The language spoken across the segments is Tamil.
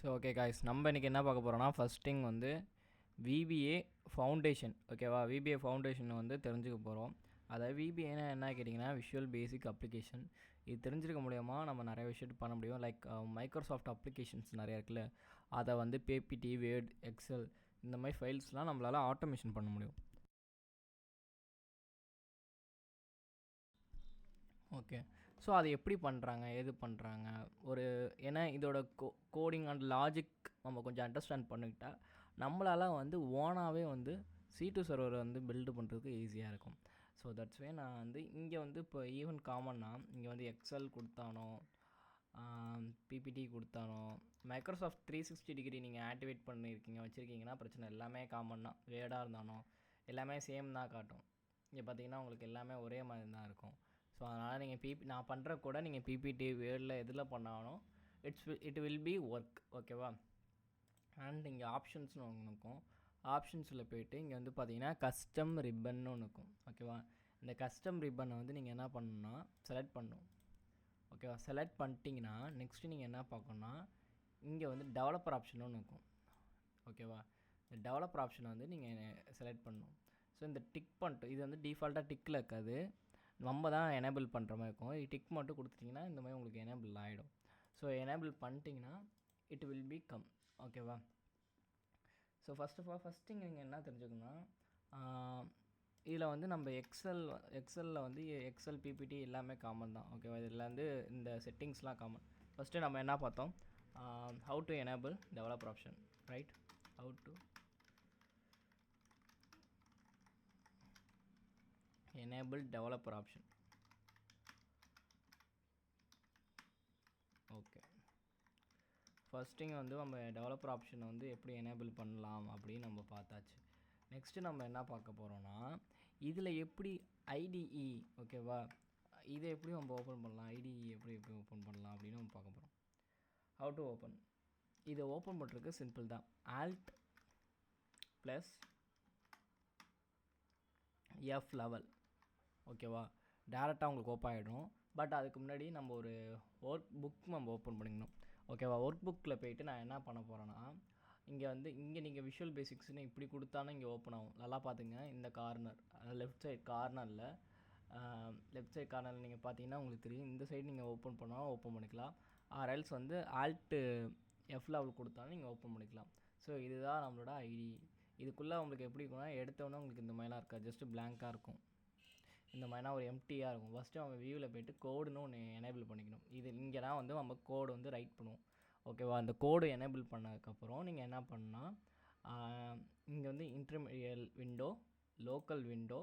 ஸோ ஓகே காய்ஸ், நம்ம இன்றைக்கி என்ன பார்க்க போகிறோன்னா, ஃபஸ்ட் திங் வந்து விபிஏ ஃபவுண்டேஷன். ஓகேவா, விபிஏ ஃபவுண்டேஷன் வந்து தெரிஞ்சுக்க போகிறோம். அதாவது விபிஏனா என்ன கேட்டிங்கன்னா, விஷுவல் பேசிக் அப்ளிகேஷன். இது தெரிஞ்சிருக்க மூலயமா நம்ம நிறைய விஷயத்து பண்ண முடியும். லைக் மைக்ரோசாஃப்ட் அப்ளிகேஷன்ஸ் நிறையா இருக்குல்ல, அதை வந்து பிபிடி, வேர்ட், எக்ஸல் இந்த மாதிரி ஃபைல்ஸ்லாம் நம்மளால் ஆட்டோமேஷன் பண்ண முடியும். ஓகே, ஸோ அது எப்படி பண்ணுறாங்க, எது பண்ணுறாங்க, ஏன்னா இதோட கோடிங் அண்ட் லாஜிக் நம்ம கொஞ்சம் அண்டர்ஸ்டாண்ட் பண்ணிக்கிட்டால் நம்மளால் வந்து ஓனாகவே வந்து C2 சர்வர் வந்து பில்டு பண்ணுறதுக்கு ஈஸியாக இருக்கும். ஸோ தட்ஸ் வே நான் வந்து இங்கே வந்து இப்போ ஈவன் காமன்னா இங்கே வந்து எக்ஸல் கொடுத்தானோ, பிபிடி கொடுத்தானோ, மைக்ரோசாஃப்ட் 360 டிகிரி நீங்கள் ஆக்டிவேட் பண்ணியிருக்கீங்க வச்சுருக்கீங்கன்னா பிரச்சனை, எல்லாமே காமன் தான். வேர்டாக இருந்தானோ எல்லாமே சேம் தான் காட்டும். இங்கே பார்த்தீங்கன்னா உங்களுக்கு எல்லாமே ஒரே மாதிரி தான் இருக்கும். ஸோ அதனால் நீங்கள் நான் பண்ணுற கூட நீங்கள் பிபிடி, வேர்டில் எதில் பண்ணாலும் இட் வில் பி ஒர்க். ஓகேவா. அண்ட் இங்கே ஆப்ஷன்ஸ்னு ஒன்று இருக்கும். ஆப்ஷன்ஸில் போய்ட்டு இங்கே வந்து பார்த்தீங்கன்னா கஸ்டம் ரிப்பன்னு ஒன்று இருக்கும். ஓகேவா. இந்த கஸ்டம் ரிப்பனை வந்து நீங்கள் என்ன பண்ணணும்னா செலக்ட் பண்ணணும். ஓகேவா. செலக்ட் பண்ணிட்டீங்கன்னா நெக்ஸ்ட்டு நீங்கள் என்ன பார்க்கணுன்னா இங்கே வந்து டெவலப்பர் ஆப்ஷன் ஒன்று இருக்கும். ஓகேவா. இந்த டெவலப்பர் ஆப்ஷனை வந்து நீங்கள் செலக்ட் பண்ணணும். ஸோ இந்த டிக் பண்ணிட்டு, இது வந்து டிஃபால்ட்டாக டிக்கில் இருக்காது, நம்ம தான் எனேபிள் பண்ணுற மாதிரி இருக்கும். டிக் மட்டும் கொடுத்துட்டிங்கன்னா இந்த மாதிரி உங்களுக்கு எனேபிள் ஆகிடும். ஸோ எனேபிள் பண்ணிட்டீங்கன்னா இட் வில் பி கம். ஓகேவா. ஸோ ஃபஸ்ட்டு நீங்கள் என்ன தெரிஞ்சுக்கணும்னா, இதில் வந்து நம்ம எக்ஸலில் வந்து எக்ஸல், பிபிடி எல்லாமே காமன் தான். ஓகேவா. இதில் வந்து இந்த செட்டிங்ஸ்லாம் காமன். ஃபஸ்ட்டு நம்ம என்ன பார்த்தோம், how to enable developer option, right. ஹவு டு enable developer option. ஓகே, ஃபஸ்ட்டிங் வந்து நம்ம டெவலப்பர் ஆப்ஷனை வந்து எப்படி எனேபிள் பண்ணலாம் அப்படின்னு நம்ம பார்த்தாச்சு. நெக்ஸ்ட்டு நம்ம என்ன பார்க்க போகிறோன்னா, இதில் எப்படி ஐடிஇ, ஓகேவா, இதை எப்படி நம்ம ஓப்பன் பண்ணலாம், ஐடிஇ எப்படி ஓப்பன் பண்ணலாம் அப்படின்னு நம்ம பார்க்க போகிறோம். ஹவு டு ஓப்பன், இதை ஓப்பன் பண்ணுறதுக்கு சிம்பிள் தான். Alt + F11. ஓகேவா. டேரெக்டாக உங்களுக்கு ஓப்பன் ஆகிடும். பட் அதுக்கு முன்னாடி நம்ம ஒரு ஒர்க் புக் நம்ம ஓப்பன் பண்ணிக்கணும். ஓகேவா. ஒர்க் புக்கில் போய்ட்டு நான் என்ன பண்ண போகிறேன்னா, இங்கே நீங்கள் விஷுவல் பேசிக்ஸ்னு இப்படி கொடுத்தானே இங்கே ஓப்பன் ஆகும். நல்லா பார்த்துங்க, இந்த கார்னர் லெஃப்ட் சைட் கார்னரில் நீங்கள் பார்த்தீங்கன்னா உங்களுக்கு தெரியும். இந்த சைடு நீங்கள் ஓப்பன் பண்ணாலும் ஓப்பன் பண்ணிக்கலாம். ஆர்எல்ஸ் வந்து Alt F11 கொடுத்தாலும் நீங்கள் ஓப்பன் பண்ணிக்கலாம். ஸோ இதுதான் நம்மளோட ஐடி. இதுக்குள்ளே உங்களுக்கு எப்படி இருக்குன்னா, எடுத்தோன்னே உங்களுக்கு இந்த மாதிரிலாம் இருக்காது, ஜஸ்ட்டு பிளாங்காக இருக்கும். இந்த மாதிரினா ஒரு எம்டியாக இருக்கும். ஃபஸ்ட்டு நம்ம வியூவில் போய்ட்டு கோடுன்னு ஒன்று எனேபிள் பண்ணிக்கணும். இது இங்கே தான் வந்து நம்ம கோடு வந்து ரைட் பண்ணுவோம். ஓகேவா. அந்த கோடு எனேபிள் பண்ணதுக்கப்புறம் நீங்கள் என்ன பண்ணால், இங்கே வந்து intermediate window, local window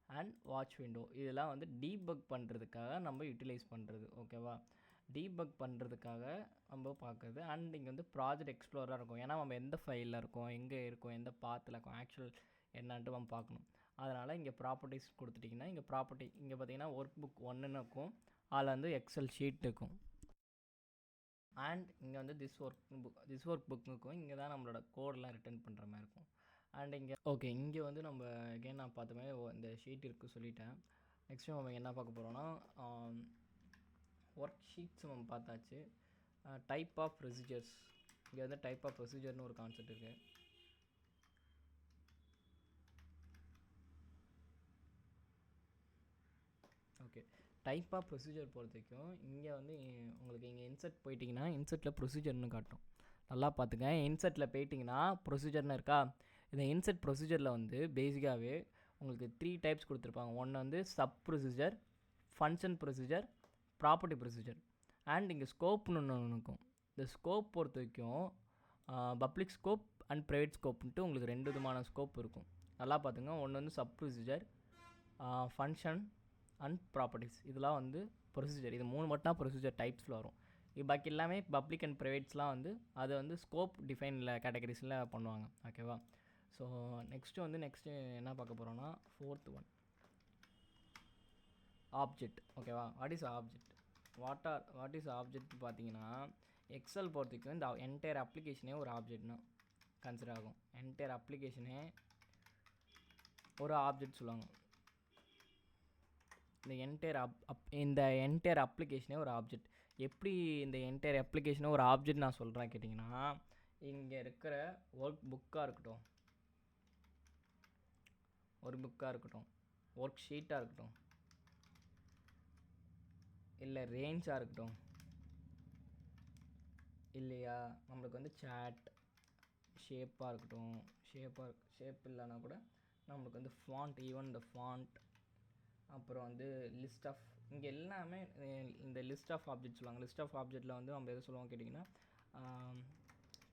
and watch window, இதெல்லாம் வந்து டீபக் பண்ணுறதுக்காக நம்ம யூட்டிலைஸ் பண்ணுறது. ஓகேவா. டீபக் பண்ணுறதுக்காக நம்ம பார்க்குறது. அண்ட் இங்கே வந்து ப்ராஜெக்ட் எக்ஸ்ப்ளோராக இருக்கும். ஏன்னா நம்ம எந்த ஃபைலில் இருக்கோம், எங்கே இருக்கோம், எந்த பாத்தில் இருக்கோம், ஆக்சுவல் என்னன்ட்டு நம்ம பார்க்கணும். அதனால் இங்கே ப்ராப்பர்ட்டிஸ் கொடுத்துட்டிங்கன்னா, இங்கே ப்ராப்பர்ட்டி இங்கே பார்த்தீங்கன்னா ஒர்க் புக் 1ன்னு இருக்கும். அதில் வந்து எக்ஸல் ஷீட் இருக்கும். அண்ட் இங்கே வந்து திஸ் ஒர்க் புக் இருக்கும். இங்கே தான் நம்மளோட கோடெலாம் ரிட்டர்ன் பண்ணுற மாதிரி இருக்கும். அண்ட் இங்கே ஓகே, இங்கே வந்து நம்ம அகெயின் நான் பார்த்த மாதிரி இந்த ஷீட் இருக்குது சொல்லிட்டேன். நெக்ஸ்ட்டு நம்ம என்ன பார்க்க போகிறோன்னா, ஒர்க் ஷீட்ஸ் நம்ம பார்த்தாச்சு. டைப் ஆஃப் ப்ரொசீஜர்ஸ், இங்கே வந்து டைப் ஆஃப் ப்ரொசீஜர்னு ஒரு கான்செப்ட் இருக்குது. ஓகே, டைப் ஆஃப் ப்ரொசீஜர் பொறுத்த வரைக்கும் இங்கே வந்து உங்களுக்கு இங்கே இன்சர்ட் போயிட்டிங்கன்னா இன்சர்ட்டில் ப்ரொசீஜர்னு காட்டும். நல்லா பார்த்துங்க, இன்சர்ட்டில் போயிட்டிங்கன்னா ப்ரொசீஜர்னு இருக்கா. இந்த இன்சர்ட் ப்ரொசீஜரில் வந்து பேசிக்காகவே உங்களுக்கு 3 டைப்ஸ் கொடுத்துருப்பாங்க. ஒன்று வந்து sub procedure, function procedure, property procedure. And இங்கே ஸ்கோப்னு ஒன்று இருக்கும். இந்த ஸ்கோப் பொறுத்த வரைக்கும் பப்ளிக் ஸ்கோப் அண்ட் ப்ரைவேட் ஸ்கோப்ன்ட்டு உங்களுக்கு 2 விதமான ஸ்கோப் இருக்கும். நல்லா பார்த்துங்க, ஒன்று வந்து sub procedure, function and properties, இதெல்லாம் வந்து ப்ரொசீஜர். இது 3 மட்டும் தான் ப்ரொசீஜர் டைப்ஸில் வரும். பாக்கி எல்லாமே பப்ளிக் அண்ட் ப்ரைவேட்ஸ்லாம் வந்து அதை வந்து ஸ்கோப் டிஃபைனில் கேட்டகரிஸில் பண்ணுவாங்க. ஓகேவா. ஸோ நெக்ஸ்ட்டு என்ன பார்க்க போகிறோன்னா, 4th ஒன் ஆப்ஜெக்ட். ஓகேவா. வாட் இஸ் ஆப்ஜெக்ட் பார்த்தீங்கன்னா, எக்ஸல் பொறுத்தவரைக்கும் இந்த என்டையர் அப்ளிகேஷனே ஒரு ஆப்ஜெக்ட்னா கன்சிடர் ஆகும். என்டையர் அப்ளிகேஷனே ஒரு ஆப்ஜெக்ட் சொல்லுவாங்க. இந்த என்டையர் அப்ளிகேஷனே ஒரு ஆப்ஜெக்ட். எப்படி இந்த என்டையர் அப்ளிகேஷனை ஒரு ஆப்ஜெக்ட் நான் சொல்கிறேன் கேட்டிங்கன்னா, இங்கே இருக்கிற ஒர்க் புக்காக இருக்கட்டும், ஒர்க் ஷீட்டாக இருக்கட்டும், இல்லை ரேஞ்சாக இருக்கட்டும், இல்லையா நம்மளுக்கு வந்து சேட் ஷேப்பாக இருக்கட்டும், ஷேப் இல்லைனா கூட நம்மளுக்கு வந்து ஃபாண்ட், ஈவன் இந்த ஃபாண்ட், அப்புறம் வந்து லிஸ்ட் ஆஃப், இங்கே எல்லாமே இந்த லிஸ்ட் ஆஃப் ஆப்ஜெக்ட் சொல்லுவாங்க. லிஸ்ட் ஆஃப் ஆப்ஜெக்டில் வந்து நம்ம எதை சொல்லுவோம் கேட்டிங்கன்னா,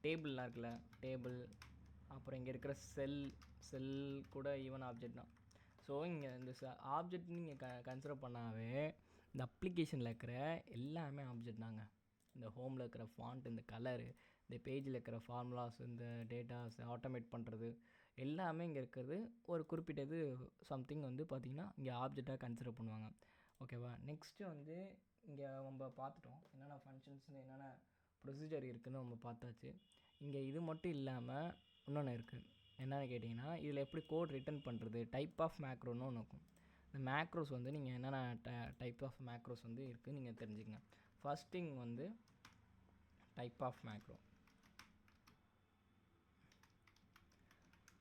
டேபிள்லாம் இருக்குல்ல, டேபிள், அப்புறம் இங்கே இருக்கிற செல் கூட ஈவன் ஆப்ஜெக்ட் தான். ஸோ இங்கே இந்த ஆப்ஜெக்ட் நீங்கள் கன்சிடர் பண்ணாவே இந்த அப்ளிகேஷனில் இருக்கிற எல்லாமே ஆப்ஜெக்ட் தாங்க. இந்த ஹோமில் இருக்கிற ஃபாண்ட், இந்த கலரு, இந்த பேஜில் இருக்கிற ஃபார்முலாஸ், இந்த டேட்டாஸ் ஆட்டோமேட் பண்ணுறது எல்லாமே இங்கே இருக்கிறது ஒரு குறிப்பிட்டது சம்திங் வந்து பார்த்திங்கன்னா இங்கே ஆப்ஜெக்டாக கன்சிடர் பண்ணுவாங்க. ஓகேவா? நெக்ஸ்ட்டு வந்து இங்கே நம்ம பார்த்துட்டோம் என்னென்ன ஃபங்க்ஷன்ஸ்னு, என்னென்ன ப்ரொசீஜர் இருக்குதுன்னு நம்ம பார்த்தாச்சு. இங்கே இது மட்டும் இல்லாமல் இன்னொன்று இருக்குது. என்னென்னு கேட்டிங்கன்னா, இதில் எப்படி கோட் ரிட்டர்ன் பண்ணுறது, டைப் ஆஃப் மேக்ரோன்னு ஒன்று இருக்கும். இந்த மேக்ரோஸ் வந்து நீங்கள் என்னென்ன டைப் ஆஃப் மேக்ரோஸ் வந்து இருக்குது நீங்கள் தெரிஞ்சுக்கங்க. ஃபர்ஸ்ட் திங் வந்து டைப் ஆஃப் மேக்ரோ.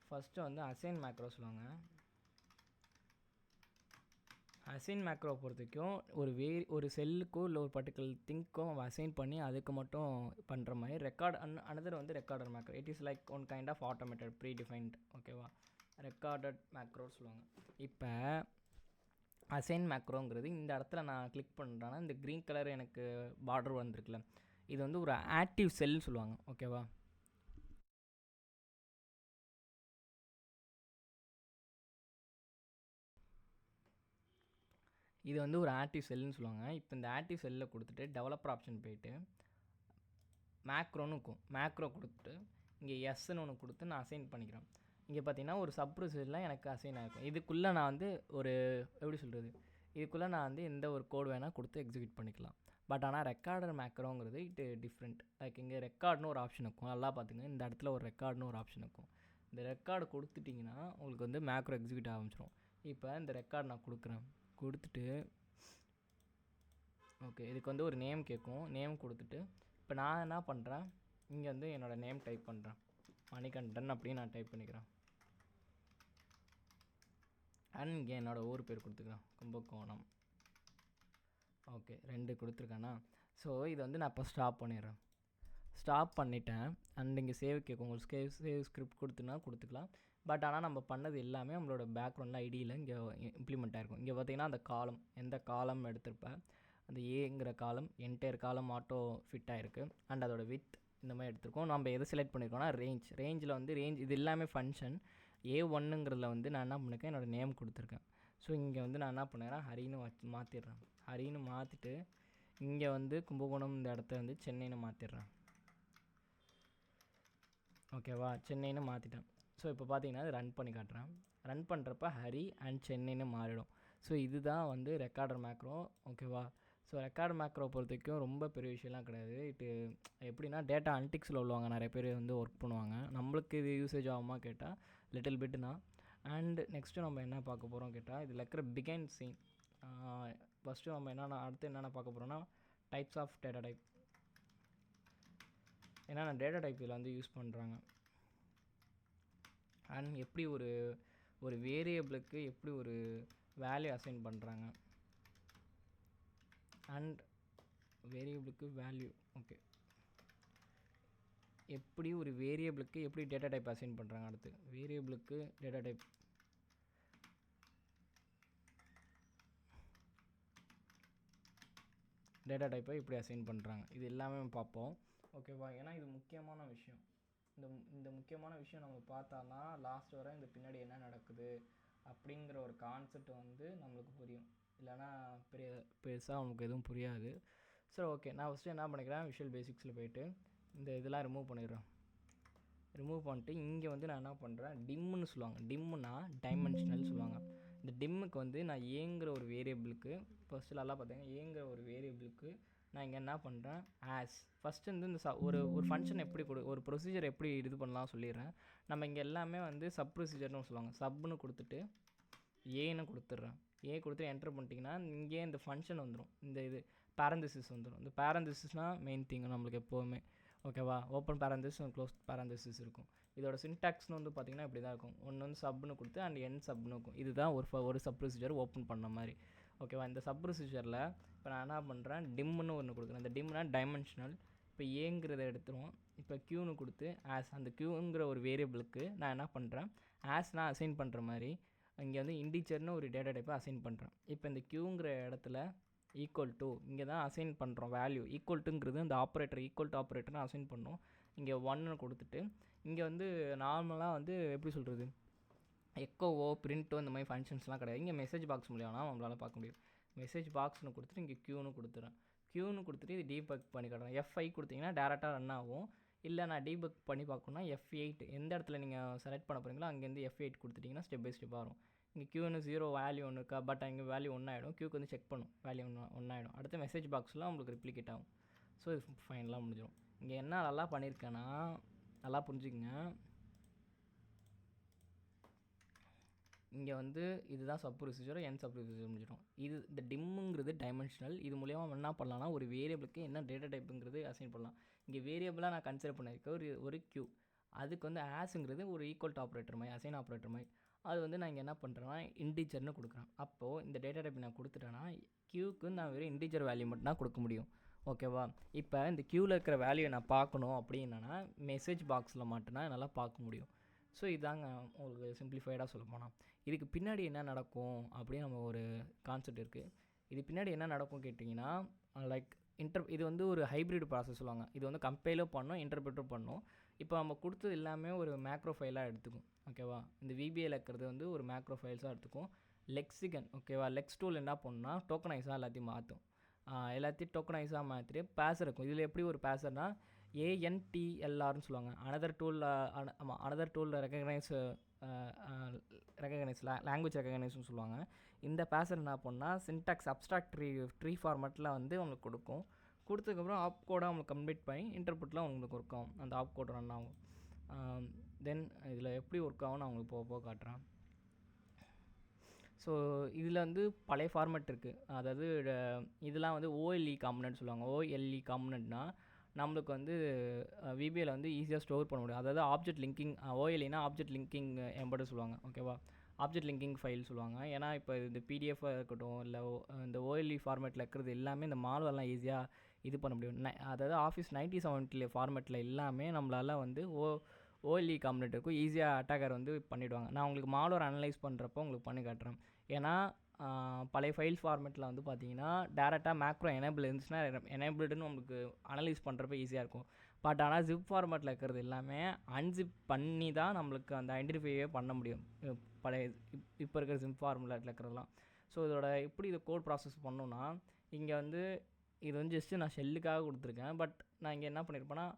ஃபஸ்ட்டு வந்து அசைன் மேக்ரோ சொல்லுவாங்க. அசைன் மேக்ரோ பொறுத்தவரைக்கும் ஒரு செல்லுக்கோ இல்லை ஒரு பர்டிகுலர் திங்க்கோ அசைன் பண்ணி அதுக்கு மட்டும் பண்ணுற மாதிரி. ரெக்கார்ட் அனதர் வந்து recorder macro. It is like one kind of automated predefined. ஓகேவா? ரெக்கார்டட் மேக்ரோ சொல்லுவாங்க. இப்போ அசைன் மேக்ரோங்கிறது இந்த இடத்துல நான் கிளிக் பண்ணுறேன்னா இந்த க்ரீன் கலர் எனக்கு பார்டர் வந்திருக்குல்ல, இது வந்து ஒரு ஆக்டிவ் செல்னு சொல்லுவாங்க. ஓகேவா? இது வந்து ஒரு ஆக்டிவ் செல்லுன்னு சொல்லுவாங்க. இப்போ இந்த ஆக்டிவ் செல்லில் கொடுத்துட்டு டெவலப்பர் ஆப்ஷன் போய்ட்டு மேக்ரோன்னு இருக்கும். மேக்ரோ கொடுத்துட்டு இங்கே எஸ்ன்னு ஒன்று கொடுத்து நான் அசைன் பண்ணிக்கிறேன். இங்கே பார்த்தீங்கன்னா ஒரு சப்ரொசீஜரில் எனக்கு அசைன் ஆகிருக்கும். இதுக்குள்ளே நான் வந்து ஒரு எப்படி சொல்கிறது, இதுக்குள்ளே நான் வந்து எந்த ஒரு கோடு வேணால் கொடுத்து எக்ஸிக்யூட் பண்ணிக்கலாம். பட் ஆனால் ரெக்கார்டர் மேக்ரோங்கிறது இட் டிஃப்ரெண்ட். லைக் இங்கே ரெக்கார்ட்னு ஒரு ஆப்ஷன் இருக்கும். நல்லா பார்த்துங்க, இந்த இடத்துல ஒரு ரெக்கார்ட்னு ஒரு ஆப்ஷன் இருக்கும். இந்த ரெக்கார்டு கொடுத்துட்டிங்கன்னா உங்களுக்கு வந்து மேக்ரோ எக்ஸிக்யூட் ஆரம்பிச்சிடும். இப்போ இந்த ரெக்கார்டு நான் கொடுத்துட்டு ஓகே, இதுக்கு வந்து ஒரு நேம் கேட்கும். நேம் கொடுத்துட்டு இப்போ நான் என்ன பண்ணுறேன், இங்கே வந்து என்னோடய நேம் டைப் பண்ணுறேன். மணிகண்டன் அப்படின்னு நான் டைப் பண்ணிக்கிறேன். அண்ட் இங்கே என்னோடய ஊர் பேர் கொடுத்துக்கிறேன், கும்பகோணம். ஓகே, 2 கொடுத்துருக்கேன்னா. ஸோ இதை வந்து நான் இப்போ ஸ்டாப் பண்ணிடுறேன். ஸ்டாப் பண்ணிட்டேன். அண்ட் இங்கே சேவ் கேட்கும். உங்களுக்கு சேவ் ஸ்கிரிப்ட் கொடுத்துக்கலாம். பட் ஆனால் நம்ம பண்ணது எல்லாமே நம்மளோட பேக்ரவுண்டில் ஐடியில் இங்கே இம்ப்ளிமெண்ட் ஆகிருக்கும். இங்கே பார்த்தீங்கன்னா அந்த காலம், எந்த காலம் எடுத்திருப்பேன், அந்த ஏங்கிற காலம் என்டையர் காலம் ஆட்டோ ஃபிட் ஆகிருக்கு. அண்ட் அதோட வித் இந்த மாதிரி எடுத்திருக்கோம். நம்ம எதை செலக்ட் பண்ணியிருக்கோம்னா ரேஞ்சில் வந்து இது எல்லாமே ஃபங்க்ஷன். A1ங்கிறதுல வந்து நான் என்ன பண்ணியிருக்கேன், என்னோடய நேம் கொடுத்துருக்கேன். ஸோ இங்கே வந்து நான் என்ன பண்ணுறேன், ஹரின்னு மாற்றிடுறேன். ஹரின்னு மாற்றிட்டு இங்கே வந்து கும்பகோணம் இந்த இடத்த வந்து சென்னைன்னு மாற்றிடுறேன். ஓகேவா? சென்னைன்னு மாற்றிட்டேன். ஸோ இப்போ பார்த்தீங்கன்னா அது ரன் பண்ணி காட்டுறேன். ரன் பண்ணுறப்ப ஹரி அண்ட் சென்னைன்னு மாறிடும். ஸோ இதுதான் வந்து ரெக்கார்டர் மேக்ரோ. ஓகேவா? ஸோ ரெக்கார்ட் மேக்ரோ பொறுத்த வரைக்கும் ரொம்ப பெரிய விஷயம்லாம் கிடையாது. எப்படின்னா டேட்டா அனலிட்டிக்ஸில் உள்ளவங்க நிறைய பேர் வந்து ஒர்க் பண்ணுவாங்க. நம்மளுக்கு இது யூசேஜ் ஆகுமா கேட்டால் லிட்டில் பிட்னா. அண்ட் நெக்ஸ்ட்டு நம்ம என்ன பார்க்க போகிறோம் கேட்டால் இதில் இருக்கிற பிகைன் சீன். ஃபஸ்ட்டு நம்ம அடுத்து என்னென்ன பார்க்க போகிறோன்னா டைப்ஸ் ஆஃப் டேட்டா டைப். என்னென்ன டேட்டா டைப் இதில் வந்து யூஸ் பண்ணுறாங்க, அண்ட் எப்படி ஒரு வேரியபிளுக்கு எப்படி ஒரு வேல்யூ அசைன் பண்ணுறாங்க, அண்ட் வேரியபிளுக்கு வேல்யூ. ஓகே, எப்படி ஒரு வேரியபிளுக்கு எப்படி டேட்டா டைப் அசைன் பண்ணுறாங்க. அடுத்து வேரியபிளுக்கு டேட்டா டைப்பை எப்படி அசைன் பண்ணுறாங்க, இது எல்லாமே பார்ப்போம். ஓகேவா? ஏன்னா இது முக்கியமான விஷயம். இந்த முக்கியமான விஷயம் நம்ம பார்த்தானா லாஸ்ட் வரை இந்த பின்னாடி என்ன நடக்குது அப்படிங்கிற ஒரு கான்செப்ட் வந்து நம்மளுக்கு புரியும். இல்லைனா பெருசாக அவங்களுக்கு எதுவும் புரியாது. சரி, ஓகே, நான் ஃபஸ்ட்டு என்ன பண்ணிக்கிறேன், விஷுவல் பேசிக்ஸில் போய்ட்டு இந்த இதெல்லாம் ரிமூவ் பண்ணிடுறேன். ரிமூவ் பண்ணிட்டு இங்கே வந்து நான் என்ன பண்ணுறேன், டிம்முன்னு சொல்லுவாங்க. டிம்முன்னா டைமென்ஷனல் சொல்லுவாங்க. இந்த டிம்முக்கு வந்து நான் ஏங்கிற ஒரு வேரியபிளுக்கு ஃபஸ்ட்டு நல்லா பார்த்தீங்கன்னா ஏங்கிற ஒரு வேரியபிளுக்கு நான் இங்கே என்ன பண்ணுறேன், ஃபஸ்ட்டு வந்து இந்த ஒரு ஃபங்க்ஷன் எப்படி ஒரு ப்ரொசீஜர் எப்படி இது பண்ணலாம் சொல்லிடுறேன். நம்ம இங்கே எல்லாமே வந்து சப் ப்ரொசீஜர்னு சொல்லுவாங்க. சப்னு கொடுத்துட்டு ஏன்னு கொடுத்துட்றேன். கொடுத்து என்டர் பண்ணிட்டீங்கன்னா இங்கே இந்த ஃபங்க்ஷன் வந்துடும். இந்த இது பேரந்திசிஸ் வந்துடும். இந்த பேரந்திசிஸ்னால் மெயின் திங் நம்மளுக்கு எப்போவுமே. ஓகேவா, ஓப்பன் பேரந்திசிஸ் க்ளோஸ் பேரந்திசிஸ் இருக்கும். இதோட சின்டாக்ஸ்னு வந்து பார்த்திங்கன்னா இப்படி தான் இருக்கும். ஒன்று வந்து சப்னு கொடுத்து அண்ட் என் சப்னு இருக்கும். இதுதான் ஒரு சப் ப்ரொசீஜர் ஓப்பன் பண்ண மாதிரி. ஓகேவா, இந்த சப் ப்ரொசீஜரில் இப்போ நான் என்ன பண்ணுறேன், டிம்னு ஒன்று கொடுக்குறேன். இந்த டிம்னா டைமென்ஷனல். இப்போ ஏங்கிறத எடுத்துருவோம். இப்போ க்யூன்னு கொடுத்து அந்த க்யூங்கிற ஒரு வேரியபிளுக்கு நான் என்ன பண்ணுறேன், நான் அசைன் பண்ணுற மாதிரி இங்கே வந்து இண்டிஜர்னு ஒரு டேட்டா டைப்பை அசைன் பண்ணுறேன். இப்போ இந்த க்யூங்கிற இடத்துல ஈக்குவல் டு இங்கே தான் அசைன் பண்ணுறோம் வேல்யூ. ஈக்குவல் டுங்கிறது இந்த ஆப்ரேட்டர் ஈக்குவல் டு ஆப்ரேட்டர்னு அசைன் பண்ணோம். இங்கே 1 கொடுத்துட்டு இங்கே வந்து நார்மலாக வந்து எப்படி சொல்கிறது, எக்கோவோ பிரிண்ட்டோ இந்த மாதிரி ஃபங்க்ஷன்ஸ்லாம் கிடையாது. இங்கே மெசேஜ் பாக்ஸ் மூலியமாக நம்மளால் பார்க்க முடியும். மெசேஜ் பாக்ஸ்னு கொடுத்துட்டு இங்கே க்யூன்னு கொடுத்துறேன். க்யூன்னு கொடுத்துட்டு இது டீபக் பண்ணி காட்டுறேன். F5 கொடுத்தீங்கன்னா டேரெக்டாக ரன் ஆகும். இல்லை நான் டீபக் பண்ணி பார்க்கணுன்னா F8 எந்த இடத்துல நீங்கள் செலக்ட் பண்ண போகிறீங்களோ அங்கேருந்து F8 கொடுத்துட்டிங்கன்னா ஸ்டெப் பை ஸ்டெப்பாக வரும். இங்கே க்யூன்னு 0 வேல்யூ ஒன்று இருக்கா, பட் அங்கே வேல்யூ 1 ஆகிடும். க்யூக்கு வந்து செக் பண்ணும், வேல்யூ 1 ஆகிடும். அடுத்த மெசேஜ் பாக்ஸ்லாம் உங்களுக்கு ரிப்ளிகேட் ஆகும். ஸோ இது ஃபைனலாக முடிஞ்சிடும். இங்கே என்ன நல்லா பண்ணியிருக்கேன்னா, நல்லா புரிஞ்சுக்கங்க, இங்கே வந்து இதுதான் சப் ப்ரொசீஜர், என் சப் ப்ரொசீஜர் முடிஞ்சிடும். இந்த டிம்முங்கிறது டைமென்ஷனல். இது மூலியமாக என்ன பண்ணலாம்னா ஒரு வேரியபிளுக்கு என்ன டேட்டா டைப்புங்கிறது அசைன் பண்ணலாம். இங்கே வேரியபிளாக நான் கன்சிடர் பண்ணியிருக்கேன் ஒரு க்யூ. அதுக்கு வந்து ஆஸுங்கிறது ஒரு ஈக்குவல் டு ஆப்ரேட்டர் மாதிரி, அசைன் ஆப்ரேட்டர் மாதிரி. அது வந்து நான் இங்கே என்ன பண்ணுறேன்னா இன்டிஜர்னு கொடுக்குறேன். அப்போது இந்த டேட்டா டைப் நான் கொடுத்துட்டேன்னா க்யூக்கு நான் வெறும் இன்டிஜர் வேல்யூ மட்டும் தான் கொடுக்க முடியும். ஓகேவா, இப்போ இந்த க்யூவில் இருக்கிற வேல்யூவை நான் பார்க்கணும் அப்படின்னா மெசேஜ் பாக்ஸில் மட்டும்தான் என்னால் பார்க்க முடியும். ஸோ இதாங்க உங்களுக்கு சிம்பிளிஃபைடாக சொல்ல போனால். இதுக்கு பின்னாடி என்ன நடக்கும் அப்படின்னு நம்ம ஒரு கான்செப்ட் இருக்குது. இது பின்னாடி என்ன நடக்கும் கேட்டிங்கன்னா, லைக் இது வந்து ஒரு ஹைப்ரிட் ப்ராசஸ் சொல்லுவாங்க. இது வந்து கம்பைலும் பண்ணும், இன்டர்பிரட்டும் பண்ணும். இப்போ நம்ம கொடுத்தது எல்லாமே ஒரு மேக்ரோ ஃபைலாக எடுத்துக்கும். ஓகேவா, இந்த விபிஏல இருக்கிறது வந்து ஒரு மேக்ரோ ஃபைல்ஸாக எடுத்துக்கும். லெக்சிகன், ஓகேவா, லெக்ஸ் டூல் என்ன பண்ணால் டோக்கனைஸாக எல்லாத்தையும் மாற்றும். எல்லாத்தையும் டோக்கனைஸாக மாற்றிட்டு பேசர் இருக்கும். இதில் எப்படி ஒரு பேசர்னால் ANTLRன்னு சொல்லுவாங்க. அனதர் டூலில் ரெகக்னைஸ் லாங்குவேஜ் ரெகக்னைஸ்னு சொல்லுவாங்க. இந்த பேசர் என்ன பண்ணால் சின்டாக்ஸ் அப்ஸ்ட்ராக்ட் ட்ரீ ஃபார்மேட்டில் வந்து உங்களுக்கு கொடுக்கும். கொடுத்ததுக்கப்புறம் ஆப் கோடாக அவங்களுக்கு கம்ப்ளீட் பண்ணி இன்டர்பிரட்டில் உங்களுக்கு ஒர்க் ஆகும். அந்த ஆப் கோட் ரன் ஆகும். தென் இதில் எப்படி ஒர்க் ஆகும்னு நான் உங்களுக்கு போக காட்டுறேன். ஸோ இதில் வந்து பழைய ஃபார்மேட் இருக்குது. அதாவது இதெல்லாம் வந்து OLE காம்பனன்ட் சொல்லுவாங்க. OLE காம்பனன்ட்னா நம்மளுக்கு வந்து விபிஏல வந்து ஈஸியாக ஸ்டோர் பண்ண முடியும். அதாவது ஆப்ஜெக்ட் லிங்கிங், OLEனா ஆப்ஜெக்ட் லிங்கிங் எம்பெட் சொல்லுவாங்க. ஓகேவா, ஆப்ஜெக்ட் லிங்கிங் ஃபைல் சொல்லுவாங்க. ஏன்னா இப்போ இந்த பிடிஎஃபாக இருக்கட்டும் இல்லை இந்த OLE ஃபார்மேட்டில் இருக்கிறது எல்லாமே இந்த மால்வெல்லாம் ஈஸியாக இது பண்ண முடியும். அதாவது ஆஃபீஸ் 9070 ஃபார்மேட்டில் எல்லாமே நம்மளால் வந்து OLE காம்பனெண்ட் இருக்கும், ஈஸியாக அட்டாக்கர் வந்து பண்ணிவிடுவாங்க. நான் உங்களுக்கு மால்வேர் அனலைஸ் பண்ணுறப்போ உங்களுக்கு பண்ணி காட்டுறேன். ஏன்னா பழைய ஃபைல் ஃபார்மேட்டில் வந்து பார்த்தீங்கன்னா டேரெக்டாக மேக்ரோ எனேபிள் இருந்துச்சுன்னா எனேபிள்டுன்னு உங்களுக்கு அனலைஸ் பண்ணுறப்ப ஈஸியாக இருக்கும். பட் ஆனால் ஜிப் ஃபார்மேட்டில் இருக்கிறது எல்லாமே அன்சிப் பண்ணி தான் நம்மளுக்கு அந்த ஐடென்டிஃபையே பண்ண முடியும், பழைய இப்போ இருக்கிற ஜிப் ஃபார்மேட்டில் இருக்கிறதெல்லாம். ஸோ இதோட எப்படி இதை கோட் ப்ராசஸ் பண்ணணுன்னா, இங்கே வந்து இது வந்து ஜஸ்ட்டு நான் ஷெல்லுக்காக கொடுத்துருக்கேன். பட் நான் இங்கே என்ன பண்ணியிருப்பேன்னா,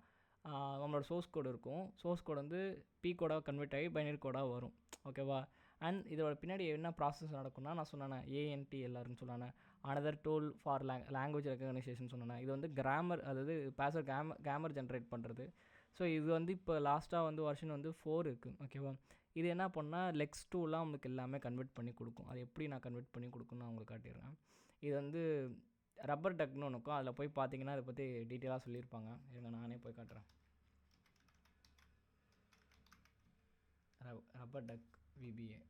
நம்மளோட சோர்ஸ் கோடு இருக்கும். சோர்ஸ் கோடு வந்து பி கோடாக கன்வெர்ட் ஆகி பைனரி கோடாக வரும். ஓகேவா, அண்ட் இதோட பின்னாடி என்ன ப்ராசஸ் நடக்கும்னா, நான் சொன்னேன் ANTLRன்னு சொன்னேன், another tool for language recognition சொன்னேன். இது வந்து கிராமர், அதாவது பேசர் கிராமர் ஜென்ரேட் பண்ணுறது. ஸோ இது வந்து இப்போ லாஸ்ட்டாக வந்து வெர்ஷன் வந்து 4 இருக்குது. ஓகேவா, இது என்ன பண்ணால் லெக்ஸ் டூலாம் உங்களுக்கு எல்லாமே கன்வெர்ட் பண்ணி கொடுக்கும். அது எப்படி நான் கன்வெர்ட் பண்ணி கொடுக்குன்னு நான் உங்களுக்கு காட்டிடுறேன். இது வந்து ரப்பர் டக்னு ஒன்று இருக்கும். அதில் போய் பார்த்தீங்கன்னா அதை பற்றி டீட்டெயிலாக சொல்லியிருப்பாங்க. இருங்க நானே போய் காட்டுறேன். ரப்பர் டக் VBA.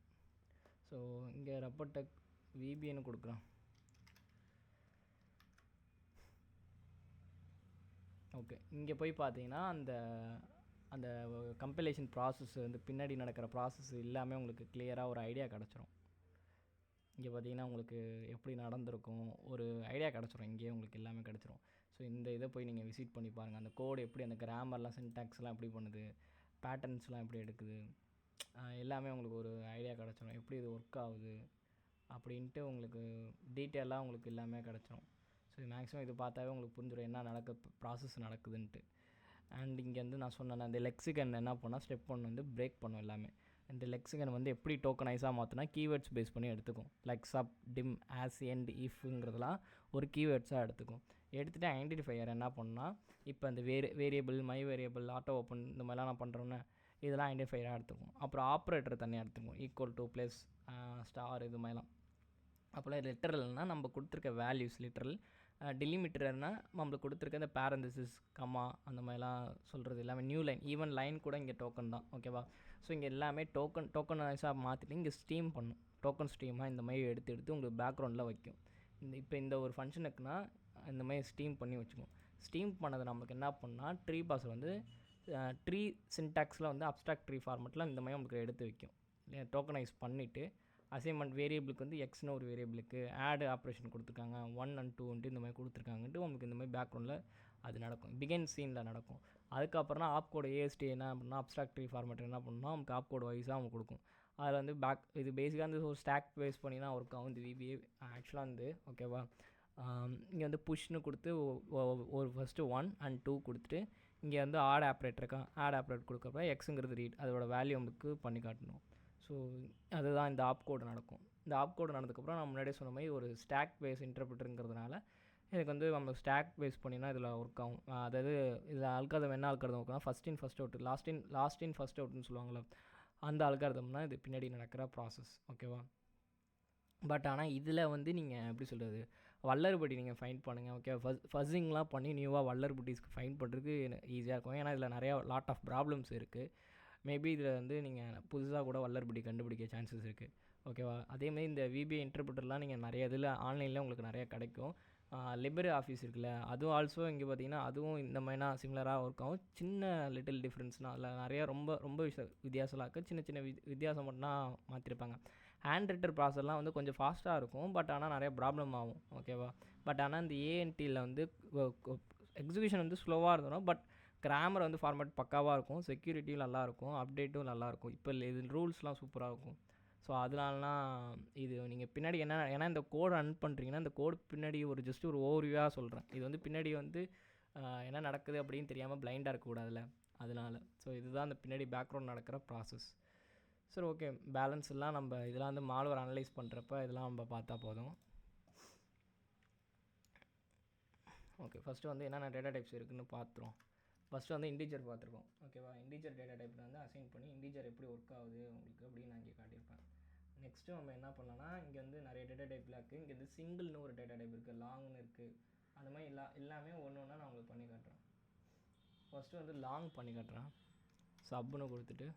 ஸோ இங்கே ரப்பர் டக் VBAன்னு கொடுக்குறோம். ஓகே, இங்கே போய் பார்த்தீங்கன்னா அந்த கம்பைலேஷன் ப்ராசஸ் வந்து பின்னாடி நடக்கிற ப்ராசஸ் எல்லாமே உங்களுக்கு கிளியராக ஒரு ஐடியா கிடச்சிரும். இங்கே பார்த்தீங்கன்னா உங்களுக்கு எப்படி நடந்திருக்கும் ஒரு ஐடியா கிடச்சிரும். இங்கேயே உங்களுக்கு எல்லாமே கிடச்சிரும். ஸோ இந்த இதை போய் நீங்கள் விசிட் பண்ணி பாருங்கள். அந்த கோடு எப்படி, அந்த கிராமர்லாம் சின்டாக்ஸ்லாம் எப்படி பண்ணுது, பேட்டர்ன்ஸ்லாம் எப்படி எடுக்குது, எல்லாமே உங்களுக்கு ஒரு ஐடியா கிடச்சிரும். எப்படி இது ஒர்க் ஆகுது அப்படின்ட்டு உங்களுக்கு டீட்டெயிலாக உங்களுக்கு எல்லாமே கிடச்சிரும். ஸோ மேக்ஸிமம் இது பார்த்தாவே உங்களுக்கு புரிஞ்சிடும் என்ன ப்ராசஸ் நடக்குதுன்ட்டு. அண்ட் இங்கே வந்து நான் சொன்னேன், அந்த லெக்சிகன் என்ன பண்ணால் ஸ்டெப் 1 வந்து பிரேக் பண்ணும் எல்லாமே. இந்த லெக்சிகன் வந்து எப்படி டோக்கனைஸாக மாற்றினா கீவேர்ட்ஸ் பேஸ் பண்ணி எடுத்துக்கும். Like sub, dim, as, end, இஃப்ங்கிறதுலாம் ஒரு கீவேர்ட்ஸாக எடுத்துக்கும். எடுத்துகிட்டு ஐடென்டிஃபையர் என்ன பண்ணால் இப்போ இந்த variable, my variable, auto open இந்த மாதிரிலாம் நான் பண்ணுறோன்னே இதெல்லாம் ஐடென்டிஃபையராக எடுத்துக்கும். அப்புறம் ஆப்ரேட்டர் தனியாக எடுத்துக்கும், ஈக்குவல் டு ப்ளஸ் ஸ்டார் இது மாதிரிலாம். அப்போலாம் லிட்டரல்னால் நம்ம கொடுத்துருக்க வேல்யூஸ் லிட்டரல், டெலிமிட்டர்னா நம்மளுக்கு கொடுத்துருக்க இந்த பேரந்தசிஸ் கம்மா அந்த மாதிரிலாம் சொல்கிறது எல்லாமே நியூ லைன், ஈவன் லைன் கூட இங்கே டோக்கன் தான். ஓகேவா? ஸோ இங்கே எல்லாமே டோக்கனைஸாக மாற்றிட்டு இங்கே ஸ்ட்ரீம் பண்ணும். டோக்கன் ஸ்ட்ரீமாக இந்த மாதிரி எடுத்து உங்களுக்கு பேக்ரவுண்டில் வைக்கும். இப்போ இந்த ஒரு ஃபங்க்ஷனுக்குனா இந்த மாதிரி ஸ்ட்ரீம் பண்ணி வச்சுக்கோம். ஸ்ட்ரீம் பண்ணதை நமக்கு என்ன பண்ணால் ட்ரீ பாஸில் வந்து ட்ரீ சின்டாக்ஸில் வந்து அப்ஸ்ட்ராக்ட் ட்ரீ ஃபார்மெட்டில் இந்த மாதிரி உங்களுக்கு எடுத்து வைக்கும். டோக்கனைஸ் பண்ணிவிட்டு அசைன்மெண்ட் வேரியபிளுக்கு வந்து எக்ஸ்னு ஒரு வேரியபிளுக்கு ஆடு ஆப்ரேஷன் கொடுத்துருக்காங்க, 1 and 2 இந்த மாதிரி கொடுத்துருக்காங்கன்ட்டு உங்களுக்கு இந்த மாதிரி பேக்ரவுண்டில் அது நடக்கும். பிகின் சீனில் நடக்கும். அதுக்கப்புறம் ஆப் கோடு ஏஎஸ்டி என்ன பண்ணால் அப்ஸ்ட்ராக்ட் ட்ரீ ஃபார்மெட் என்ன பண்ணால் நமக்கு ஆப் கோடு வைஸாக அவங்க கொடுக்கும். அதில் வந்து இது பேசிக்காக வந்து ஒரு ஸ்டாக் பேஸ் பண்ணி தான் ஒர்க் ஆகும் இந்த விபிஏ ஆக்சுவலாக வந்து. ஓகேவா? இங்கே வந்து புஷ்னு கொடுத்து ஒரு ஃபஸ்ட்டு 1 and 2 கொடுத்துட்டு இங்கே வந்து ஆட் ஆப்ரேட்டர் கொடுக்குறப்ப எக்ஸுங்கிறது ரீட் அதோட வேல்யூ நமக்கு பண்ணி காட்டணும். ஸோ அதுதான் இந்த ஆப் கோடு நடக்கும். இந்த ஆப் கோடு நடந்ததுக்கப்புறம் நான் முன்னாடியே சொன்ன மாதிரி ஒரு ஸ்டாக் பேஸ் இன்டர்பிரட்டருங்கிறதுனால எனக்கு வந்து நம்ம ஸ்டாக் பேஸ் பண்ணினா இதில் ஒர்க் ஆகும். அதாவது இதில் அல்காரிதம் என்ன அல்காரிதம் ஒர்க்னா first in first out last in first அவுட்னு சொல்லுவாங்களே, அந்த அல்காரிதம்னா இது பின்னாடி நடக்கிற ப்ராசஸ். ஓகேவா? பட் ஆனால் இதில் வந்து நீங்கள் எப்படி சொல்கிறது, வல்லர்படி நீங்கள் ஃபைண்ட் பண்ணுங்கள். ஓகே, ஃபஸ்ஸிங்லாம் பண்ணி நியூவாக வல்லர்படிஸ்க்கு ஃபைண்ட் பண்ணுறதுக்கு ஈஸியாக இருக்கும். ஏன்னா இதில் நிறையா லாட் ஆஃப் ப்ராப்ளம்ஸ் இருக்குது. மேபி இதில் வந்து நீங்கள் புதுசாக கூட வல்லர்படி கண்டுபிடிக்க சான்சஸ் இருக்குது. ஓகேவா? அதேமாதிரி இந்த விபிஏ இன்டர்பிரட்டர்லாம் நீங்கள் நிறைய இதில் ஆன்லைனில் உங்களுக்கு நிறையா கிடைக்கும். லிபரே ஆஃபீஸ் இருக்குல்ல, அதுவும் ஆல்சோ இங்கே பார்த்தீங்கன்னா அதுவும் இந்த மாதிரினா சிமிலராக ஒர்க் ஆகும். சின்ன லிட்டில் டிஃப்ரென்ஸ்னால் அதில் நிறையா ரொம்ப வித்தியாசம்லாம் இருக்குது. சின்ன வித்தியாசம் மட்டும்தான் மாற்றிருப்பாங்க. ஹேண்ட் ரைட்டர் ப்ராசஸ்லாம் வந்து கொஞ்சம் ஃபாஸ்ட்டாக இருக்கும். பட் ஆனால் நிறைய ப்ராப்ளம் ஆகும். ஓகேவா? பட் ஆனால் இந்த ஏஎன்டியில் வந்து எக்ஸிக்யூஷன் வந்து ஸ்லோவாக இருந்தோம். பட் கிராமர் வந்து ஃபார்மேட் பக்காவாக இருக்கும். செக்யூரிட்டியும் நல்லாயிருக்கும். அப்டேட்டும் நல்லாயிருக்கும். இப்போ இது ரூல்ஸ்லாம் சூப்பராக இருக்கும். ஸோ அதனாலலாம் இது நீங்கள் பின்னாடி ஏன்னா இந்த கோட் ரன் பண்ணுறீங்கன்னா இந்த கோட் பின்னாடி ஜஸ்ட் ஒரு ஓவர்வியூவாக சொல்கிறேன். இது வந்து பின்னாடி வந்து என்ன நடக்குது அப்படின்னு தெரியாமல் பிளைண்டாக இருக்கக்கூடாதுல்ல, அதனால். ஸோ இதுதான் அந்த பின்னாடி பேக்ரவுண்ட் நடக்கிற ப்ராசஸ். சரி, ஓகே. பேலன்ஸ் எல்லாம் நம்ம இதெல்லாம் வந்து மால்வேர் அனலைஸ் பண்ணுறப்ப இதெல்லாம் நம்ம பார்த்தா போதும். ஓகே, ஃபஸ்ட்டு வந்து என்னென்ன டேட்டா டைப்ஸ் இருக்குதுன்னு பார்த்துருவோம். ஃபஸ்ட்டு வந்து இன்டீஜர் பார்த்துருக்கோம். ஓகேவா? இன்டீஜர் டேட்டா டைப்பில் வந்து அசைன் பண்ணி இன்டீஜர் எப்படி ஒர்க் ஆகுது உங்களுக்கு அப்படின்னு நான் இங்கே காட்டியிருப்பேன். நெக்ஸ்ட்டு நம்ம என்ன பண்ணலாம்னா இங்கே வந்து நிறைய டேட்டா டைப்பில் இருக்குது. இங்கே வந்து சிங்கிள்னு ஒரு டேட்டா டைப் இருக்குது, லாங்னு இருக்குது. அந்த மாதிரி எல்லாமே ஒன்று ஒன்றா நான் உங்களுக்கு பண்ணி காட்டுறேன். ஃபஸ்ட்டு வந்து லாங் பண்ணி காட்டுறேன். சப்னு கொடுத்துட்டு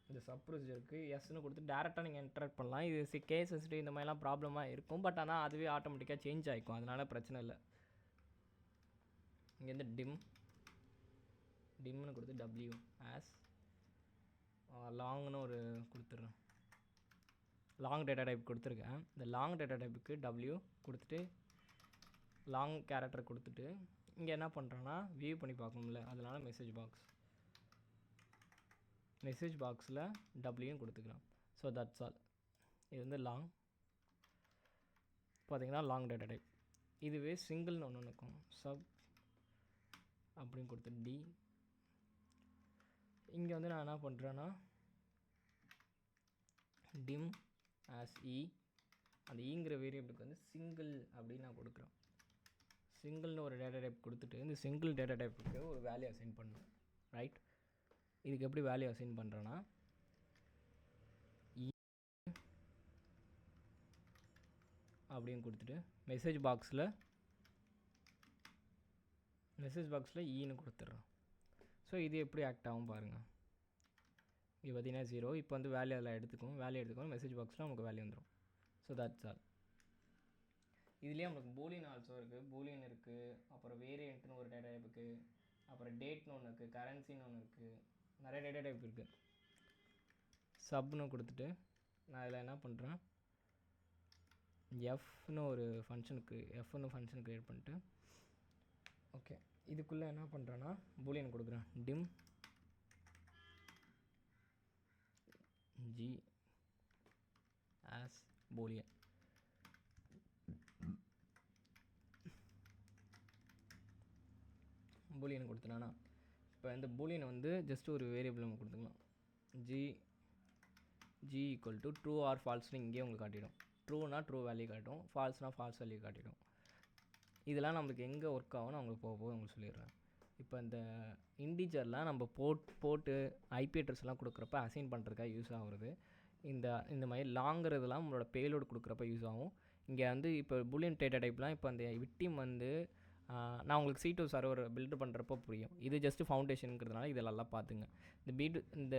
இந்த சப் ப்ரொசீஜருக்கு எஸ்ன்னு கொடுத்து டேரெக்டாக நீங்கள் இன்டராக்ட் பண்ணலாம். இது கேசஸ்ட்டு இந்த மாதிரிலாம் ப்ராப்ளமாக இருக்கும். பட் ஆனால் அதுவே ஆட்டோமேட்டிக்காக சேஞ்ச் ஆகிக்கும். அதனால் பிரச்சனை இல்லை. இங்கேருந்து டிம்னு கொடுத்து டபிள்யூ ஆஸ் லாங்னு ஒரு கொடுத்துட்றேன். லாங் டேட்டா டைப் கொடுத்துருக்கேன். இந்த லாங் டேட்டா டைப்புக்கு டபிள்யூ கொடுத்துட்டு லாங் கேரக்டர் கொடுத்துட்டு இங்கே என்ன பண்ணுறேன்னா வியூ பண்ணி பார்க்கணும்ல, அதனால் மெசேஜ் பாக்ஸில் டபிள்யூன்னு கொடுத்துக்கலாம். So that's all. இது வந்து லாங் பார்த்தீங்கன்னா லாங் டேட்டா டைப். இதுவே சிங்கிள்னு ஒன்று இருக்கும், சப் அப்படின்னு கொடுத்து டி. இங்கே வந்து நான் என்ன பண்ணுறேன்னா டிம் ஆஸ் இ, அந்த ஈங்கிற வேரியபிளுக்கு வந்து சிங்கிள் அப்படின்னு நான் கொடுக்குறேன். சிங்கிள்னு ஒரு டேட்டா டைப் கொடுத்துட்டு இந்த சிங்கிள் டேட்டா டைப்புக்கு ஒரு வேல்யூ அசைன் பண்ணணும். ரைட்? இதுக்கு எப்படி வேல்யூ அசைன் பண்ணுறேன்னா அப்படின்னு கொடுத்துட்டு மெசேஜ் பாக்ஸில் ஈன்னு கொடுத்துட்றேன். ஸோ இது எப்படி ஆக்ட் ஆகும் பாருங்கள். இது பார்த்தீங்கன்னா 0. இப்போ வந்து வேல்யூ அதில் எடுத்துக்கும் மெசேஜ் பாக்ஸில் நமக்கு வேல்யூ வந்துடும். So that's all. இதுலேயே நமக்கு பூலியன் ஆல்சோ இருக்குது. பூலியன் இருக்குது, அப்புறம் வேரியண்ட்னு ஒரு டேட்டா டைப் இருக்குது, அப்புறம் டேட்னு ஒன்று இருக்குது, கரன்சின்னு ஒன்று இருக்குது, நிறைய டேட்டா டைப் இருக்குது. சப்னு கொடுத்துட்டு நான் இதில் என்ன பண்ணுறேன், எஃப்னு ஒரு ஃபங்க்ஷன் க்ரியேட் பண்ணிட்டு ஓகே இதுக்குள்ளே என்ன பண்ணுறேன்னா பூலியன் கொடுக்குறேன். Dim G as Boolean. Boolean கொடுத்தேன்னா இப்போ இந்த பூலியன் வந்து ஜஸ்ட் ஒரு வேரியபிள் நம்ம கொடுத்துக்கலாம். G equal to true or ஃபால்ஸ்னு இங்கேயே உங்களுக்கு காட்டிடும். ட்ரூனா ட்ரூ வேல்யூ காட்டும், ஃபால்ஸ்னால் ஃபால்ஸ் வேல்யூ காட்டிடும். இதெல்லாம் நம்மளுக்கு எங்கே ஒர்க் ஆகும்னு அவங்களுக்கு போக உங்களுக்கு சொல்லிடுறேன். இப்போ இந்த இன்டீஜர்லாம் நம்ம போட்டு ஐபி அட்ரஸ்லாம் கொடுக்குறப்ப அசைன் பண்ணுறதுக்காக யூஸ் ஆகுறது. இந்த இந்த மாதிரி லாங்கிறதுலாம் நம்மளோட பேலோடு கொடுக்குறப்ப யூஸ் ஆகும். இங்கே வந்து இப்போ பூலியன் டேட்டா டைப்லாம் இப்போ அந்த விக்டிம் வந்து நான் உங்களுக்கு C2 சர்வர் பில்டு பண்ணுறப்போ புரியும். இது ஜஸ்ட்டு ஃபவுண்டேஷனுங்கிறதுனால இதில் நல்லா பார்த்துங்க. இந்த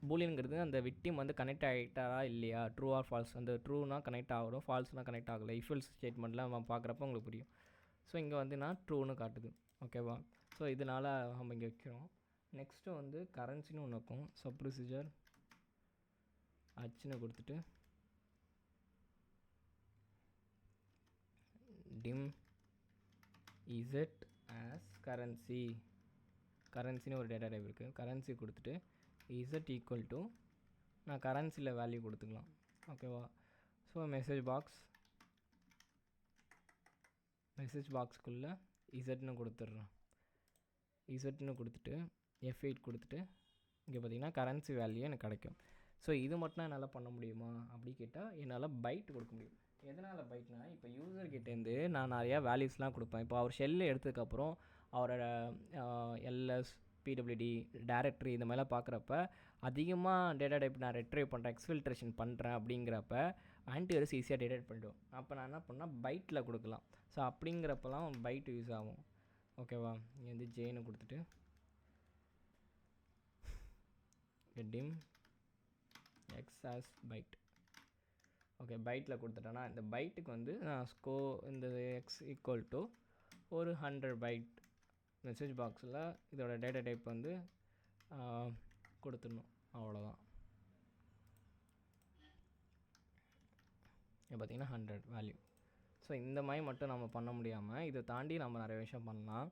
பூலியனுங்கிறது அந்த விக்டிம் வந்து கனெக்ட் ஆகிட்டாரா இல்லையா, ட்ரூ ஆர் ஃபால்ஸ், அந்த ட்ரூனா கனெக்ட் ஆகணும், ஃபால்ஸ்னால் கனெக்ட் ஆகலை, இஃபெல்ஸ் ஸ்டேட்மெண்ட்லாம் நம்ம பார்க்குறப்ப உங்களுக்கு புரியும். ஸோ இங்கே வந்து நான் ட்ரூன்னு காட்டுது. ஓகேவா? ஸோ இதனால் நம்ம இங்கே வைக்கிறோம். நெக்ஸ்ட்டு வந்து கரன்சின்னு ஒன்று இருக்கும். சப் ப்ரொசீஜர் அச்சுன்னு கொடுத்துட்டு dim z as கரன்சின்னு ஒரு டேட்டா டைப் இருக்குது. கரன்சி கொடுத்துட்டு z ஈக்குவல் டு நான் கரன்சியில் வேல்யூ கொடுத்துக்கலாம். ஓகேவா? ஸோ மெசேஜ் பாக்ஸ்க்குள்ளே இசட்னு கொடுத்துட்றேன். இசட்னு கொடுத்துட்டு F8 கொடுத்துட்டு இங்கே பார்த்தீங்கன்னா கரன்சி வேல்யூ எனக்கு கிடைக்கும். ஸோ இது மட்டும் என்னால் பண்ண முடியுமா அப்படி கேட்டால் என்னால் பைட் கொடுக்க முடியும். எதனால் பைட்னா, இப்போ யூசர்கிட்டேருந்து நான் நிறையா வேல்யூஸ்லாம் கொடுப்பேன். இப்போ அவர் ஷெல்லை எடுத்ததுக்கப்புறம் அவரோட எல்எஸ், பிடபிள்யூடி, டேரக்டரி இந்த மாதிரிலாம் பார்க்குறப்ப அதிகமாக டேட்டா டைப் நான் ரெட்ரைவ் பண்ணுறேன், எக்ஸ்ஃபில்ட்ரேஷன் பண்ணுறேன் அப்படிங்கிறப்ப ஆன்டிவைரஸ் ஈஸியாக டிடெக்ட் பண்ணிவிடும். அப்போ நான் என்ன பண்ணால் பைட்டில் கொடுக்கலாம். ஸோ அப்படிங்கிறப்பெல்லாம் பைட் யூஸ் ஆகும். ஓகேவா? இங்கே வந்து ஜேன்னு கொடுத்துட்டு dim x as byte. Okay, பைட்டில் கொடுத்துட்டேன்னா இந்த பைட்டுக்கு வந்து நான் இந்த எக்ஸ் ஈக்குவல் டு ஒரு 100 பைட் மெசேஜ் பாக்ஸில் இதோட டேட்டா டைப் வந்து கொடுத்துடணும். அவ்வளோதான். இப்போ பார்த்திங்கன்னா 100 வேல்யூ. ஸோ இந்த மாதிரி மட்டும் நம்ம பண்ண முடியாமல் இதை தாண்டி நம்ம நிறைய விஷயம் பண்ணலாம்.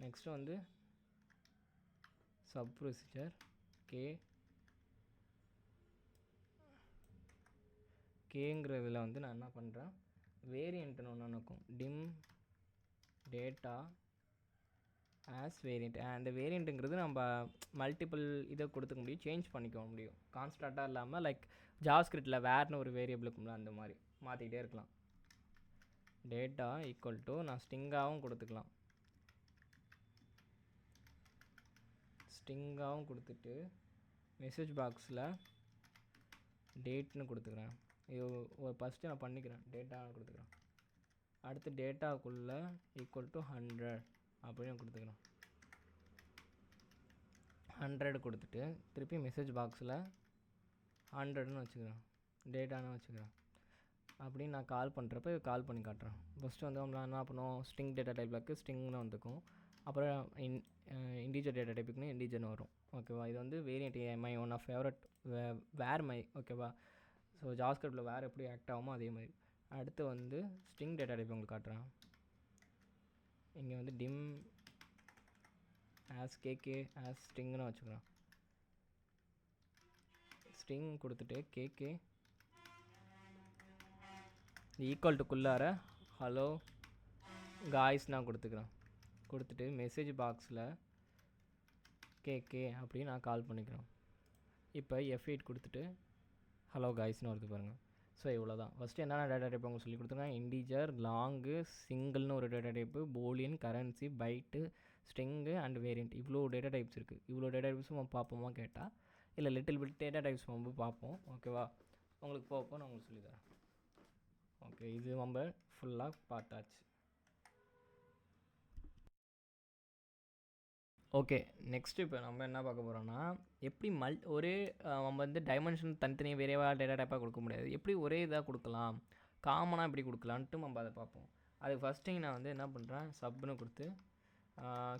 நெக்ஸ்ட்டு வந்து சப் ப்ரொசீஜர் கேங்கிறதுல வந்து நான் என்ன பண்ணுறேன், வேரியண்ட்னு ஒன்று இருக்கும். dim data as variant. அந்த வேரியண்ட்டுங்கிறது நம்ம மல்டிபிள் இதை கொடுத்துக்க முடியும், சேஞ்ச் பண்ணிக்க முடியும். கான்ஸ்டண்ட்டாக இல்லாமல் லைக் ஜாவாஸ்கிரிப்டில் வேர்னு ஒரு வேரியபிள் இருக்கும்ல, அந்த மாதிரி மாற்றிக்கிட்டே இருக்கலாம். டேட்டா ஈக்குவல் டு நான் ஸ்ட்ரிங்காகவும் கொடுத்துட்டு மெசேஜ் பாக்ஸில் டேட்னு கொடுத்துக்கிறேன். இது ஒரு ஃபஸ்ட்டு நான் பண்ணிக்கிறேன், டேட்டான்னு கொடுத்துக்கிறேன். அடுத்து டேட்டாக்குள்ளே ஈக்குவல் டு 100 அப்படின்னு கொடுத்துக்கிறேன். 100 கொடுத்துட்டு திருப்பி மெசேஜ் பாக்ஸில் 100ன்னு வச்சுக்கிறேன், டேட்டான்னு வச்சுக்கிறேன். அப்படின்னு நான் கால் பண்ணுறப்ப கால் பண்ணி காட்டுறேன். ஃபஸ்ட்டு வந்து நம்ம என்ன பண்ணுவோம், ஸ்ட்ரிங் டேட்டா டைப்பில் ஸ்ட்ரிங்னு வந்துக்கும். அப்புறம் இன்டீஜர் டேட்டா டைப்புக்குன்னு இன்டீஜர்னு வரும். ஓகேவா? இது வந்து variant my one of favourite var my. ஓகேவா? ஸோ ஜாவாஸ்கிரிப்டில் வேறு எப்படி ஆக்ட் ஆகுமோ அதே மாதிரி. அடுத்து வந்து ஸ்ட்ரிங் டேட்டா டைப் உங்களுக்கு காட்டுறேன். இங்கே வந்து dim as kk as ஸ்ட்ரிங்னு வச்சுக்கிறேன். ஸ்ட்ரிங் கொடுத்துட்டு kk ஈக்குவல் டுக்குள்ளார ஹலோ காய்ஸ் நான் கொடுத்துக்கிறேன். கொடுத்துட்டு மெசேஜ் பாக்ஸில் kk அப்படின்னு நான் கால் பண்ணிக்கிறேன். இப்போ F8 கொடுத்துட்டு ஹலோ காய்ஸ்னு வருது பாருங்கள். ஸோ இவ்வளோ தான். ஃபஸ்ட்டு என்னென்ன டேட்டா டைப் உங்களுக்கு சொல்லி கொடுத்துருக்காங்க, இன்டீஜர், லாங்கு, சிங்கிள்னு ஒரு data type, Boolean, currency, byte, string and variant. இவ்வளோ டேட்டா டைப்ஸ் இருக்குது. இவ்வளோ டேட்டா டைப்ஸும் நம்ம பார்ப்போமா கேட்டால் இல்லை, லிட்டில் பிட் டேட்டா டைப்ஸ் நம்ம பார்ப்போம். ஓகேவா? உங்களுக்கு போக நான் உங்களுக்கு சொல்லித்தரேன். ஓகே, இது நம்ம ஃபுல்லாக பார்த்தாச்சு. ஓகே, நெக்ஸ்ட்டு இப்போ நம்ம என்ன பார்க்க போகிறோம்னா, எப்படி ஒரே நம்ம வந்து டைமென்ஷன் தனித்தனியாக வேறேவா டேட்டா டைப்பாக கொடுக்க முடியாது, எப்படி ஒரே இதாக கொடுக்கலாம், காமனாக எப்படி கொடுக்கலான்ட்டு நம்ம அதை பார்ப்போம். அதுக்கு ஃபஸ்ட்டு நான் வந்து என்ன பண்ணுறேன், சப்னு கொடுத்து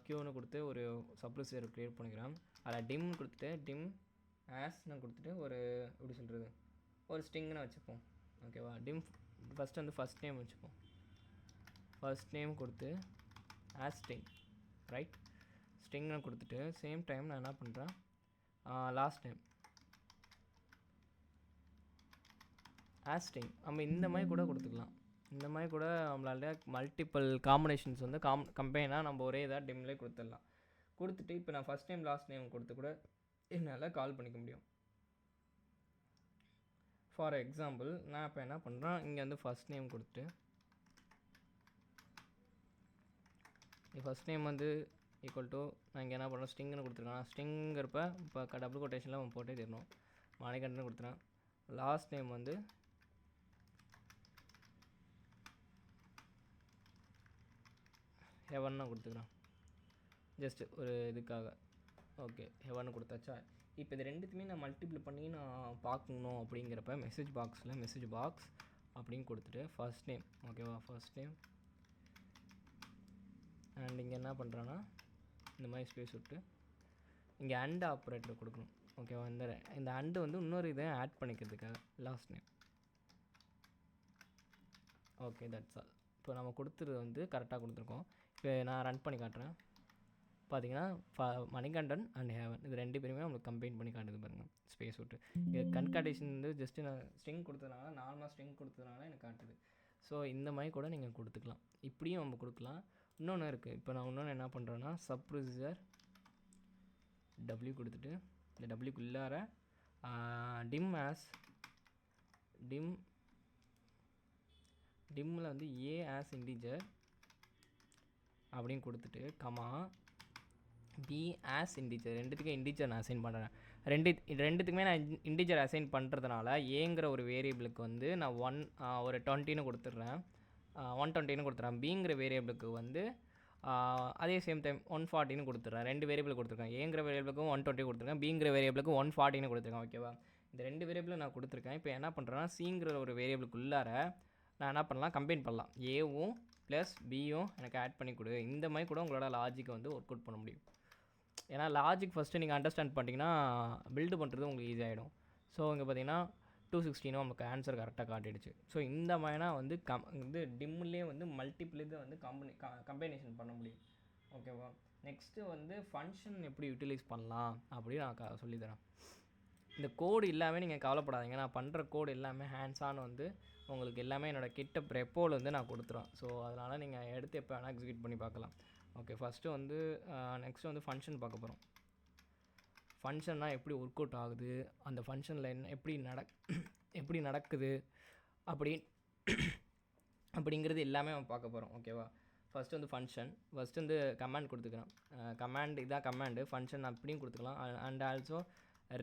க்யூன்னு கொடுத்து ஒரு சப்ரூசர் க்ரியேட் பண்ணிக்கிறேன். அதில் டிம்னு கொடுத்துட்டு dim asன்னு கொடுத்துட்டு ஒரு எப்படி சொல்கிறது, ஒரு ஸ்ட்ரிங்னு வச்சுப்போம். ஓகேவா? dim ஃபஸ்ட்டு வந்து ஃபஸ்ட் நேம் வச்சுப்போம். ஃபஸ்ட் நேம் கொடுத்து as string, ரைட்? ஸ்ட்ரிங்னு கொடுத்துட்டு சேம் டைம் நான் என்ன பண்ணுறேன், லாஸ்ட் நேம் ஆஸ் ஸ்ட்ரிங். நம்ம இந்த மாதிரி கூட கொடுத்துக்கலாம். இந்த மாதிரி கூட நம்மளால மல்டிபிள் காம்பினேஷன்ஸ் வந்து கம்பைனாக நம்ம ஒரே இதாக டிம்லேயே கொடுத்துடலாம். கொடுத்துட்டு இப்போ நான் ஃபஸ்ட் நேம் லாஸ்ட் நேம் கொடுத்து கூட என்னால் கால் பண்ணிக்க முடியும். ஃபார் எக்ஸாம்பிள் நான் இப்போ என்ன பண்ணுறேன், இங்கே வந்து ஃபஸ்ட் நேம் கொடுத்துட்டு ஃபஸ்ட் நேம் வந்து ஈக்குவல் டு நான் இங்கே என்ன பண்ணுறேன், ஸ்ட்ரிங்னு கொடுத்துருக்கேன். ஸ்ட்ரிங்கிறப்ப இப்போ டபுள் கொட்டேஷனில் நம்ம போட்டே தரணும். மணிகண்டன் கொடுத்துறேன். லாஸ்ட் நேம் வந்து ஹெவன்னு கொடுத்துக்கிறேன், ஜஸ்ட் ஒரு இதுக்காக. ஓகே, ஹெவன்னு கொடுத்தாச்சா. இப்போ இது ரெண்டுத்துமே நான் மல்டிப்ளை பண்ணி நான் பார்க்கணும் அப்படிங்கிறப்ப மெசேஜ் பாக்ஸில் மெசேஜ் பாக்ஸ் அப்படின்னு கொடுத்துட்டு ஃபர்ஸ்ட் நேம், ஓகேவா, ஃபர்ஸ்ட் நேம். அண்ட் இங்கே என்ன பண்ணுறேன்னா இந்த மாதிரி ஸ்பேஸ் விட்டு இங்கே அண்ட் ஆப்ரேட்டர் கொடுக்கணும், ஓகேவா. இந்த அண்டு வந்து இன்னொரு இதை ஆட் பண்ணிக்கிறதுக்காக last name. Okay, that's all. இப்போ நம்ம கொடுத்துறது வந்து கரெக்டாக கொடுத்துருக்கோம். இப்போ நான் ரன் பண்ணி காட்டுறேன். பார்த்தீங்கன்னா மணிகண்டன் அண்ட் ஹேவன் இது ரெண்டு பேருமே நம்மளுக்கு கம்பைன் பண்ணி காட்டுது பாருங்கள், ஸ்பேஸ் விட்டு. இது கன்கார்டேஷன் வந்து ஜஸ்ட்டு நான் ஸ்ட்ரிங் கொடுத்ததுனால, நார்மலாக ஸ்ட்ரிங் கொடுத்ததுனால எனக்கு காட்டுது. ஸோ இந்த மாதிரி கூட நீங்கள் கொடுத்துக்கலாம், இப்படியும் நம்ம கொடுக்கலாம். இன்னொன்று இருக்குது, இப்போ நான் இன்னொன்று என்ன பண்ணுறேன்னா சப் ப்ரொசீஜர் டபிள்யூ கொடுத்துட்டு இந்த டபிள்யூக்குள்ளார டிம்மில் வந்து ஏ ஆஸ் இன்டிஜர் அப்படின்னு கொடுத்துட்டு கமா பி ஆஸ் இன்டிஜர், ரெண்டுத்துக்கும் இன்டிஜர் நான் அசைன் பண்ணுறேன். ரெண்டுத்துக்குமே நான் இன்டிஜர் அசைன் பண்ணுறதுனால ஏங்கிற ஒரு வேரியபிளுக்கு வந்து நான் ஒரு 20ன்னு கொடுத்துட்றேன், 120ன்னு கொடுத்துட்றேன். பிங்கிற வேரியபிளுக்கு வந்து அதே சேம் டைம் 140ன்னு கொடுத்துட்றேன். ரெண்டு வேரியபிள் கொடுத்துருக்கேன், ஏங்கிற வேரியபிளுக்கும் 120 கொடுத்துருக்கேன், பிங்கிற வேரியபிளுக்கும் 140ன்னு கொடுத்துருக்கேன், ஓகேவா. இந்த ரெண்டு வேரியபிளும் நான் கொடுத்துருக்கேன். இப்போ என்ன பண்ணுறேன்னா சிங்கிற ஒரு வேரியபிளுக்குள்ளார நான் என்ன பண்ணலாம், கம்பைன் பண்ணலாம். ஏவும் ப்ளஸ் பியும் எனக்கு ஆட் பண்ணி கொடு. இந்த மாதிரி கூட உங்களோட லாஜிக்கை வந்து ஒர்க் அவுட் பண்ண முடியும். ஏன்னா லாஜிக் ஃபஸ்ட்டு நீங்கள் அண்டர்ஸ்டாண்ட் பண்ணிட்டீங்கன்னா பில்டு பண்ணுறது உங்களுக்கு ஈஸியாகிடும். ஸோ இங்கே பார்த்தீங்கன்னா 216 நமக்கு ஆன்சர் கரெக்டாக காட்டிடுச்சு. ஸோ இந்த மாதிரினா வந்து இது டிம்லேயே வந்து மல்டிபிள் இதை வந்து கம்பைனேஷன் பண்ண முடியும், ஓகேவா. நெக்ஸ்ட்டு வந்து ஃபங்க்ஷன் எப்படி யூட்டிலைஸ் பண்ணலாம் அப்படின்னு நான் சொல்லித்தரேன். இந்த கோடு எல்லாமே நீங்கள் கவலைப்படாதீங்க, நான் பண்ணுற கோடு எல்லாமே ஹேண்ட்ஸ் ஆன் வந்து உங்களுக்கு எல்லாமே என்னோடய கிட்ட ப்ரெப்போவில் வந்து நான் கொடுத்துருவேன். ஸோ அதனால் நீங்கள் எடுத்து எப்போ வேணால் எக்ஸிக்யூட் பண்ணி பார்க்கலாம். ஓகே, ஃபஸ்ட்டு வந்து நெக்ஸ்ட்டு வந்து ஃபங்க்ஷன் பார்க்க போகிறோம். ஃபங்க்ஷன்னா எப்படி ஒர்க் அவுட் ஆகுது, அந்த ஃபங்க்ஷனில் என்ன எப்படி நடக்குது அப்படிங்கிறது எல்லாமே நம்ம பார்க்க போகிறோம், ஓகேவா. ஃபஸ்ட்டு வந்து ஃபங்க்ஷன், ஃபஸ்ட்டு வந்து கமாண்ட் கொடுத்துக்கலாம். கமாண்ட் இதான் கமாண்டு, ஃபங்க்ஷன் அப்படியும் கொடுத்துக்கலாம். அண்ட் ஆல்சோ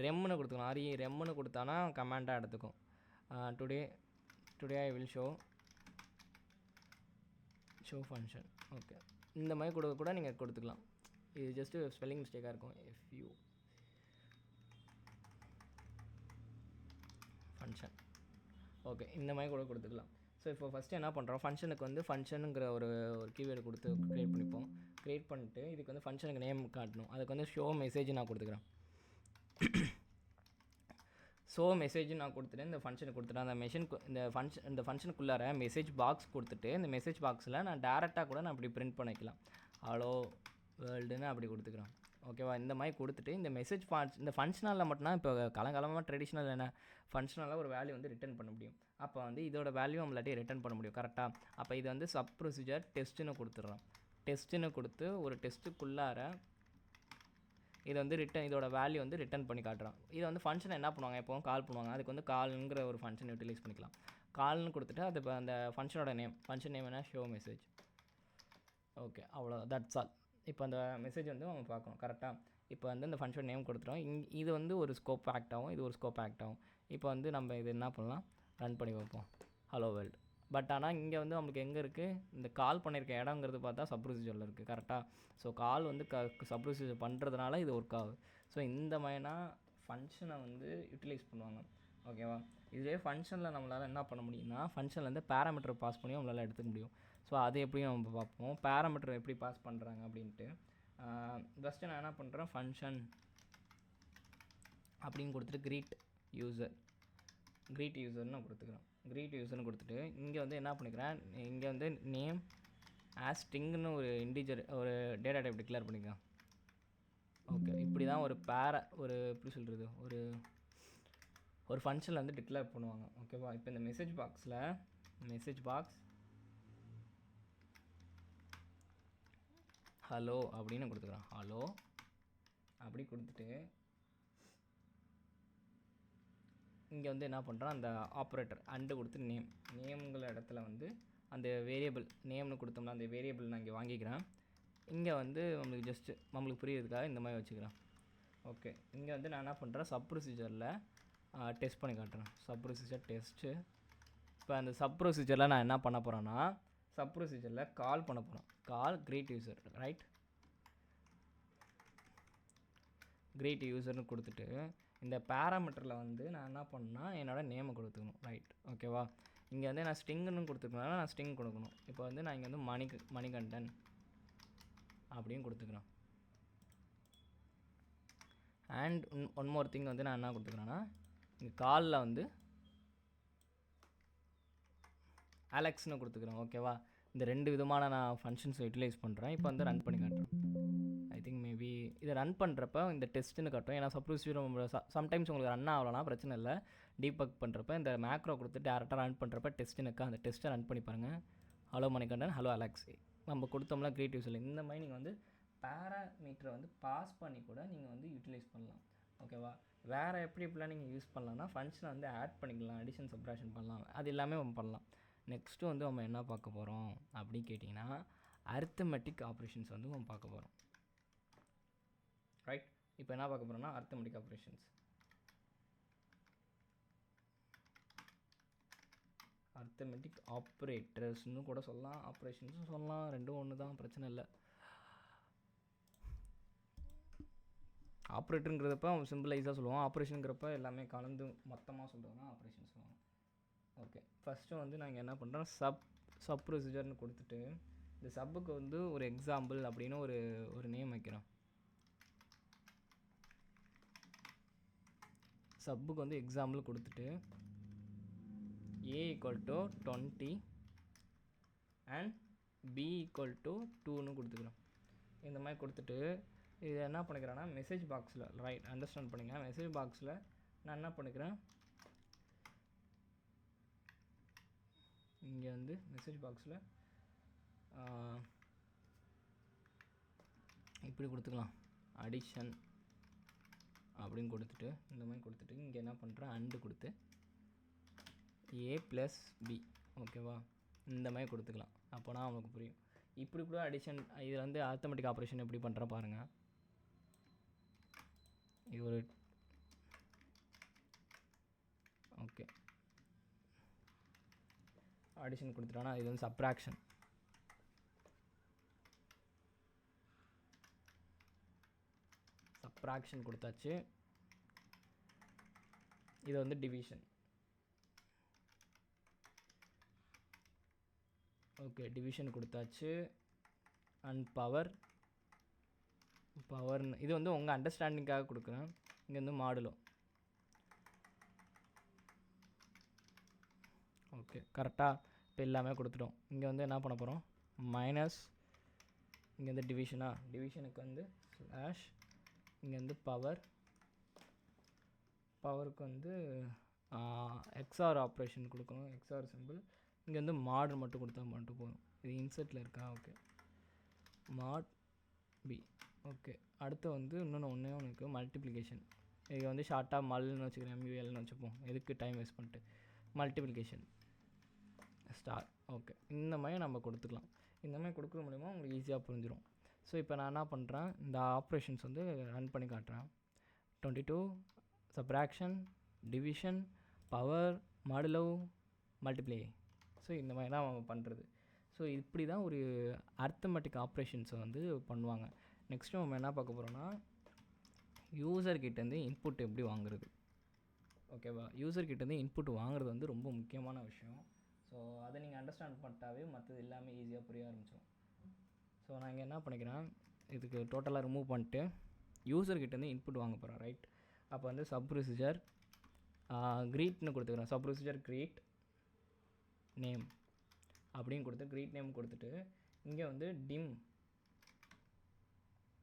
ரெம்னு கொடுத்துக்கலாம். ரெம்னு கொடுத்தானா கமாண்டாக எடுத்துக்கும். Today I will show function, okay. இந்த மாதிரி கூட நீங்கள் கொடுத்துக்கலாம். இது ஜஸ்ட்டு ஸ்பெல்லிங் மிஸ்டேக்காக இருக்கும். FU function, okay. இந்த மாதிரி கூட கொடுத்துக்கலாம். ஸோ இப்போ ஃபஸ்ட்டு என்ன பண்ணுறோம், ஃபங்க்ஷனுக்கு வந்து ஃபங்க்ஷனுங்கிற ஒரு கீவேர்டு கொடுத்து க்ரியேட் பண்ணிவிட்டு இதுக்கு வந்து ஃபங்க்ஷனுக்கு நேம் காட்டணும். அதுக்கு வந்து ஷோ மெசேஜ் நான் கொடுத்துக்கிறேன். ஸோ மெசேஜ் நான் கொடுத்துட்டு இந்த ஃபங்க்ஷனுக்கு கொடுத்துட்டேன். அந்த இந்த ஃபங்க்ஷனுக்குள்ளார மெசேஜ் பாக்ஸ் கொடுத்துட்டு இந்த மெசேஜ் பாக்ஸில் நான் டேரெக்டாக கூட நான் அப்படி பிரிண்ட் பண்ணிக்கலாம். ஹலோ வேர்ல்டுன்னு அப்படி கொடுத்துக்கிறேன், ஓகேவா. இந்த மாதிரி கொடுத்துட்டு இந்த மெசேஜ் இந்த ஃபங்க்ஷனலில் மட்டும்தான் இப்போ காலங்காலமாக ட்ரெடிஷ்னல் என்ன ஃபங்க்ஷனலாக ஒரு வேல்யூ வந்து ரிட்டர்ன் பண்ண முடியும். அப்போ வந்து இதோட வேல்யூ நம்மளாட்டி ரிட்டர்ன் பண்ண முடியும், கரெக்டாக. அப்போ இது வந்து சப் ப்ரொசீஜர் டெஸ்ட்டுன்னு கொடுத்துட்றோம். டெஸ்ட்டுன்னு கொடுத்து ஒரு டெஸ்ட்டுக்குள்ளார இது வந்து இதோட வேல்யூ வந்து ரிட்டர்ன் பண்ணி காட்டுறோம். இதை வந்து ஃபங்க்ஷன் என்ன பண்ணுவாங்க, எப்போவும் கால் பண்ணுவாங்க. அதுக்கு வந்து கால்ங்கிற ஒரு ஃபங்க்ஷன் யூட்டிலைஸ் பண்ணிக்கலாம். கால்னு கொடுத்துட்டு அது இப்போ அந்த ஃபங்க்ஷனோட நேம், ஃபங்க்ஷன் நேம் என்ன, ஷோ மெசேஜ், ஓகே. அவ்வளோ, தட்ஸ் ஆல். இப்போ அந்த மெசேஜ் வந்து நம்ம பார்க்கணும், கரெக்டாக. இப்போ வந்து இந்த ஃபங்க்ஷன் நேம் கொடுத்துட்டோம். இது வந்து ஒரு ஸ்கோப் ஆக்ட் ஆகும், இது ஒரு ஸ்கோப் ஆக்ட் ஆகும். இப்போ வந்து நம்ம இது என்ன பண்ணலாம், ரன் பண்ணி வைப்போம், ஹலோ வேர்ல்டு. பட் ஆனால் இங்கே வந்து நம்மளுக்கு எங்கே இருக்குது, இந்த கால் பண்ணியிருக்க இடங்கிறது பார்த்தா சப் ப்ரொசீஜரில் இருக்குது, கரெக்டாக. ஸோ கால் வந்து சப் ப்ரொசீஜர் பண்ணுறதுனால இது ஒர்க் ஆகுது. ஸோ இந்த மாதிரினா ஃபங்க்ஷனை வந்து யூட்டிலைஸ் பண்ணுவாங்க, ஓகேவா. இதுவே ஃபங்க்ஷனில் நம்மளால் என்ன பண்ண முடியும்னா, ஃபங்க்ஷன்லேருந்து பேராமீட்டர் பாஸ் பண்ணி நம்மளால் எடுத்துக்க முடியும். ஸோ அது எப்படியும் நம்ம பார்ப்போம், பேராமீட்டர் எப்படி பாஸ் பண்ணுறாங்க அப்படின்ட்டு. ஃபஸ்ட்டு நான் என்ன பண்ணுறேன், ஃபங்க்ஷன் அப்படின்னு கொடுத்துட்டு க்ரீட் யூசர்னு நான் கொடுத்துக்கிறேன். க்ரீட் யூசர்னு கொடுத்துட்டு இங்கே வந்து என்ன பண்ணிக்கிறேன், இங்கே வந்து நேம் ஆஸ் ஸ்ட்ரிங்னு ஒரு இன்டிஜர் ஒரு டேட்டா டைப் டிக்ளேர் பண்ணிக்கலாம், ஓகே. இப்படி தான் ஒரு எப்படி சொல்கிறது, ஒரு ஃபங்க்ஷனில் வந்து டிக்ளேர் பண்ணுவாங்க, ஓகேவா. இப்போ இந்த மெசேஜ் பாக்ஸ் ஹலோ அப்படின்னு கொடுத்துக்கிறேன். ஹலோ அப்படி கொடுத்துட்டு இங்கே வந்து என்ன பண்ணுறோம், அந்த ஆப்ரேட்டர் அண்டு கொடுத்து நேம்ங்கிற இடத்துல வந்து அந்த வேரியபிள் நேம்னு கொடுத்தோம்னா அந்த வேரியபிள் நான் இங்கே வாங்கிக்கிறேன். இங்கே வந்து நம்மளுக்கு புரியுறதுக்காக இந்த மாதிரி வச்சுக்கிறேன், ஓகே. இங்கே வந்து நான் என்ன பண்ணுறேன், சப் ப்ரொசீஜரில் டெஸ்ட் பண்ணி காட்டுறேன். Sub procedure test. இப்போ அந்த சப் ப்ரொசீஜரில் நான் என்ன பண்ண போகிறேன்னா, சப் ப்ரொசீஜரில் கால் பண்ண போகிறேன். கால் greet user, ரைட்? greet userன்னு கொடுத்துட்டு இந்த பேராமீட்டரில் வந்து நான் என்ன பண்ணேன்னா என்னோடய நேமை கொடுத்துக்கணும், ரைட்? ஓகேவா? இங்கே வந்து நான் ஸ்ட்ரிங்குன்னு கொடுத்துக்கணும்னா நான் ஸ்ட்ரிங் கொடுக்கணும். இப்போ வந்து நான் இங்கே வந்து மணிகண்டன் அப்படின்னு கொடுத்துக்கிறேன். அண்ட் ஒன் மோர் திங் வந்து நான் என்ன கொடுத்துக்கிறேன்னா, இங்கே காலில் வந்து அலெக்ஸ்னு கொடுத்துக்கிறேன். ஓகேவா? இந்த 2 விதமான நான் ஃபங்க்ஷன்ஸை யூட்டிலைஸ் பண்ணுறேன். இப்போ வந்து ரன் பண்ணி காட்டுறேன். ஐ திங்க் மேபி இதை ரன் பண்ணுறப்ப இந்த டெஸ்ட்டுன்னு காட்டும். ஏன்னா சப்போஸ் சம்டைம்ஸ் உங்களுக்கு ரன் ஆகலாம், பிரச்சனை இல்லை. டீபக் பண்ணுறப்ப இந்த மேக்ரோ கொடுத்து டேரெக்டாக ரன் பண்ணுறப்ப டெஸ்ட்டுனுக்கா அந்த டெஸ்ட்டை ரன் பண்ணி பாருங்கள். ஹலோ மணிகண்டன், ஹலோ அலெக்ஸ், நம்ம கொடுத்தோம்னா கிரியேட்டிவ் சொல்லி இந்த மாதிரி நீங்கள் வந்து பேராமீட்டரை வந்து பாஸ் பண்ணி கூட நீங்கள் வந்து யூட்டிலைஸ் பண்ணலாம். ஓகேவா? வேறு எப்படிலாம் நீங்கள் யூஸ் பண்ணலாம்னா ஃபங்க்ஷனை வந்து ஆட் பண்ணிக்கலாம், அடிஷன் சப்ட்ராக்ஷன் பண்ணலாம், அது எல்லாமே நம்ம பண்ணலாம். நெக்ஸ்ட்டு வந்து நம்ம என்ன பார்க்க போகிறோம் அப்படின்னு கேட்டிங்கன்னா, அரித்மெட்டிக் ஆப்ரேஷன்ஸ் வந்து நம்ம பார்க்க போகிறோம், ரைட்? இப்போ என்ன பார்க்க போகிறோம்னா அரித்மெட்டிக் ஆப்ரேஷன்ஸ். அரித்மெட்டிக் ஆப்ரேட்டர்ஸ்னு கூட சொல்லலாம், ஆப்ரேஷன்ஸும் சொல்லலாம், ரெண்டும் ஒன்று தான், பிரச்சனை இல்லை. ஆப்ரேட்டருங்கிறப்ப அவன் சிம்பிளைஸாக சொல்லுவான், ஆப்ரேஷனுங்கிறப்ப எல்லாமே கலந்து மொத்தமாக சொல்கிறதுனா ஆப்ரேஷன் சொல்லுவாங்க. ஓகே, ஃபஸ்ட்டு வந்து நாங்கள் என்ன பண்ணுறோம், சப் ப்ரொசீஜர்னு கொடுத்துட்டு இந்த சப்புக்கு வந்து ஒரு எக்ஸாம்பிள் அப்படின்னு ஒரு நேம் வைக்கிறோம். சப்புக்கு வந்து எக்ஸாம்பிள் கொடுத்துட்டு a = 20 அண்ட் b = 2ன்னு கொடுத்துக்கிறோம். இந்த மாதிரி கொடுத்துட்டு இது என்ன பண்ணிக்கிறேன்னா மெசேஜ் பாக்ஸில், ரைட், அண்டர்ஸ்டாண்ட் பண்ணிங்க, மெசேஜ் பாக்ஸில் நான் என்ன பண்ணிக்கிறேன், இங்கே வந்து மெசேஜ் பாக்ஸில் இப்படி கொடுத்துக்கலாம், அடிஷன் அப்படின்னு கொடுத்துட்டு இந்த மாதிரி கொடுத்துட்டு இங்கே என்ன பண்ணுறேன், அண்டு கொடுத்து a + b, ஓகேவா? இந்த மாதிரி கொடுத்துக்கலாம். அப்போனா அவனுக்கு புரியும். இப்படி கூட அடிஷன், இதில் வந்து அரித்மெட்டிக் ஆப்ரேஷன் எப்படி பண்ணுற பாருங்கள். இது ஒரு ஓகே அடிஷன் கொடுத்துட்டானா இது வந்து சப்ராக்ஷன் கொடுத்தாச்சு. இது வந்து டிவிஷன். ஓகே, டிவிஷன் கொடுத்தாச்சு. அண்ட் பவர்னு இது வந்து உங்கள் அண்டர்ஸ்டாண்டிங்காக கொடுக்குறேன். இங்கே வந்து மாடுலோ. ஓகே, கரெக்டாக இப்போ எல்லாமே கொடுத்துட்டோம். இங்கே வந்து என்ன பண்ண போகிறோம், மைனஸ், இங்கே வந்து டிவிஷனுக்கு வந்து ஸ்லாஷ், இங்கே வந்து பவருக்கு வந்து எக்ஸ்ஆர் ஆப்ரேஷன் கொடுக்கணும், எக்ஸ்ஆர் சிம்பிள். இங்கே வந்து மாடு மட்டும் கொடுத்தா மட்டும் போதும். இது இன்செர்ட்டில் இருக்கா? ஓகே, மாட் பி. ஓகே, அடுத்து வந்து ஒன்று இருக்குது, மல்டிப்ளிகேஷன். இது வந்து ஷார்ட்டாக மல்னு வச்சுக்கிறேன், MULன்னு வச்சுப்போம், எதுக்கு டைம் வேஸ்ட் பண்ணிட்டு. Multiplication star. ஓகே, இந்த மாதிரி நம்ம கொடுத்துக்கலாம். இந்த மாதிரி கொடுக்குற மூலிமா உங்களுக்கு ஈஸியாக புரிஞ்சிடும். ஸோ இப்போ நான் என்ன பண்ணுறேன், இந்த ஆப்ரேஷன்ஸ் வந்து ரன் பண்ணி காட்டுறேன். 22 subtraction, division, power, modulo, multiply. So இந்த மாதிரி தான் நம்ம பண்ணுறது. ஸோ இப்படி தான் ஒரு அரித்மெட்டிக் ஆப்ரேஷன்ஸை வந்து பண்ணுவாங்க. நெக்ஸ்ட்டு நம்ம என்ன பார்க்க போகிறோன்னா, யூசர்கிட்டேருந்து இன்புட் எப்படி வாங்குறது. ஓகேவா? யூசர்கிட்டேருந்து இன்புட் வாங்குறது வந்து ரொம்ப முக்கியமான விஷயம். ஸோ அதை நீங்கள் அண்டர்ஸ்டாண்ட் பண்ணிட்டாவே மற்றது எல்லாமே ஈஸியாக புரிய ஆரம்பிச்சிடும். ஸோ நான் இங்கே என்ன பண்ணிக்கிறேன், இதுக்கு டோட்டலாக ரிமூவ் பண்ணிட்டு யூசர்கிட்டேருந்து இன்புட் வாங்க போகிறேன், ரைட்? அப்போ வந்து சப் ப்ரொசீஜர் க்ரீட்னு கொடுத்துக்கிறேன். சப் ப்ரொசீஜர் க்ரீட் நேம் அப்படின்னு கொடுத்து க்ரீட் நேம் கொடுத்துட்டு இங்கே வந்து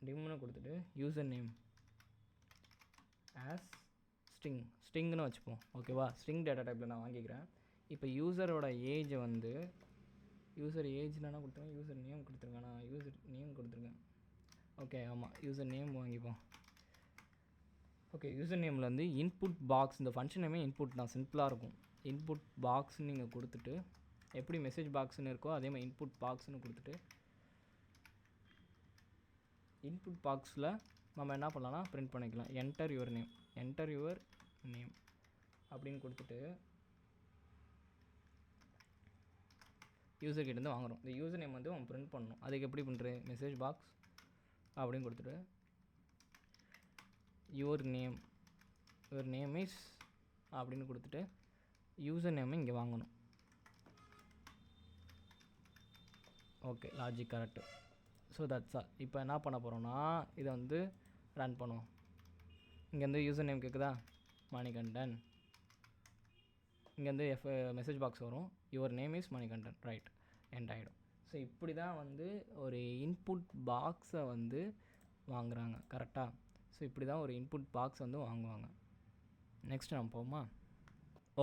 டிம்னு கொடுத்துட்டு யூசர் நேம் ஆஸ் ஸ்ட்ரிங்னு வச்சுப்போம். ஓகேவா? ஸ்ட்ரிங் டேட்டா டைப்பில் நான் வாங்கிக்கிறேன். இப்போ யூசரோட ஏஜை வந்து யூசர் ஏஜ்னா கொடுத்துருங்க, யூசர் நேம் கொடுத்துருங்க, நான் யூசர் நேம் கொடுத்துருக்கேன். ஓகே, ஆமாம், யூசர் நேம் வாங்கிப்போம். ஓகே, யூசர் நேமில் வந்து இன்புட் பாக்ஸ், இந்த ஃபங்க்ஷன் நேமே இன்புட் தான், சிம்பிளாக இருக்கும். இன்புட் பாக்ஸ்ன்னு நீங்கள் கொடுத்துட்டு எப்படி மெசேஜ் பாக்ஸ்ன்னு இருக்கோ அதே மாதிரி இன்புட் பாக்ஸ்ன்னு கொடுத்துட்டு இன்புட் பாக்ஸில் நம்ம என்ன பண்ணலாம்னா பிரிண்ட் பண்ணிக்கலாம், என்டர் யுவர் நேம் அப்படின்னு கொடுத்துட்டு யூசர் கிட்டேருந்து வாங்குகிறோம். இந்த யூசர் நேம் வந்து அவன் பிரிண்ட் பண்ணணும். அதுக்கு எப்படி பண்ணுறது, மெசேஜ் பாக்ஸ் அப்படின்னு கொடுத்துட்டு யுவர் நேம் இஸ் அப்படின்னு கொடுத்துட்டு யூசர் நேமை இங்கே வாங்கணும். Okay, logic correct. So that's all. இப்போ என்ன பண்ண போகிறோன்னா இதை வந்து ரன் பண்ணுவோம். இங்கேருந்து யூசர் நேம் கேட்குதா, மணிகண்டன். இங்கேருந்து மெசேஜ் பாக்ஸ் வரும், your name is Manikandan, right, end ஆகிடும். ஸோ இப்படி தான் வந்து ஒரு இன்புட் பாக்ஸை வந்து வாங்குகிறாங்க, கரெக்டாக. ஸோ இப்படி தான் ஒரு இன்புட் பாக்ஸ் வந்து வாங்குவாங்க. நெக்ஸ்ட் நம்ம போவோமா?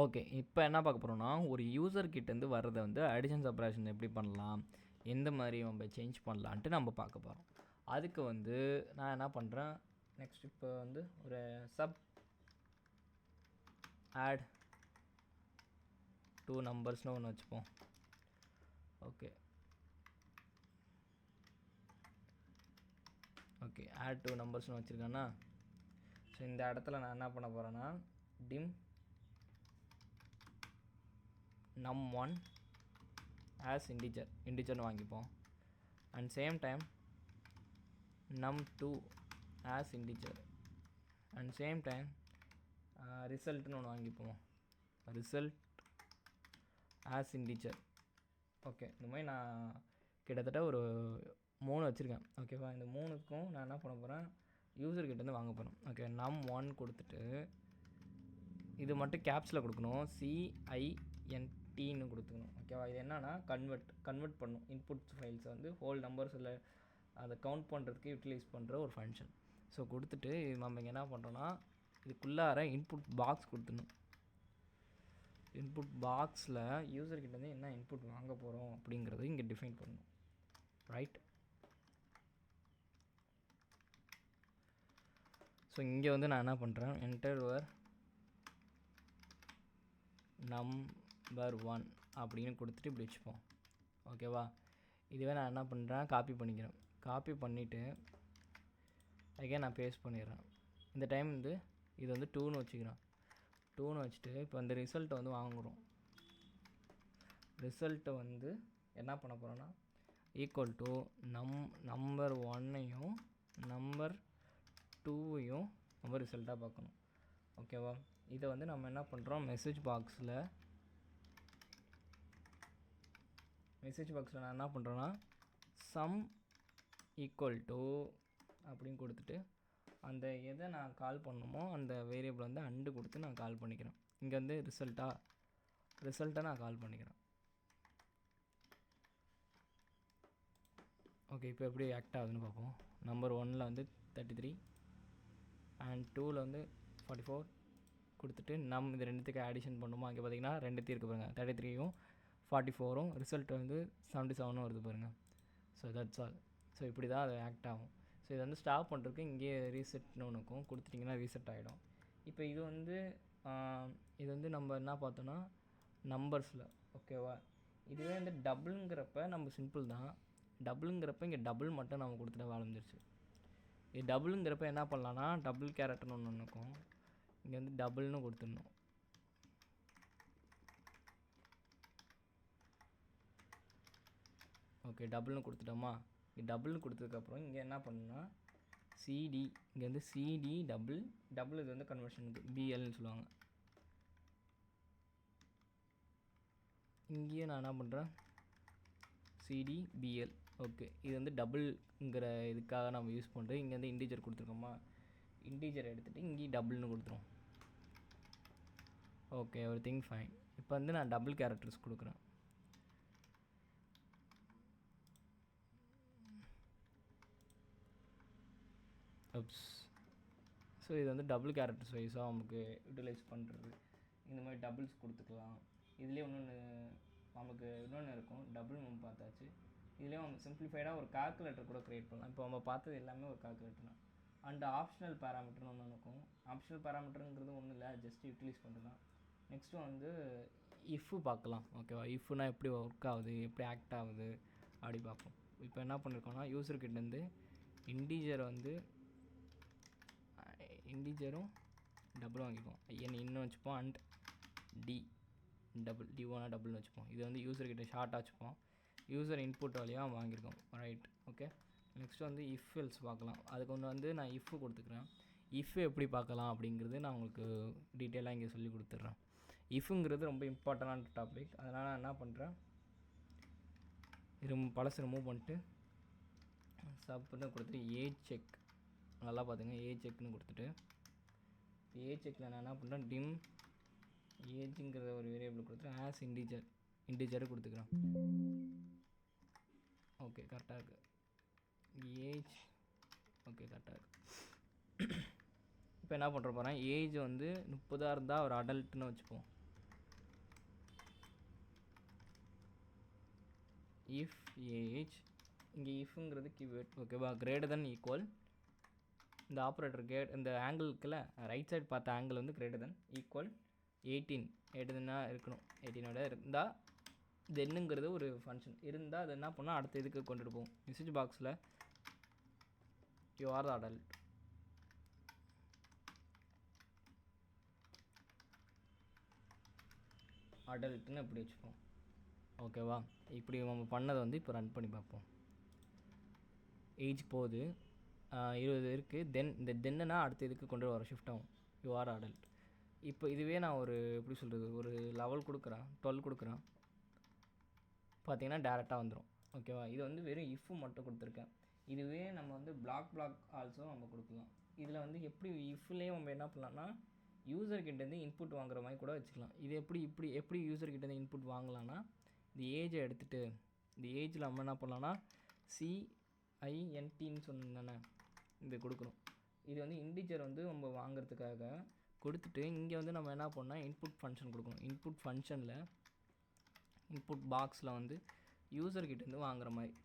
ஓகே, இப்போ என்ன பார்க்க போகிறோன்னா ஒரு யூசர்கிட்டேருந்து வர்றதை வந்து அடிஷன் சப்ராக்ஷன் எப்படி பண்ணலாம், எந்த மாதிரி நம்ம சேஞ்ச் பண்ணலான்ட்டு நம்ம பார்க்க போகிறோம். அதுக்கு வந்து நான் என்ன பண்ணுறேன், நெக்ஸ்ட் இப்போ வந்து ஒரு ஆட் 2 நம்பர்ஸ்னு ஒன்று வச்சுப்போம். ஓகே ஆட் 2 நம்பர்ஸ்னு வச்சுருக்கேன்னா, ஸோ இந்த இடத்துல நான் என்ன பண்ண போகிறேன்னா dim num1 as இண்டிஜர்னு வாங்கிப்போம். And same time num2 as integer. And same time ரிசல்ட்னு ஒன்று வாங்கிப்போம், ரிசல்ட் as இண்டிஜர். ஓகே, இந்த மாதிரி நான் கிட்டத்தட்ட ஒரு 3 வச்சுருக்கேன். ஓகேவா, இந்த 3க்கும் நான் என்ன பண்ண போகிறேன், யூசர்கிட்டேருந்து வாங்க போகிறேன். ஓகே, num1 கொடுத்துட்டு இது மட்டும் கேப்ஸில் கொடுக்கணும், CINTன்னு கொடுத்துக்கணும். ஓகேவா, இது என்னன்னா கன்வெர்ட் பண்ணும் இன்புட் ஃபைல்ஸை வந்து ஹோல் நம்பர்ஸில் அதை கவுண்ட் பண்ணுறதுக்கு யூட்டிலைஸ் பண்ணுற ஒரு ஃபங்க்ஷன். ஸோ கொடுத்துட்டு நம்ம இங்கே என்ன பண்ணுறோன்னா இதுக்குள்ளார இன்புட் பாக்ஸ் கொடுத்துடணும். இன்புட் பாக்ஸில் யூசர்கிட்டேருந்து என்ன இன்புட் வாங்க போகிறோம் அப்படிங்கிறது இங்கே டிஃபைன் பண்ணணும், ரைட். ஸோ இங்கே வந்து நான் என்ன பண்ணுறேன், என்டர் யுவர் num1 அப்படின்னு கொடுத்துட்டு இப்படி வச்சுப்போம். ஓகேவா, இதுவே நான் என்ன பண்ணுறேன், காப்பி பண்ணிக்கிறேன். காப்பி பண்ணிவிட்டு அகைன் நான் பேஸ்ட் பண்ணிடுறேன். இந்த டைம் வந்து இது வந்து 2ன்னு வச்சுக்கிறேன். 2ன்னு வச்சுட்டு இப்போ அந்த ரிசல்ட்டை வந்து வாங்குகிறோம். ரிசல்ட்டை வந்து என்ன பண்ண போகிறோன்னா ஈக்குவல் டு நம்பர்1ஐயும் நம்பர்2ஐயும் நம்ம ரிசல்ட்டாக பார்க்கணும். ஓகேவா, இதை வந்து நம்ம என்ன பண்ணுறோம், மெசேஜ் பாக்ஸில் நான் என்ன பண்ணுறேன்னா சம் ஈக்குவல் டு அப்படின்னு கொடுத்துட்டு அந்த எதை நான் கால் பண்ணணுமோ அந்த வேரியபிள் வந்து அண்டு கொடுத்து நான் கால் பண்ணிக்கிறேன். இங்கே வந்து ரிசல்ட்டை நான் கால் பண்ணிக்கிறேன். ஓகே, இப்போ எப்படி ஆக்ட் ஆகுதுன்னு பார்ப்போம். நம்பர் 1ல் வந்து 33 அண்ட் 2ல் வந்து 44 கொடுத்துட்டு இது ரெண்டுத்துக்கு ஆடிஷன் பண்ணுமா, அங்கே பார்த்தீங்கன்னா ரெண்டுத்தையும் இருக்குது பாருங்கள், 33யும் 44ம், ரிசல்ட் வந்து 77ம் வருது பாருங்கள். So that's all. ஸோ இப்படி தான் அது ஆக்ட் ஆகும். ஸோ இதை வந்து ஸ்டாப் பண்ணுறதுக்கு இங்கே ரீசெட்னு ஒன்றுக்கும் கொடுத்துட்டிங்கன்னா ரீசெட் ஆகிடும். இப்போ இது வந்து நம்ம என்ன பார்த்தோன்னா நம்பர்ஸில். ஓகேவா, இதுவே வந்து டபுளுங்கிறப்ப நம்ம சிம்பிள் தான். டபுளுங்கிறப்ப இங்கே டபுள் மட்டும் நம்ம கொடுத்துட்டா வேலை முடிஞ்சிருச்சு. இது டபுளுங்கிறப்ப என்ன பண்ணலான்னா டபுள் கேரக்டர்னு ஒன்று இருக்கும், இங்கே வந்து டபுள்னு கொடுத்துடணும். ஓகே, டபுள்னு கொடுத்துட்டோமா. இங்கே டபுள்னு கொடுத்ததுக்கப்புறம் இங்கே என்ன பண்ணுன்னா சிடி, இங்கே வந்து சிடி டபுள் இது வந்து கன்வர்ஷனுக்கு பிஎல்னு சொல்லுவாங்க. இங்கேயும் நான் என்ன பண்ணுறேன் சிடி பிஎல். ஓகே, இது வந்து டபுள்ங்கிற இதுக்காக நம்ம யூஸ் பண்ணுறது. இங்கே வந்து இன்டிஜர் கொடுத்துருக்கோமா, இன்டிஜர் எடுத்துகிட்டு இங்கேயும் டபுள்னு கொடுத்துரும். ஓகே, ஒரு திங் ஃபைன். இப்போ வந்து நான் டபுள் கேரக்டர்ஸ் கொடுக்குறேன். ஸோ இது வந்து டபுள் கேரக்டர்ஸ் வைஸாக நமக்கு யூட்டிலைஸ் பண்ணுறது. இந்த மாதிரி டபுள்ஸ் கொடுத்துக்கலாம். இதுலேயே நமக்கு இன்னொன்று இருக்கும், டபுள் நம்ம பார்த்தாச்சு. இதுலேயும் நம்ம சிம்பிளிஃபைடாக ஒரு கால்குலேட்டர் கூட க்ரியேட் பண்ணலாம். இப்போ நம்ம பார்த்தது எல்லாமே ஒரு கால்குலேட்டர் தான். அண்ட் ஆப்ஷனல் பேராமீட்டர்னு ஒன்று இருக்கும். ஆப்ஷனல் பேராமீட்டருங்கிறது ஒன்றும் இல்லை, ஜஸ்ட் யூட்டிலைஸ் பண்ணுறதுதான். நெக்ஸ்ட்டு வந்து இஃப்பு பார்க்கலாம். ஓகேவா, இஃப்னா எப்படி ஒர்க் ஆகுது, எப்படி ஆக்ட் ஆகுது அப்படி பார்ப்போம். இப்போ என்ன பண்ணியிருக்கோம்னா யூசர்கிட்டேருந்து இன்டிஜரும் டபுள் வாங்கிப்போம், இன்னும் வச்சுப்போம். அண்ட் டி டபுள் D1 டபுள்னு வச்சுப்போம். இது வந்து யூசர்கிட்ட ஷார்ட்டாக வச்சுப்போம். யூசர் இன்புட் வழியாக வாங்கியிருக்கோம். Right, okay. நெக்ஸ்ட் வந்து இஃப் எல்ஸ் பார்க்கலாம். அதுக்கு ஒன்று வந்து நான் இஃப் கொடுத்துக்கிறேன். இஃப் எப்படி பார்க்கலாம் அப்படிங்கிறது நான் உங்களுக்கு டீட்டெயிலாக இங்கே சொல்லி கொடுத்துட்றேன். இஃப்ங்கிறது ரொம்ப இம்பார்ட்டண்டான டாபிக். அதனால் நான் என்ன பண்ணுறேன், பழசு ரிமூவ் பண்ணிட்டு சப்னு கொடுத்துட்டு ஏஜ் செக், நல்லா பார்த்துங்க, ஏஜ் செக்னு கொடுத்துட்டு ஏஜ் செக்கில் நான் என்ன பண்ணுறேன், டிம் ஏஜுங்கிற ஒரு வேரியபிள் கொடுத்துட்டு ஆஸ் இன்டிஜர் கொடுத்துக்கிறேன். ஓகே, கரெக்டாக இருக்குது. ஏஜ் ஓகே, கரெக்டாக இருக்குது. இப்போ என்ன பண்ணுற போகிறேன், ஏஜ் வந்து 30 இருந்தால் ஒரு அடல்ட்னு வச்சுப்போம். இஃப் ஏஜ், இங்கே இஃப்ங்கிறது கீவேர்ட், ஓகேவா, கிரேட்டர் தென் ஈக்குவல், இந்த ஆப்ரேட்டர் இந்த ஆங்கிளுக்குள்ள ரைட் சைடு பார்த்த ஆங்கிள் வந்து கிரேட்டர் தென் ஈக்குவல் 18 இருக்கணும். 18ஓட இருந்தால் தென்னுங்கிறது ஒரு ஃபங்க்ஷன் இருந்தால் அது என்ன பண்ணால் அடுத்த இதுக்கு கொண்டுட்டு போகும். மெசேஜ் பாக்ஸில் யூ ஆர் த அடல்ட், அடல்ட்னு இப்படி வச்சுப்போம். ஓகேவா, இப்படி நம்ம பண்ணதை வந்து இப்போ ரன் பண்ணி பார்ப்போம். ஏஜ் போகுது, 20 இருக்குது. தென் இந்த தென்னுனா அடுத்த இதுக்கு கொண்டு வர ஷிஃப்ட் ஆகும். You are adult. இப்போ இதுவே நான் ஒரு எப்படி சொல்கிறது, ஒரு லெவல் கொடுக்குறேன், 12 கொடுக்குறேன், பார்த்தீங்கன்னா டேரெக்டாக வந்துடும். ஓகேவா, இது வந்து வெறும் இஃப் மட்டும் கொடுத்துருக்கேன். இதுவே நம்ம வந்து பிளாக் ஆல்சோ நம்ம கொடுக்கலாம். இதில் வந்து எப்படி இஃப்லேயே நம்ம என்ன பண்ணலாம்னா யூசர்கிட்டேருந்து இன்புட் வாங்குற மாதிரி கூட வச்சுக்கலாம். இது எப்படி யூசர்கிட்டேருந்து இன்புட் வாங்கலாம்னா, இந்த ஏஜை எடுத்துகிட்டு இந்த ஏஜில் நம்ம என்ன பண்ணலாம்னா CINTன்னு சொன்னானே இது கொடுக்கணும். இது வந்து இன்டிஜர் வந்து நம்ம வாங்குறதுக்காக கொடுத்துட்டு இங்கே வந்து நம்ம என்ன பண்ணால் இன்புட் ஃபங்க்ஷன் கொடுக்கணும். இன்புட் ஃபங்க்ஷனில் இன்புட் பாக்ஸில் வந்து யூசர்கிட்டேருந்து வாங்குற மாதிரி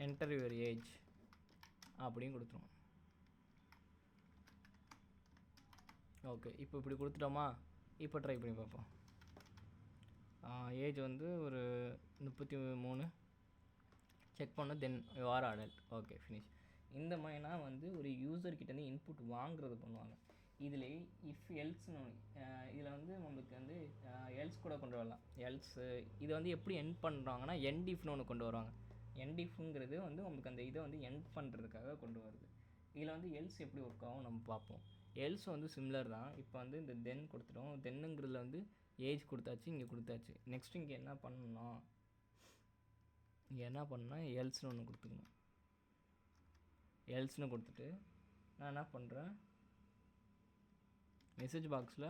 என்டர் யுவர் ஏஜ் அப்படின்னு கொடுத்துருவோம். ஓகே, இப்போ இப்படி கொடுத்துட்டோமா, இப்போ ட்ரை பண்ணி பார்ப்போம். ஏஜ் வந்து ஒரு 33 செக் பண்ண, then you are adult. Okay, finish. இந்த மாதிரினா வந்து ஒரு யூசர்கிட்டேருந்து இன்புட் வாங்குறது பண்ணுவாங்க. இதில் இஃப் எல்ஸ்னு இதில் வந்து நம்மளுக்கு வந்து எல்ஸ் கூட கொண்டு வரலாம். எல்ஸு இதை வந்து எப்படி எண்ட் பண்ணுறாங்கன்னா என்டிஃப்னு ஒன்று கொண்டு வருவாங்க. என்டிஃப்ங்கிறது வந்து உங்களுக்கு அந்த இதை வந்து எண்ட் பண்ணுறதுக்காக கொண்டு வருது. இதில் வந்து எல்ஸ் எப்படி ஒர்க் ஆகும் நம்ம பார்ப்போம். எல்ஸ் வந்து சிமிலர் தான். இப்போ வந்து இந்த தென் கொடுத்துட்டோம். தென்னுங்கிறதுல வந்து ஏஜ் கொடுத்தாச்சு, இங்கே கொடுத்தாச்சு. நெக்ஸ்ட் இங்கே என்ன பண்ணணும், இங்கே என்ன பண்ணால் எல்ஸ்னு ஒன்று கொடுத்துக்கணும். எல்ஸ்னு கொடுத்துட்டு நான் என்ன பண்ணுறேன், மெசேஜ் பாக்ஸில்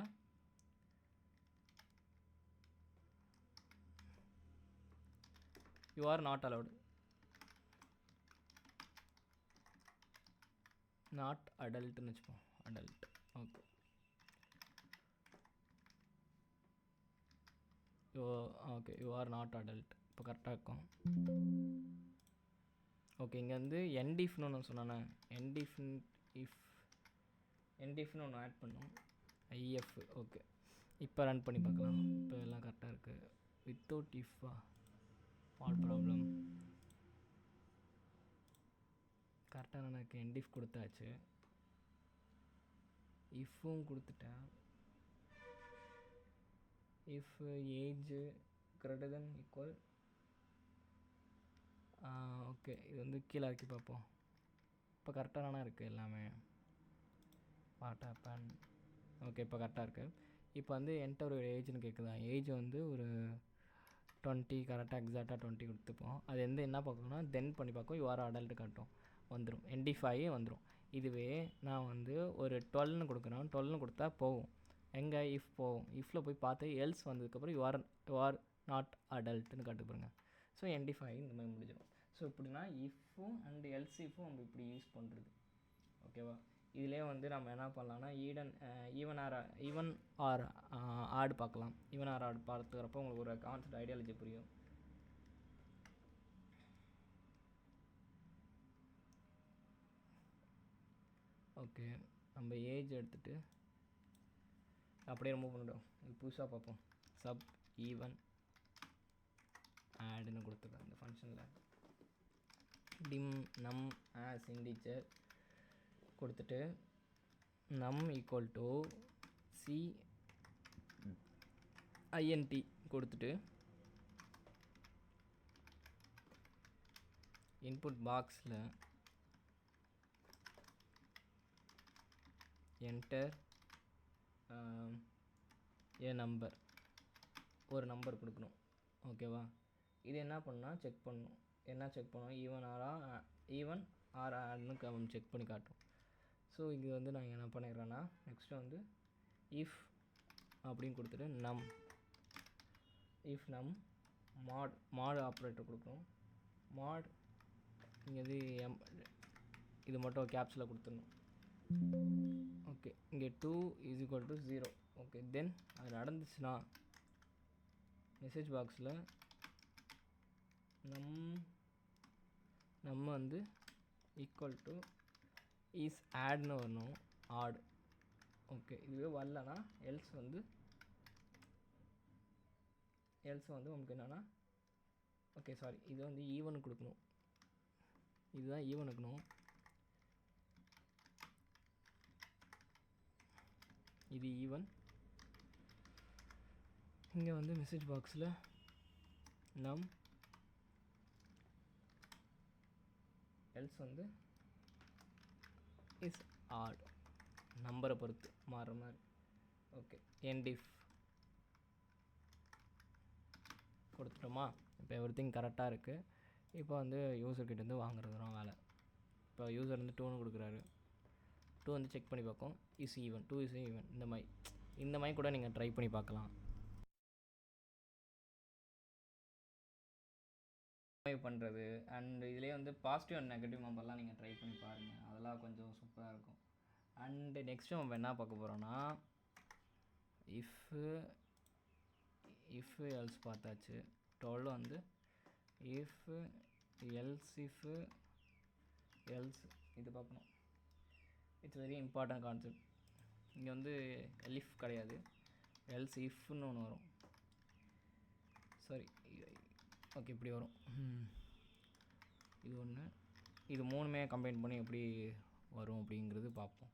you are not allowed, not அடல்ட்னு வச்சுப்போம். Adult, okay. Okay, you are not adult. இப்போ கரெக்டாக இருக்கும். ஓகே, இங்கே வந்து என்டிஃப்னு ஒன்று சொன்னானே, என்டிஃப்னு ஒன்று ஆட் பண்ணோம், ஐஎஃப். ஓகே, இப்போ ரன் பண்ணி பார்க்கலாம். இப்போ எல்லாம் கரெக்டாக இருக்குது. வித்தவுட் இஃப்பா ஆல் ப்ராப்ளம் கரெக்டாக எனக்கு என்டிஃப் கொடுத்தாச்சு, இஃப்பும் கொடுத்துட்டேன். If age greater than equal, okay, இது வந்து கீழே இறக்கி பார்ப்போம். இப்போ கரெக்டாக தானே இருக்குது எல்லாமே. வாட் ஹேப்பன், ஓகே, இப்போ கரெக்டாக இருக்குது. இப்போ வந்து என்டர் ஒரு ஏஜ்னு கேட்குதா, ஏஜ் வந்து ஒரு 20, கரெக்டாக எக்ஸாக்டாக 20 கொடுத்துப்போம். அது வந்து என்ன பார்க்கணும்னா தென் பண்ணி பார்க்கும், யூ ஆர் அடல்ட்டு காட்டும், வந்துடும். ND5 வந்துடும். இதுவே நான் வந்து ஒரு 12ன்னு கொடுக்குறேன், 12ன்னு கொடுத்தா போகும். எங்கே இஃப் போகும். இஃப்பில் போய் பார்த்து எல்ஸ் வந்ததுக்கப்புறம் யூ ஆர் நாட் அடல்ட்டுன்னு காட்டு பாருங்க. ஸோ ND5 இந்த மாதிரி முடிஞ்சிடும். ஸோ இப்படின்னா இஃப்பும் அண்ட் எல்ஸ் இஃப்பும் நம்ம இப்படி யூஸ் பண்ணுறது. ஓகேவா, இதிலே வந்து நம்ம என்ன பண்ணலாம்னா ஈவன் ஆர் ஆட் பார்க்கலாம். ஈவன் ஆர் ஆட் பார்த்துக்கிறப்போ உங்களுக்கு ஒரு கான்செப்ட் ஐடியாலஜி புரியும். ஓகே, நம்ம ஏஜ் எடுத்துகிட்டு அப்படியே ரிமூவ் பண்ணிவிடும். இது புதுசாக பார்ப்போம். சப் ஈவன் ஆடுன்னு கொடுத்துருக்கேன் இந்த ஃபங்க்ஷனில். டிம் நம் ஆஸ் இன்டிஜர் கொடுத்துட்டு num equal to cint கொடுத்துட்டு இன்புட் பாக்ஸில் enter a number, ஒரு நம்பர் கொடுக்கணும். ஓகேவா? இது என்ன பண்ணால் செக் பண்ணணும். என்ன செக் பண்ணணும்? ஈவன் ஆர் ஆட்னு செக் பண்ணி காட்டும். ஸோ இது வந்து நான் என்ன பண்ணிடுறேன்னா நெக்ஸ்ட்டு வந்து இஃப் அப்படின்னு கொடுத்துட்டு இஃப் நம் மாட் ஆப்ரேட்டர் கொடுக்கணும். மாட் இங்கே வந்து இது மட்டும் கேப்ஸில் கொடுத்துடணும். ஓகே, இங்கே 2 இஸ் ஈக்குவல் டு 0. ஓகே, தென் அது நடந்துச்சுன்னா மெசேஜ் பாக்ஸில் நம்ம வந்து ஈக்குவல் டு இஸ் ஆட்னு வரணும். ஆட். ஓகே, இதுவே வரலன்னா எல்ஸ் வந்து நமக்கு என்னென்னா ஓகே சாரி, இது வந்து ஈவன் கொடுக்கணும். இதுதான் ஈவன் இருக்கணும். இது ஈவன். இங்கே வந்து மெசேஜ் பாக்ஸில் நம் எல்ஸ் வந்து இஸ் ஆட், நம்பரை பொறுத்து மாறுற மாதிரி. ஓகே, எண்ட் இஃப் கொடுத்துட்டோமா? இப்போ எவ்ரிதிங் கரெக்டாக இருக்குது. இப்போ வந்து யூசர்கிட்டேருந்து வாங்குறது தான் வேலை. இப்போ யூசர் வந்து 2ன்னு கொடுக்குறாரு. 2 வந்து செக் பண்ணி பார்க்கும். Is even, 2 is even. இந்த மாதிரி கூட நீங்கள் ட்ரை பண்ணி பார்க்கலாம். பண்ணுறது அண்ட் இதிலே வந்து பாசிட்டிவ் அண்ட் நெகட்டிவ் நம்பர்லாம் நீங்கள் ட்ரை பண்ணி பாருங்கள். அதெல்லாம் கொஞ்சம் சூப்பராக இருக்கும். அண்டு நெக்ஸ்ட்டு நம்ம என்ன பார்க்க போகிறோன்னா இஃப் எல்ஸ் பார்த்தாச்சு. 12 வந்து இஃப் எல்ஸ் இது பார்க்கணும். It's very important concept. இங்கே வந்து எல்இஃப் கிடையாது, எல்ஸ் இஃப்னு ஒன்று வரும். சாரி, ஓகே, இப்படி வரும். இது ஒன்று, இது மூணுமே கம்பைன் பண்ணி எப்படி வரும் அப்படிங்கிறது பார்ப்போம்.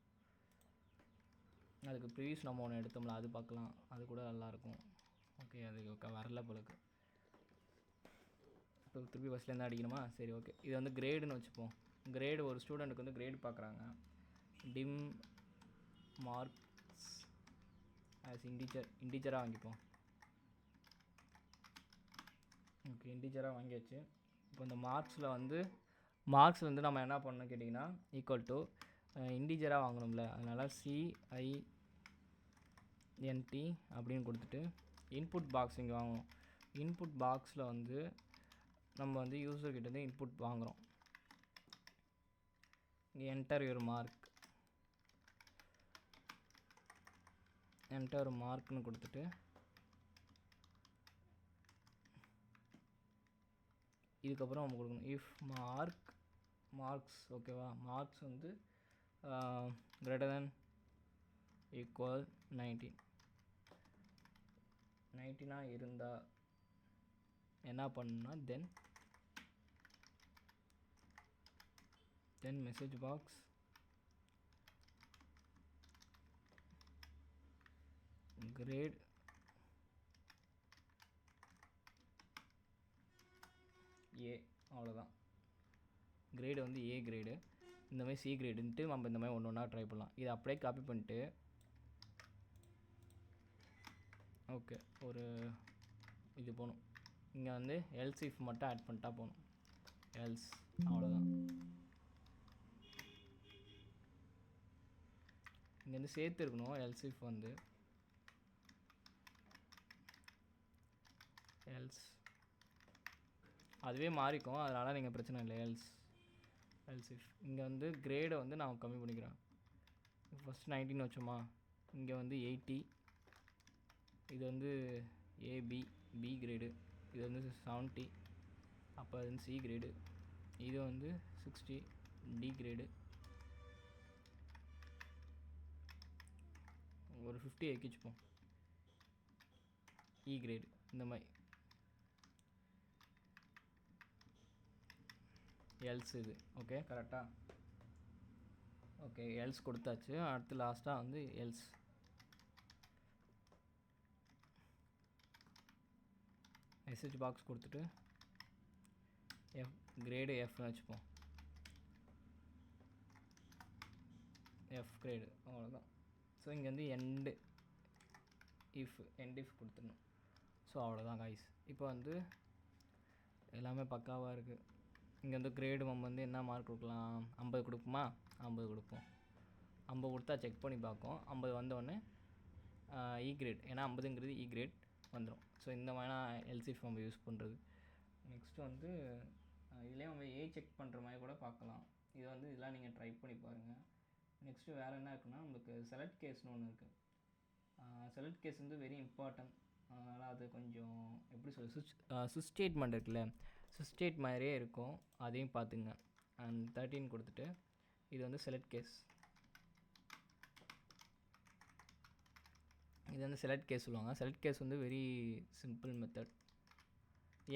அதுக்கு ப்ரீவியஸ் நம்ம ஒன்று எடுத்தோம்ல, அது பார்க்கலாம். அது கூட நல்லாயிருக்கும். ஓகே, அது வரல போலக்கு. இப்போ திருப்பி ஃபஸ்ட்லேருந்து அடிக்கணுமா? சரி, ஓகே. இது வந்து கிரேடுன்னு வச்சுப்போம். கிரேடு ஒரு ஸ்டூடெண்ட்டுக்கு வந்து கிரேடு பார்க்குறாங்க. டிம் மார்க்ஸ் ஆஸ் இன்டிஜராக வாங்கிப்போம். ஓகே, இன்டிஜராக வாங்கியாச்சு. இப்போ இந்த மார்க்ஸ் வந்து நம்ம என்ன பண்ணணும் கேட்டிங்கன்னா ஈக்குவல் டு இன்டிஜராக வாங்கணும்ல, அதனால் CINT அப்படின்னு கொடுத்துட்டு இன்புட் பாக்ஸ் இங்கே வாங்கணும். இன்புட் பாக்ஸில் வந்து நம்ம வந்து யூசர்கிட்டேருந்து இன்புட் வாங்குகிறோம். இங்கே என்டர் மார்க்னு கொடுத்துட்டு இதுக்கப்புறம் நம்ம கொடுக்கணும் இஃப் மார்க்ஸ். ஓகேவா? மார்க்ஸ் வந்து greater than equal 19 இருந்தால் என்ன பண்ணணும்னா தென் மெசேஜ் பாக்ஸ் கிரேட் ஏ. அவ்வளோதான். கிரேடு வந்து ஏ கிரேடு. இந்த மாதிரி சி கிரேடுன்ட்டு நம்ம இந்த மாதிரி ஒன்று ஒன்றா ட்ரை பண்ணலாம். இதை அப்படியே காப்பி பண்ணிட்டு ஓகே ஒரு இது போகணும். இங்கே வந்து எல்ஸ் இஃப் மட்டும் ஆட் பண்ணிட்டா போகணும். எல்ஸ், அவ்வளோதான். இங்கே வந்து சேர்த்து இருக்கணும். எல்ஸ் இஃப் வந்து எல்ஸ் அதுவே மாறிக்கும், அதனால் நீங்கள் பிரச்சனை இல்லை. எல்ஸ் இஃப் இங்கே வந்து கிரேடை வந்து நான் கம்மி பண்ணிக்கிறேன். ஃபஸ்ட்டு 19 வச்சோமா, இங்கே வந்து 80. இது வந்து பி கிரேடு. இது வந்து 70. அப்போ அது வந்து சி கிரேடு. இது வந்து 60 டி கிரேடு. ஒரு 50 எக்கிச்சுப்போம் இ கிரேடு. இந்த மாதிரி எல்ஸ் இது. ஓகே, கரெக்டாக ஓகே, எல்ஸ் கொடுத்தாச்சு. அடுத்து லாஸ்ட்டாக வந்து எல்ஸ் மெசேஜ் பாக்ஸ் கொடுத்துட்டு எஃப் கிரேடு எஃப்னு வச்சுப்போம். எஃப் கிரேடு அவ்வளோதான். ஸோ இங்கே வந்து எண்ட் இஃப் கொடுத்துடணும். ஸோ அவ்வளோதான் காய்ஸ். இப்போ வந்து எல்லாமே பக்காவாக இருக்குது. இங்கே வந்து கிரேடு நம்ம வந்து என்ன மார்க் கொடுக்கலாம்? 50 கொடுப்போமா? 50 கொடுப்போம். 50 கொடுத்தா செக் பண்ணி பார்க்கும். 50 வந்தோடனே இ கிரேட், ஏன்னா 50ங்கிறது இ கிரேட் வந்துடும். ஸோ இந்த மாதிரி எல்சிஎஃப் நம்ம யூஸ் பண்ணுறது. நெக்ஸ்ட்டு வந்து இதுலேயே நம்ம செக் பண்ணுற மாதிரி கூட பார்க்கலாம். இதை வந்து இதெல்லாம் நீங்கள் ட்ரை பண்ணி பாருங்கள். நெக்ஸ்ட்டு வேறு என்ன இருக்குன்னா, நம்மளுக்கு செலக்ட் கேஸ்னு ஒன்று இருக்குது. செலக்ட் கேஸ் வந்து வெரி இம்பார்ட்டன்ட். அதனால் அது கொஞ்சம் எப்படி சொல்ல, சுவிட்ச் ஸ்டேட்மெண்ட் இருக்குல்ல, சுவிட்ச் ஸ்டேட் மாதிரியே இருக்கும், அதையும் பார்த்துங்க. அண்ட் 13 கொடுத்துட்டு இது வந்து செலக்ட் கேஸ். இது வந்து செலக்ட் கேஸ் சொல்லுவாங்க. செலக்ட் கேஸ் வந்து வெரி சிம்பிள் மெத்தட்.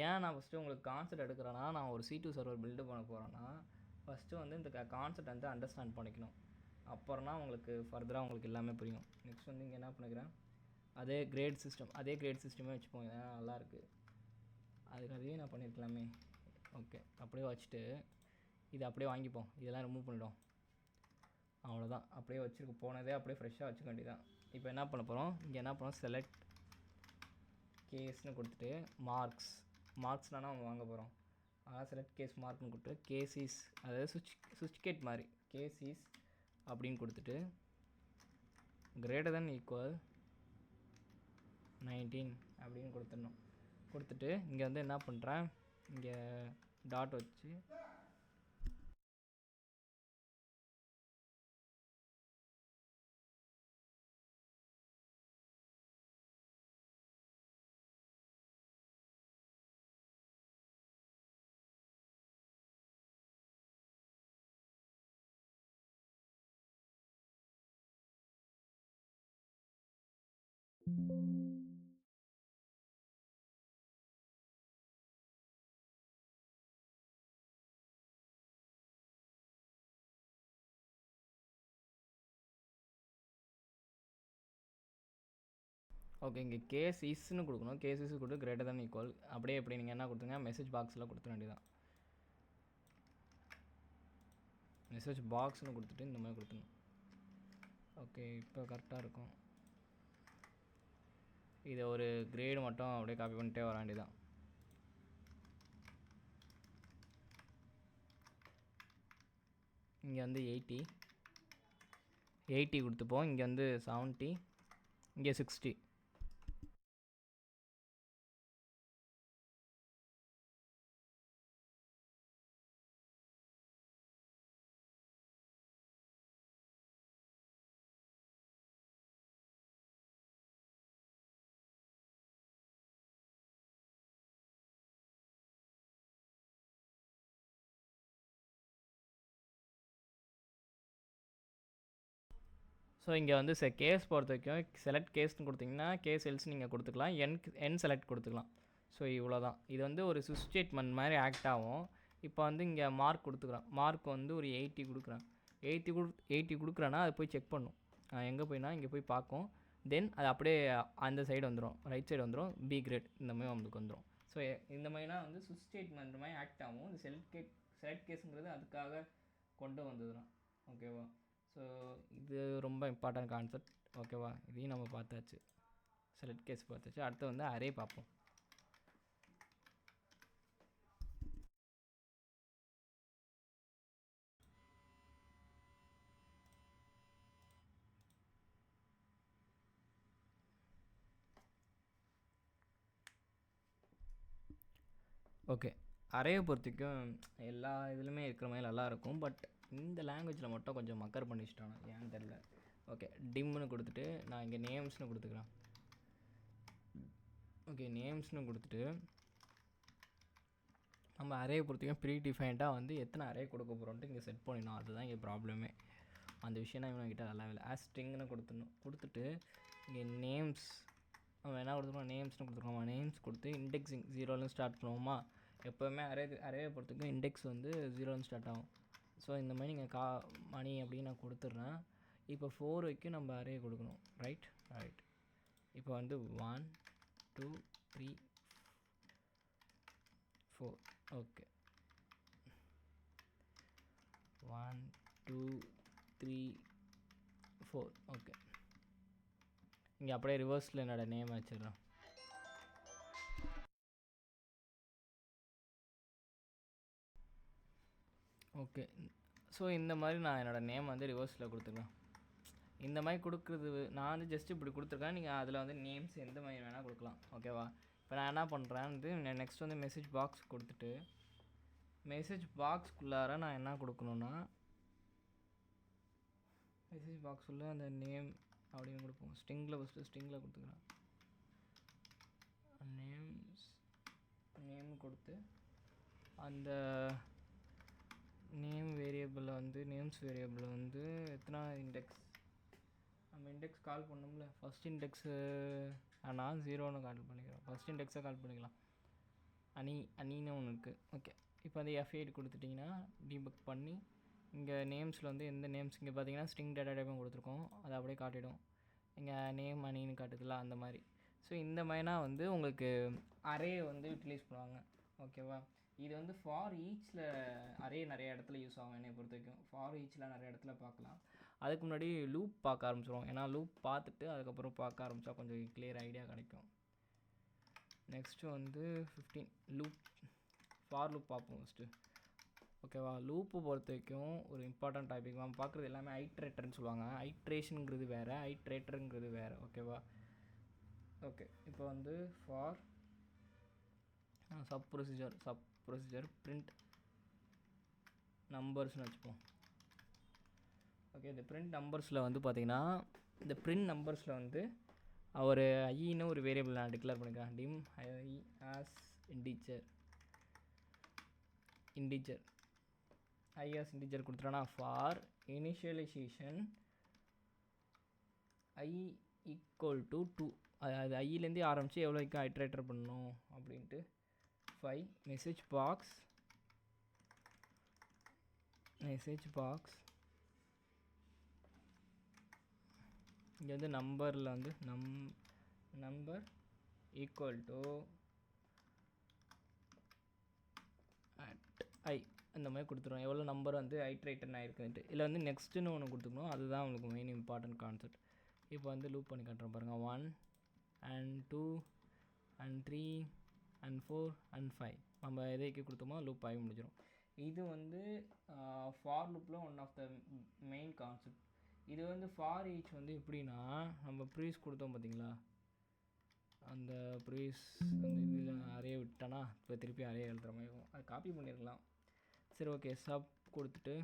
ஏன் நான் ஃபஸ்ட்டு உங்களுக்கு கான்செப்ட் எடுக்கிறேன்னா, நான் ஒரு C2 சர்வர் பில்டு பண்ண போகிறேன்னா ஃபஸ்ட்டு வந்து இந்த கான்செப்ட் வந்து அண்டர்ஸ்டாண்ட் பண்ணிக்கணும். அப்புறம்னா உங்களுக்கு ஃபர்தராக உங்களுக்கு எல்லாமே புரியும். நெக்ஸ்ட் வந்து இங்கே என்ன பண்ணிக்கிறேன், அதே கிரேட் சிஸ்டமே வச்சுப்போம். இதெல்லாம் நல்லாயிருக்கு, அதுக்காகவே நான் பண்ணியிருக்கலாமே. ஓகே, அப்படியே வச்சுட்டு இதை அப்படியே வாங்கிப்போம். இதெல்லாம் ரிமூவ் பண்ணிவிடும். அவ்வளோதான், அப்படியே வச்சுருக்க போனதே அப்படியே ஃப்ரெஷ்ஷாக வச்சுக்க வேண்டியதான். இப்போ என்ன பண்ண போகிறோம், இங்கே என்ன பண்ணோம், செலக்ட் கேஸ்னு கொடுத்துட்டு மார்க்ஸ்னால் நம்ம வாங்க போகிறோம். அதனால் செலக்ட் கேஸ் மார்க்னு கொடுத்துட்டு கேசிஸ், அதாவது சுவிட்ச் கேட் மாதிரி கேசிஸ் அப்படின்னு கொடுத்துட்டு கிரேட்டர் தென் ஈக்குவல் 19 அப்படின்னு கொடுத்துடணும். கொடுத்துட்டு இங்கே வந்து என்ன பண்ணுறேன், இங்கே டாட் வச்சு ஓகே, இங்கே கேஸ் இஸ்ன்னு கொடுக்கணும். கேஸ் இஸ் கொடுத்து கிரேட்டர் தென் ஈக்குவல் அப்படியே எப்படி நீங்கள் என்ன கொடுத்துங்க, மெசேஜ் பாக்ஸில் கொடுத்துட வேண்டியதான். மெசேஜ் பாக்ஸ்னு கொடுத்துட்டு இந்த மாதிரி கொடுத்துணும். ஓகே, இப்போ கரெக்டாக இருக்கும். இதை ஒரு கிரேடு மட்டும் அப்படியே காப்பி பண்ணிட்டே வர வேண்டியதான். இங்கே வந்து 80 கொடுத்துப்போம். இங்கே வந்து 70, இங்கே 60. ஸோ இங்கே வந்து கேஸ் பொறுத்த வரைக்கும் செலக்ட் கேஸ்னு கொடுத்திங்கன்னா கேஸ் எல்ஸ் நீங்கள் கொடுத்துக்கலாம், என் செலக்ட் கொடுத்துக்கலாம். ஸோ இவ்வளோ தான். இது வந்து ஒரு சுவிட்ச் ஸ்டேட்மெண்ட் மாதிரி ஆக்ட் ஆகும். இப்போ வந்து இங்கே மார்க் கொடுத்துக்குறேன். மார்க் வந்து ஒரு 80 கொடுக்குறேன். 80 கொடுக்குறேன்னா அது போய் செக் பண்ணும். எங்கே போய்னா இங்கே போய் பார்க்கும். தென் அது அப்படியே அந்த சைடு வந்துடும், ரைட் சைடு வந்துடும், பி கிரேட் இந்த மாதிரி நம்மளுக்கு வந்துடும். ஸோ இந்த மாதிரினா வந்து சுவிட்ச் ஸ்டேட்மெண்ட் மாதிரி ஆக்ட் ஆகும். இந்த செலக்ட் கேஸுங்கிறது அதுக்காக கொண்டு வந்ததுதான். ஓகேவா? ஸோ இது ரொம்ப இம்பார்ட்டன்ட் கான்செப்ட். ஓகேவா? இதையும் நம்ம பார்த்தாச்சு, செலக்ட் கேஸ் பார்த்தாச்சு. அடுத்து வந்து அரே பார்ப்போம். ஓகே, அரேயை பொறுத்திக்கும் எல்லா இதுலையுமே இருக்கிற மாதிரி நல்லாயிருக்கும். பட் இந்த லாங்குவேஜில் மட்டும் கொஞ்சம் மக்கர் பண்ணி வச்சுட்டானோ ஏன்னு தெரில. ஓகே, டிம்னு கொடுத்துட்டு நான் இங்கே நேம்ஸ்னு கொடுத்துக்கிறேன். ஓகே, நேம்ஸ்னு கொடுத்துட்டு நம்ம அரேயை பொறுத்திக்கும் ப்ரீ டிஃபைன்டாக வந்து எத்தனை அரே கொடுக்க போகிறோன்ட்டு இங்கே செட் பண்ணிடணும். அதுதான் இங்கே ப்ராப்ளமே. அந்த விஷயம் தான் இவன்கிட்ட நல்லாவே இல்லை. ஸ்ட்ரிங்னு கொடுத்துடணும். கொடுத்துட்டு இங்கே நேம்ஸ் நம்ம என்ன கொடுத்துருவோம், நேம்ஸ்னு கொடுத்துருவோமா. நேம்ஸ் கொடுத்து இண்டெக்ஸிங் 0லேருந்து ஸ்டார்ட் பண்ணுவோமா. எப்போவுமே அரேயை பொறுத்துக்கும் இண்டெக்ஸ் வந்து 0லேருந்து ஸ்டார்ட் ஆகும். ஸோ இந்த மாதிரி நீங்கள் மணி அப்படின்னு நான் கொடுத்துட்றேன். இப்போ 4 வரைக்கும் நம்ம அரே கொடுக்கணும். ரைட். இப்போ வந்து 1 2 3 4. ஓகே, 1 2 3 4. ஓகே, இங்கே அப்படியே ரிவர்ஸில் என்னோடய நேம் வச்சிடுறேன். ஓகே, ஸோ இந்த மாதிரி நான் என்னோடய நேம் வந்து ரிவர்ஸில் கொடுத்துருக்கேன். இந்த மாதிரி கொடுக்குறது நான் வந்து ஜஸ்ட் இப்படி கொடுத்துருக்கேன். நீங்கள் அதில் வந்து நேம்ஸ் எந்த மாதிரி வேணால் கொடுக்கலாம். ஓகேவா? இப்போ நான் என்ன பண்ணுறேன் வந்து நெக்ஸ்ட் வந்து மெசேஜ் பாக்ஸ் கொடுத்துட்டு, மெசேஜ் பாக்ஸ்க்குள்ளார நான் என்ன கொடுக்கணுன்னா, மெசேஜ் பாக்ஸ் உள்ள அந்த நேம் அப்படின்னு கொடுப்போம். ஸ்ட்ரிங்கில் ஃபஸ்ட்டு ஸ்ட்ரிங்கில் கொடுத்துக்கிறேன். நேம் கொடுத்து அந்த நேம் வேரியபிளில் வந்து நேம்ஸ் வேரியபிளில் வந்து எத்தனை இண்டெக்ஸ் நம்ம இண்டெக்ஸ் கால் பண்ணோம்ல, ஃபஸ்ட் இண்டெக்ஸு ஆனால் 0ன்னு கால் பண்ணிக்கிறோம். ஃபஸ்ட் இண்டெக்ஸை கால் பண்ணிக்கலாம். அணின்னு ஒன்று இருக்குது. ஓகே, இப்போ வந்து F8 கொடுத்துட்டிங்கன்னா டீபக் பண்ணி இங்கே நேம்ஸில் வந்து எந்த நேம்ஸ் இங்கே பார்த்தீங்கன்னா ஸ்ட்ரிங் டேட்டா டைப்பும் கொடுத்துருக்கோம், அதை அப்படியே காட்டிடும். இங்கே நேம் அணின்னு காட்டுதுல அந்த மாதிரி. ஸோ இந்த மாதிரினா வந்து உங்களுக்கு அரே வந்து யூட்டிலைஸ் பண்ணுவாங்க. ஓகேவா? இது வந்து ஃபார் ஈச்சில் அரே நிறைய இடத்துல யூஸ் ஆகும். என்னை பொறுத்த வரைக்கும் ஃபார் ஈச்சில் நிறைய இடத்துல பார்க்கலாம். அதுக்கு முன்னாடி லூப் பார்க்க ஆரம்பிச்சிடுவோம். ஏன்னா லூப் பார்த்துட்டு அதுக்கப்புறம் பார்க்க ஆரம்பித்தா கொஞ்சம் கிளியர் ஐடியா கிடைக்கும். நெக்ஸ்ட்டு வந்து 15 லூப், ஃபார் லூப் பார்ப்போம் ஃபஸ்ட்டு. ஓகேவா? லூப்பு பொறுத்த வரைக்கும் ஒரு இம்பார்ட்டன்ட் டாபிக். நம்ம பார்க்குறது எல்லாமே ஐட்ரேட்டர்னு சொல்லுவாங்க. ஐட்ரேஷனுங்கிறது வேறு, ஐட்ரேட்டருங்கிறது வேறு. ஓகேவா? ஓகே, இப்போ வந்து ஃபார் சப் ப்ரொசீஜர் பிரிண்ட் நம்பர்ஸ்னு வச்சுப்போம். ஓகே, இந்த பிரிண்ட் நம்பர்ஸில் வந்து பார்த்திங்கன்னா இந்த பிரிண்ட் நம்பர்ஸில் வந்து ஒரு ஐன்னு ஒரு வேரியபிள் நான் டிக்ளேர் பண்ணிக்கிறேன். dim i as integer i as integer கொடுத்துட்டோன்னா for initialization i equal to 2. அது ஐலேருந்தே ஆரம்பித்து எவ்வளோ வரைக்கும் ஐட்ரேட்டர் பண்ணணும் அப்படின்ட்டு 5 மெசேஜ் பாக்ஸ் இங்கே வந்து நம்பரில் வந்து நம்பர் ஈக்குவல் டு ஐ அந்த மாதிரி கொடுத்துருவோம். எவ்வளோ நம்பர் வந்து ஐட்ரேட்டன் ஆகிருக்குன்ட்டு. இதில் வந்து நெக்ஸ்ட்டுன்னு ஒன்று கொடுத்துக்கணும். அதுதான் உங்களுக்கு மெயின் இம்பார்ட்டன்ட் கான்செப்ட். இப்போ வந்து லூப் பண்ணி காட்டுறோம் பாருங்கள். 1 and 2 and 3 and 4 and 5 நம்ம எதைக்கு கொடுத்தோமோ லூப் ஆகி முடிஞ்சிடும். இது வந்து ஃபார் லூப்பில் one of the main concept. இது வந்து ஃபார் ஈச் வந்து எப்படின்னா, நம்ம ப்ரீஸ் கொடுத்தோம் பார்த்தீங்களா, அந்த ப்ரீஸ் வந்து இதில் அரே விட்டோன்னா இப்போ திருப்பி அரே எழுதுகிற மாதிரி இருக்கும். அது காப்பி பண்ணியிருக்கலாம். சரி, ஓகே, சப் கொடுத்துட்டு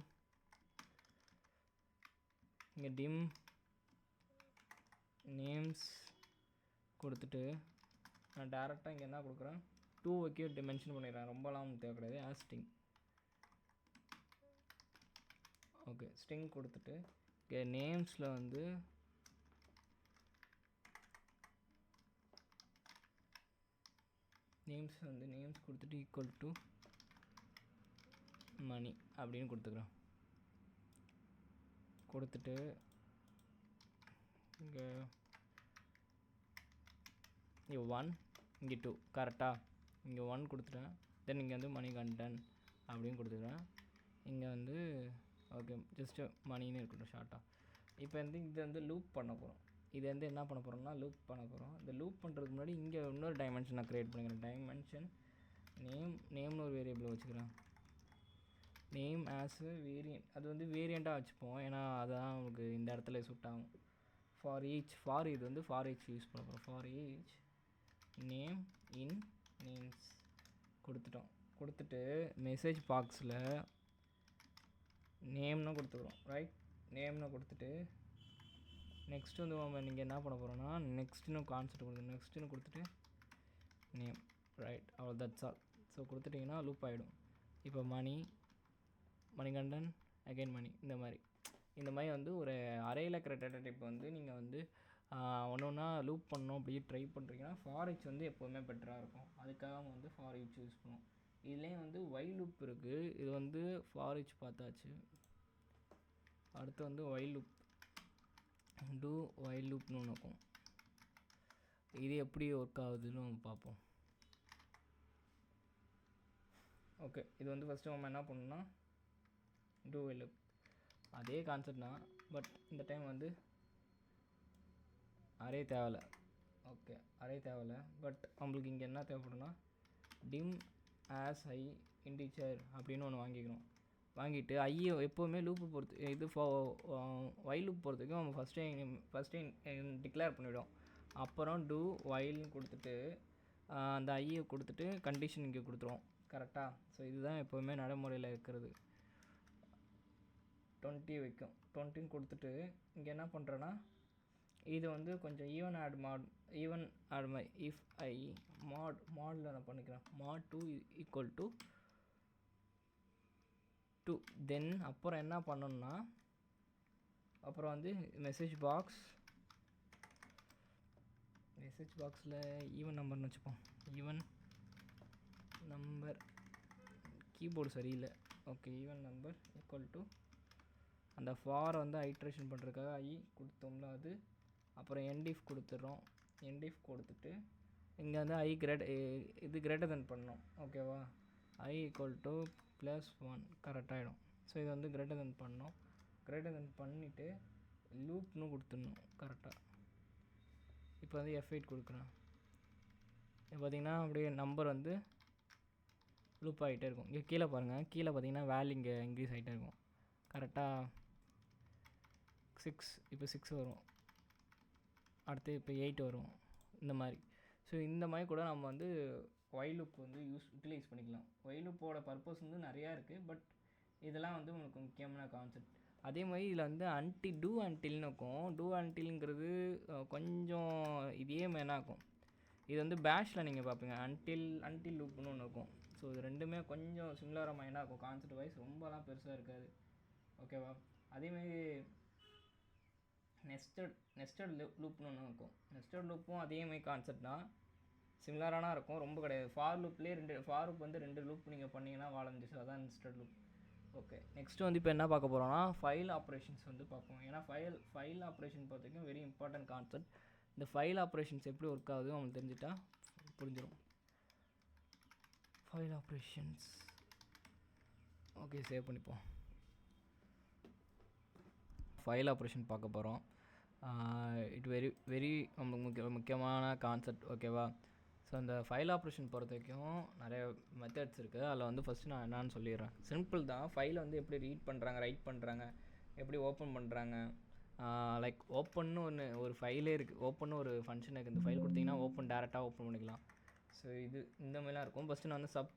இங்கே dim நேம்ஸ் கொடுத்துட்டு நான் டேரெக்டாக இங்கே என்ன கொடுக்குறேன், 2 வைக்க மென்ஷன் பண்ணிடுறேன். ரொம்பலாம் தேவை கிடையாது. As string. ஓகே, ஸ்ட்ரிங் கொடுத்துட்டு இங்கே நேம்ஸில் வந்து நேம்ஸ் கொடுத்துட்டு ஈக்குவல் டு மணி அப்படின்னு கொடுத்துக்கிறேன். கொடுத்துட்டு இங்கே 1 இங்கே 2 கரெக்டாக இங்கே 1 கொடுத்துட்டேன். தென் இங்கே வந்து மணி கண்டன் அப்படின்னு கொடுத்துக்கிறேன். இங்கே வந்து ஓகே ஜஸ்ட்டு மணின்னு இருக்கட்டும் ஷார்ட்டாக. இப்போ வந்து இது வந்து லூப் பண்ண போகிறோம். இது வந்து என்ன பண்ண போகிறோம்னா லூப் பண்ண போகிறோம். இந்த லூப் பண்ணுறதுக்கு முன்னாடி இங்கே இன்னொரு டைமென்ஷன் நான் க்ரியேட் பண்ணிக்கிறேன். டைமென்ஷன் நேம்னு ஒரு வேரியபிள் வச்சுக்கிறேன். Name as variant. அது வந்து வேரியண்ட்டாக வச்சுப்போம். ஏன்னா அதுதான் உங்களுக்கு இந்த இடத்துல சூட் ஆகும். ஃபார் இது வந்து ஃபார் ஈச் யூஸ் பண்ண போகிறோம். For each name in names கொடுத்துட்டோம். கொடுத்துட்டு மெசேஜ் பாக்ஸில் நேம்னு கொடுத்துக்கிறோம். ரைட், நேம்னு கொடுத்துட்டு நெக்ஸ்ட்டு வந்து நம்ம நீங்கள் என்ன பண்ண போகிறோன்னா நெக்ஸ்ட்டுன்னு கான்செப்ட் கொடுத்து நெக்ஸ்ட்டுன்னு கொடுத்துட்டு நேம். ரைட், அவ்வளோ தட்ஸ் ஆல். ஸோ கொடுத்துட்டிங்கன்னா லூப் ஆகிடும். இப்போ மணிகண்டன் அகைன் மணி. இந்த மாதிரி வந்து ஒரு அரேயில் இருக்கிற டேட்டா டைப் வந்து நீங்கள் வந்து ஒன்று ஒன்றா லூப் பண்ணணும் அப்படி ட்ரை பண்ணுறீங்கன்னா ஃபார் ஈச் வந்து எப்போதுமே பெட்டராக இருக்கும். அதுக்காக வந்து ஃபார் ஈச் யூஸ் பண்ணுவோம். இதுலேயும் வந்து ஒயில் லூப் இருக்குது. இது வந்து ஃபார் ஈச் பார்த்தாச்சு. அடுத்து வந்து ஒயில் லூப், டூ ஒயில் லூப்னு ஒன்று இருக்கும். இது எப்படி ஒர்க் ஆகுதுன்னு பார்ப்போம். ஓகே, இது வந்து ஃபஸ்ட்டு நம்ம என்ன பண்ணணும்னா டூ ஒயில் லூப் அதே கான்செப்ட் தான், பட் இந்த டைம் வந்து அரே தேவையில்லை. ஓகே, அரே தேவையில்லை, பட் நம்மளுக்கு இங்கே என்ன தேவைப்படும்னா dim as I integer அப்படின்னு ஒன்று வாங்கிக்கணும். வாங்கிட்டு ஐயை எப்போவுமே லூப்பு பொறுத்து இது ஒயில் லூப் பொறுத்தவரைக்கும் நம்ம ஃபஸ்ட்டே டிக்ளேர் பண்ணிவிடும். அப்புறம் டூ ஒயில்னு கொடுத்துட்டு அந்த ஐயை கொடுத்துட்டு கண்டிஷன் இங்கே கொடுத்துருவோம். கரெக்டாக? ஸோ இதுதான் எப்போவுமே நடைமுறையில் இருக்கிறது. 20 வைக்கும். 20ன்னு கொடுத்துட்டு இங்கே என்ன பண்ணுறேன்னா இது வந்து கொஞ்சம் ஈவன் ஆட் மாதிரி இஃப் ஐ மாடில் நான் பண்ணிக்கிறேன். mod 2 equal to 2. தென் அப்புறம் என்ன பண்ணணும்னா அப்புறம் வந்து மெசேஜ் பாக்ஸில் ஈவன் நம்பர்னு வச்சுப்போம். ஈவன் நம்பர், கீபோர்டு சரியில்லை. Okay, even number equal to அந்த ஃபாரை வந்து ஐட்ரேஷன் பண்ணுறதுக்காக ஐ கொடுத்தோம்ல அது. அப்புறம் என்டிஃப் கொடுத்துட்றோம். என்டிஃப் கொடுத்துட்டு இங்கே வந்து இது கிரேட்டர் தென் பண்ணணும். ஓகேவா? I equal to +1 கரெக்டாகிடும். ஸோ இது வந்து கிரேட்டர் தென் பண்ணணும். கிரேட்டர் தென் பண்ணிவிட்டு லூப்னு கொடுத்துடணும். கரெக்டாக. இப்போ வந்து F8 கொடுக்குறேன். இப்போ பார்த்திங்கன்னா அப்படியே நம்பர் வந்து லூப் ஆகிட்டே இருக்கும். இங்கே கீழே பாருங்கள், கீழே பார்த்திங்கன்னா வேல்யூ இங்கே இன்க்ரீஸ் ஆகிட்டே இருக்கும். கரெக்டாக 6, இப்போ 6 வரும். அடுத்து இப்போ 8 வரும். இந்த மாதிரி. ஸோ இந்த மாதிரி கூட நம்ம வந்து ஒயில் லூப் வந்து யூட்டிலைஸ் பண்ணிக்கலாம். ஒயில் லூப்போட பர்பஸ் வந்து நிறையா இருக்குது, பட் இதெல்லாம் வந்து உங்களுக்கு முக்கியமான கான்செப்ட். அதே மாதிரி இதில் வந்து டூ அன்டில்னு இருக்கும். டூ அன்டில்ங்கிறது கொஞ்சம் இதே மாதிரினா இருக்கும். இது வந்து பேஷில் நீங்கள் பார்ப்பீங்க அன்டில் லூப்னு ஒன்று இருக்கும். ஸோ இது ரெண்டுமே கொஞ்சம் சிமிலராக மைண்டாக இருக்கும். கான்செப்ட் வைஸ் ரொம்பலாம் பெருசாக இருக்காது. ஓகேவா? அதேமாதிரி நெஸ்டட் லூப்னு ஒன்று இருக்கும். நெஸ்டட் லூப்பும் அதேமாதிரி கான்செப்ட் தான், சிமிலரானா இருக்கும், ரொம்ப கிடையாது. ஃபார் லூப்லேயே ஃபார் லூப் வந்து 2 லூப் நீங்கள் பண்ணிங்கன்னா வாழந்துச்சு. அதான் நெஸ்டட் லூப். ஓகே, நெக்ஸ்ட்டு வந்து இப்போ என்ன பார்க்க போகிறோம்னா ஃபைல் ஆப்ரேஷன்ஸ் வந்து பார்ப்போம். ஏன்னா ஃபைல் ஆப்ரேஷன் பொறுத்த வரைக்கும் வெரி இம்பார்ட்டன்ட் கான்செப்ட். இந்த ஃபைல் ஆப்ரேஷன்ஸ் எப்படி ஒர்க் ஆகுது அவங்களுக்கு தெரிஞ்சுட்டா புரிஞ்சிடும். ஃபைல் ஆப்ரேஷன்ஸ் ஓகே, சேவ் பண்ணிப்போம். ஃபைல் ஆப்ரேஷன் பார்க்க போகிறோம். வெரி முக்கியமான கான்செப்ட். ஓகேவா? ஸோ அந்த ஃபைல் ஆப்ரேஷன் பொறுத்த வரைக்கும் நிறைய மெத்தட்ஸ் இருக்குது. அதில் வந்து ஃபஸ்ட்டு நான் என்னான்னு சொல்லிடுறேன். சிம்பிள் தான். ஃபைலை வந்து எப்படி ரீட் பண்ணுறாங்க, ரைட் பண்ணுறாங்க, எப்படி ஓப்பன் பண்ணுறாங்க. லைக் ஓப்பன்னு ஒரு ஃபைலே இருக்குது. ஓப்பன்னு ஒரு ஃபங்க்ஷன் இருக்குது. இந்த ஃபைல் கொடுத்தீங்கன்னா ஓப்பன் டேரெக்டாக ஓப்பன் பண்ணிக்கலாம். ஸோ இது இந்த மாதிரிலாம் இருக்கும். ஃபஸ்ட்டு நான் வந்து சப்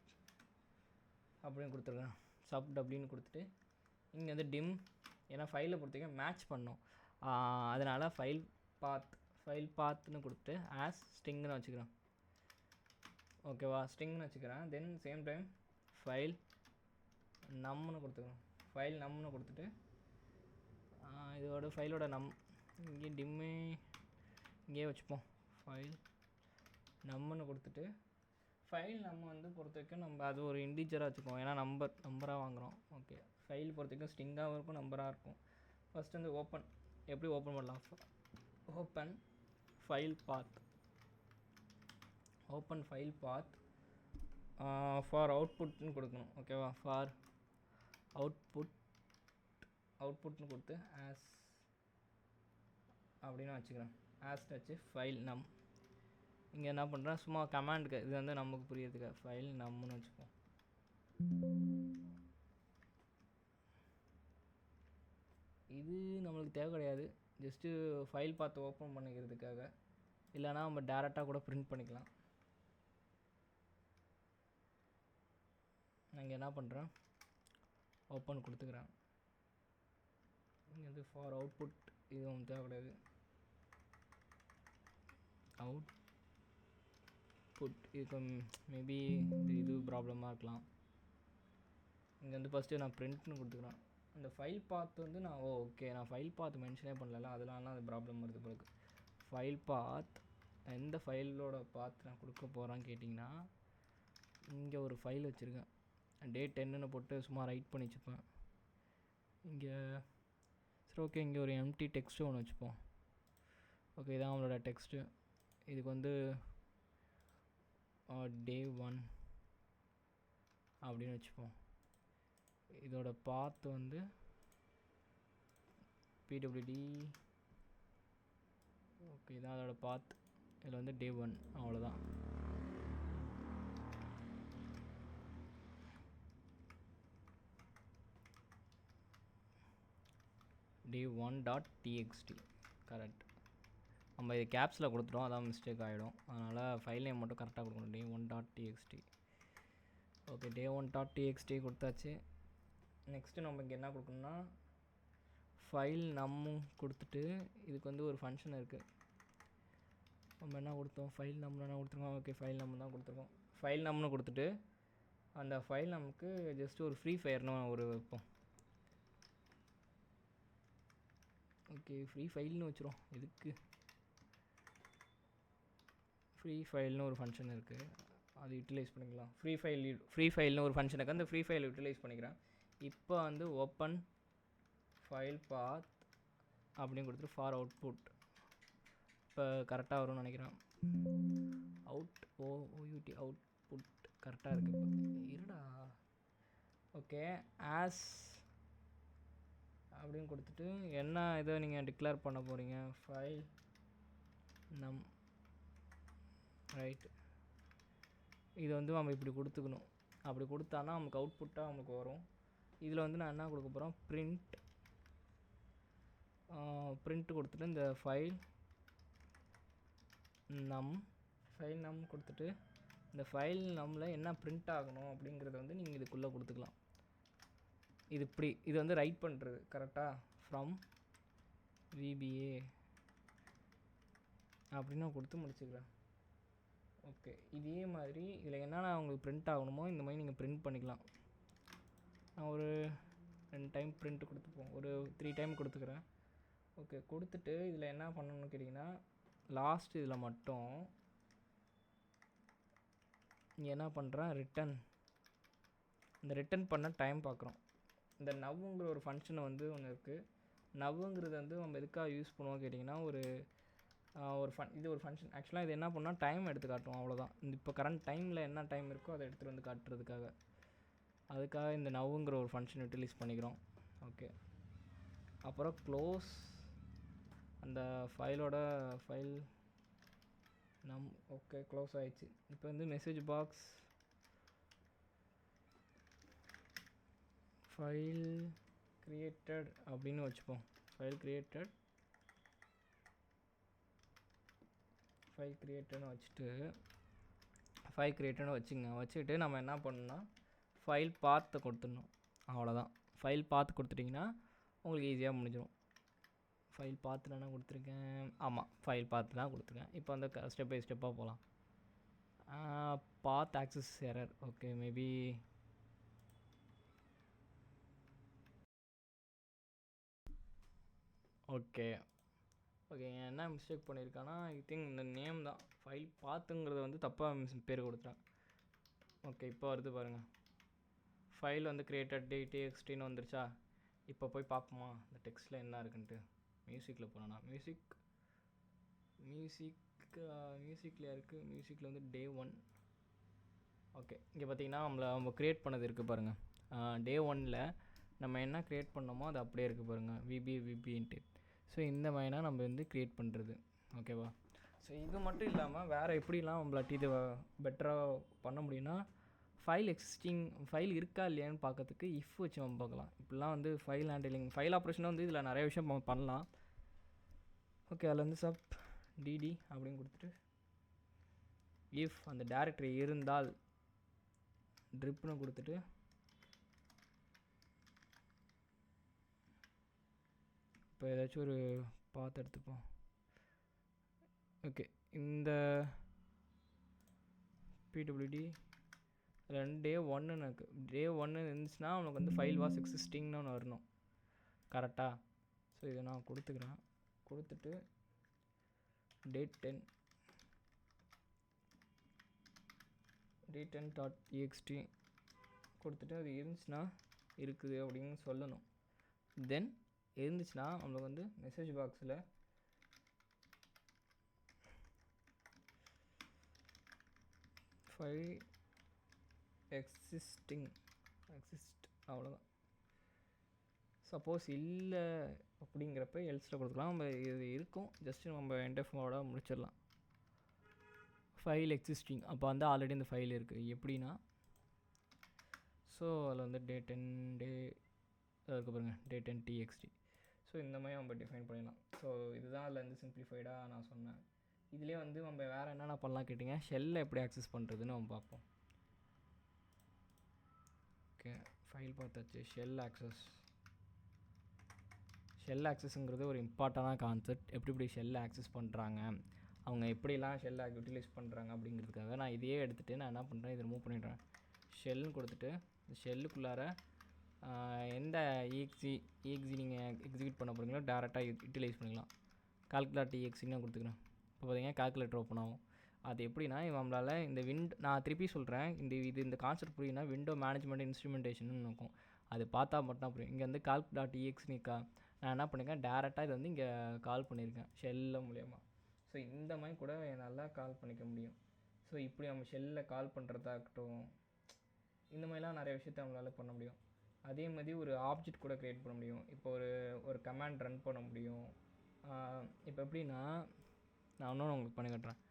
அப்படின்னு கொடுத்துருக்கேன். சப் அப்படின்னு கொடுத்துட்டு இங்கே வந்து டிம், ஏன்னா ஃபைலை பொறுத்த வரைக்கும் மேட்ச் பண்ணோம். அதனால் ஃபைல் பாத்னு கொடுத்துட்டு ஆஸ் ஸ்ட்ரிங்னு வச்சுக்கிறேன். ஓகேவா? ஸ்ட்ரிங்னு வச்சுக்கிறேன். தென் சேம் டைம் ஃபைல் நம்னு கொடுத்துக்கிறோம். ஃபைல் நம்னு கொடுத்துட்டு இதோட ஃபைலோட இங்கே டிம்மே இங்கேயே வச்சுப்போம். ஃபைல் நம்னு கொடுத்துட்டு ஃபைல் நம்ம வந்து பொறுத்த வரைக்கும் நம்ம அது ஒரு இன்டிஜராக வச்சுப்போம். ஏன்னா நம்பராக வாங்குகிறோம். ஓகே, ஃபைல் பொறுத்த வரைக்கும் ஸ்ட்ரிங்காகவும் இருக்கும், நம்பராக இருக்கும். ஃபஸ்ட்டு வந்து ஓப்பன் எப்படி ஓப்பன் பண்ணலாம்? ஓப்பன் ஃபைல் பாத் ஃபார் அவுட்புட்னு கொடுக்கணும். ஓகேவா? ஃபார் அவுட்புட்னு கொடுத்து ஆஸ் அப்படின்னு வச்சுக்கிறேன். ஆஸ் வச்சு ஃபைல் நம். இங்கே என்ன பண்ணுறேன், சும்மா கமாண்டுக்கு இது வந்து நமக்கு புரியறதுக்கு ஃபைல் நம்னு வச்சுப்போம். இது நம்மளுக்கு தேவை கிடையாது, ஜஸ்ட்டு ஃபைல் பார்த்து ஓப்பன் பண்ணிக்கிறதுக்காக. இல்லைனா நம்ம டேரெக்டாக கூட பிரிண்ட் பண்ணிக்கலாம். நான் இங்கே என்ன பண்ணுறேன், ஓப்பன் கொடுத்துக்கிறேன். இங்கே வந்து ஃபார் அவுட்புட் இது ஒன்று தேவை கிடையாது. அவுட்புட் இது மேபி இது ப்ராப்ளமாக இருக்கலாம். இங்கே வந்து ஃபஸ்ட்டு நான் பிரிண்ட்னு கொடுத்துக்கிறேன். அந்த ஃபைல் பாத் வந்து நான் ஓகே நான் ஃபைல் பாத் மென்ஷனே பண்ணல, அதனால அது ப்ராப்ளம் வருது பிறகு. ஃபைல் பாத் எந்த ஃபைலோட பாத் நான் கொடுக்க போகிறேன்னு கேட்டிங்கன்னா இங்கே ஒரு ஃபைல் வச்சுருக்கேன், டே 10ன்னு போட்டு சும்மா ரைட் பண்ணி வச்சுப்பேன். இங்கே சரி ஓகே, இங்கே ஒரு எம்டி டெக்ஸ்ட்டு ஒன்று வச்சுப்போம். ஓகே, இதான் அவங்களோட டெக்ஸ்ட்டு. இதுக்கு வந்து டே 1 அப்படின்னு வச்சுப்போம். இதோட பாத் வந்து பிடபிள்யூடி. ஓகே, இதான் அதோட பாத். இதில் வந்து டே 1 அவ்வளோதான். day1.txt correct. நம்ம இது கேப்ஸில் கொடுத்துட்டோம், அதான் மிஸ்டேக் ஆகிடும். அதனால் ஃபைல் நேம் மட்டும் கரெக்டாக கொடுக்கணும், day1.txt. ஓகே, day1.txt கொடுத்தாச்சு. நெக்ஸ்ட்டு நம்ம இங்கே என்ன கொடுக்கணும்னா ஃபைல் நம்மும் கொடுத்துட்டு இதுக்கு வந்து ஒரு ஃபங்க்ஷன் இருக்குது. நம்ம என்ன கொடுத்தோம், ஃபைல் நம்பர் என்ன கொடுத்துருக்கோம். ஓகே, ஃபைல் நம்பர் தான் கொடுத்துருக்கோம். ஃபைல் நம்பர்னு கொடுத்துட்டு அந்த ஃபைல் நமக்கு ஜஸ்ட் ஒரு ஃப்ரீ ஃபயர்னு ஒரு வைப்போம். ஓகே, ஃப்ரீ ஃபைல்னு வச்சுருவோம். இதுக்கு ஃப்ரீ ஃபைல்னு ஒரு ஃபங்க்ஷன் இருக்குது, அது யூட்டிலைஸ் பண்ணிக்கலாம். ஃப்ரீ ஃபைல்னு ஒரு ஃபங்க்ஷன் இருக்குது, அந்த ஃப்ரீ ஃபைல் யூட்டிலைஸ் பண்ணிக்கிறேன். இப்போ வந்து ஓப்பன் ஃபைல் பாத் அப்படின்னு கொடுத்துட்டு ஃபார் அவுட்புட். இப்போ கரெக்டாக வரும்னு நினைக்கிறேன். ஓயூடி அவுட்புட் கரெக்டாக இருக்குது. இப்போ இருடா. ஓகே, ஆஸ் அப்படின்னு கொடுத்துட்டு என்ன இதை நீங்கள் டிக்ளேர் பண்ண போகிறீங்க, ஃபைல் நம் ரைட். இது வந்து நம்ம இப்படி கொடுத்துக்கணும். அப்படி கொடுத்தானா நமக்கு அவுட்புட்டாக நமக்கு வரும். இதில் வந்து நான் என்ன கொடுக்க போகிறோம், ப்ரிண்ட் கொடுத்துட்டு இந்த ஃபைல் நம் கொடுத்துட்டு இந்த ஃபைல் நம்மில் என்ன பிரிண்ட் ஆகணும் அப்படிங்கிறத வந்து நீங்கள் இதுக்குள்ளே கொடுத்துக்கலாம். இது வந்து ரைட் பண்ணுறது கரெக்டாக, ஃப்ரம் விபிஏ அப்படின்னு கொடுத்து முடிச்சுக்கிறேன். ஓகே, இதே மாதிரி இதில் என்னென்ன உங்களுக்கு பிரிண்ட் ஆகணுமோ இந்த மாதிரி நீங்கள் பிரிண்ட் பண்ணிக்கலாம். நான் ஒரு 2 டைம் பிரிண்ட் கொடுத்துப்போம், ஒரு 3 டைம் கொடுத்துக்கிறேன். ஓகே, கொடுத்துட்டு இதில் என்ன பண்ணணும்னு கேட்டிங்கன்னா லாஸ்ட் இதில் மட்டும் இங்கே என்ன பண்ணுறேன், இந்த ரிட்டன் பண்ண டைம் பார்க்குறோம். இந்த நவ்வுங்கிற ஒரு ஃபங்க்ஷனை வந்து ஒன்று இருக்குது. நவ்வுங்கிறது வந்து நம்ம எதுக்காக யூஸ் பண்ணுவோம் கேட்டிங்கன்னா இது ஒரு ஃபங்க்ஷன். ஆக்சுவலாக இது என்ன பண்ணால் டைம் எடுத்து காட்டும், அவ்வளோதான். இப்போ கரண்ட் டைமில் என்ன டைம் இருக்கோ அதை எடுத்துகிட்டு வந்து காட்டுறதுக்காக, அதுக்காக இந்த நவ்வுங்கிற ஒரு ஃபங்க்ஷன் யூட்டிலைஸ் பண்ணிக்கிறோம். ஓகே, அப்புறம் க்ளோஸ் அந்த ஃபைலோட ஃபைல் ஓகே க்ளோஸ் ஆயிடுச்சு. இப்போ வந்து மெசேஜ் பாக்ஸ் ஃபைல் கிரியேட்டட் அப்படின்னு வச்சுப்போம். ஃபைல் கிரியேட்டட்னு வச்சுட்டு நம்ம என்ன பண்ணணும்னா ஃபைல் பாத்தை கொடுத்துடணும், அவ்வளோதான். ஃபைல் பாத்து கொடுத்துட்டிங்கன்னா உங்களுக்கு ஈஸியாக முடிஞ்சிடும். ஃபைல் பாத்தில் என்ன கொடுத்துருக்கேன், ஆமாம் ஃபைல் பாத்து தான் கொடுத்துருக்கேன். இப்போ வந்து ஸ்டெப் பை ஸ்டெப்பாக போகலாம். Path access error. Okay, maybe okay என்ன மிஸ்டேக் பண்ணியிருக்கான்னா ஐ திங்க் இந்த நேம் தான், ஃபைல் பாத்துங்கிறத வந்து தப்பாக பேர் கொடுத்துட்டேன். ஓகே, இப்போ வருது பாருங்கள், ஃபைல் வந்து கிரியேட்டட் txt வந்துருச்சா. இப்போ போய் பார்ப்போமா இந்த டெக்ஸ்ட்டில் என்ன இருக்குன்ட்டு. மியூசிக்கில் போனோன்னா மியூசிக்கில் இருக்குது. மியூசிக்கில் வந்து day 1. ஓகே, இங்கே பார்த்தீங்கன்னா நம்ம க்ரியேட் பண்ணது இருக்குது பாருங்கள். day 1ல் நம்ம என்ன க்ரியேட் பண்ணோமோ அது அப்படியே இருக்குது பாருங்கள், விபின்ட்டு. ஸோ இந்த மாதிரினா நம்ம வந்து க்ரியேட் பண்ணுறது. ஓகேவா. ஸோ இது மட்டும் இல்லாமல் வேறு எப்படிலாம் நம்மளாட்டி இது பெட்டராக பண்ண முடியும்னா, ஃபைல் இருக்கா இல்லையான்னு பார்க்கறதுக்கு இஃப் வச்சு நம்ம பார்க்கலாம். இப்படிலாம் வந்து ஃபைல் ஹேண்டிலிங், ஃபைல் ஆப்ரேஷன் வந்து இதில் நிறைய விஷயம் நம்ம பண்ணலாம். ஓகே, அதில் வந்து dd அப்படின்னு கொடுத்துட்டு இஃப் அந்த டைரக்டரி இருந்தால் ட்ரிப்னு கொடுத்துட்டு இப்போ ஏதாச்சும் ஒரு பாத்து எடுத்துப்போம். ஓகே, இந்த pwd day 1 இருக்குது. day 1 இருந்துச்சுன்னா அவனுக்கு வந்து ஃபைல் வாஸ் எக்ஸிஸ்டிங்னு ஒன்று வரணும் கரெக்டாக. ஸோ இதை நான் கொடுத்துக்கிறேன். கொடுத்துட்டு date 10 d10.txt கொடுத்துட்டு அது இருந்துச்சுன்னா இருக்குது அப்படின்னு சொல்லணும். தென் இருந்துச்சுன்னா நம்மளுக்கு வந்து மெசேஜ் பாக்ஸில் ஃபைல் எக்ஸிஸ்ட் அவ்வளோதான். சப்போஸ் இல்லை அப்படிங்கிறப்ப எல்ஸில் கொடுத்துக்கலாம். நம்ம இது இருக்கும், ஜஸ்ட்டு நம்ம என்டெஃபோட முடிச்சிடலாம். ஃபைல் எக்ஸிஸ்டிங் அப்போ வந்து ஆல்ரெடி இந்த ஃபைல் இருக்குது. எப்படின்னா ஸோ அதில் வந்து டே இருக்க பாருங்கள் d10.txt. ஸோ இந்த மாதிரி நம்ம டிஃபைன் பண்ணிடலாம். ஸோ இதுதான் அதில் வந்து சிம்பிளிஃபைடாக நான் சொன்னேன். இதிலே வந்து நம்ம வேறு என்னென்ன பண்ணலாம் கேட்டிங்க, ஷெல்லை எப்படி ஆக்சஸ் பண்ணுறதுன்னு நம்ம பார்ப்போம். ஓகே, ஃபைல் பார்த்தாச்சு. ஷெல் ஆக்சஸ்ங்கிறது ஒரு இம்பார்ட்டண்டான கான்செப்ட். எப்படி ஷெல்லை ஆக்சஸ் பண்ணுறாங்க, அவங்க எப்படிலாம் ஷெல்லை யூட்டிலைஸ் பண்ணுறாங்க அப்படிங்கிறதுக்காக நான் இதையே எடுத்துகிட்டு நான் என்ன பண்ணுறேன், இதை ரிமூவ் பண்ணிடுறேன். ஷெல்னு கொடுத்துட்டு இந்த ஷெல்லுக்குள்ளார எந்த EXE நீங்கள் எக்ஸிக்யூட் பண்ண போகிறீங்களோ டேரெக்டாக யூட்டிலைஸ் பண்ணிக்கலாம். கால்குலேட் EXEன்னு நான் கொடுத்துக்கிறேன். இப்போ பார்த்தீங்கன்னா கால்குலேட்டர் ஓப்பன் ஆகும். அது எப்படின்னா நம்மளால் இந்த நான் திருப்பி சொல்கிறேன், இந்த கான்செப்ட் புரியுன்னா விண்டோ மேனேஜ்மெண்ட் இன்ஸ்ட்ருமெண்டேஷன் இருக்கும். அது பார்த்தா மட்டும் புரியும். இங்கே வந்து calc.exe நான் என்ன பண்ணியிருக்கேன், டேரெக்டாக இது வந்து இங்கே கால் பண்ணியிருக்கேன் ஷெல்ல மூலயமா. ஸோ இந்த மாதிரி கூட நல்லா கால் பண்ணிக்க முடியும். ஸோ இப்படி நம்ம ஷெல்லில் கால் பண்ணுறதாகட்டும், இந்த மாதிரிலாம் நிறைய விஷயத்த நம்மளால் பண்ண முடியும். அதே மாதிரி ஒரு ஆப்ஜெக்ட் கூட க்ரியேட் பண்ண முடியும். இப்போ ஒரு கமாண்ட் ரன் பண்ண முடியும். இப்போ எப்படின்னா நான் இன்னொன்று உங்களுக்கு பண்ணி காட்டுறேன்.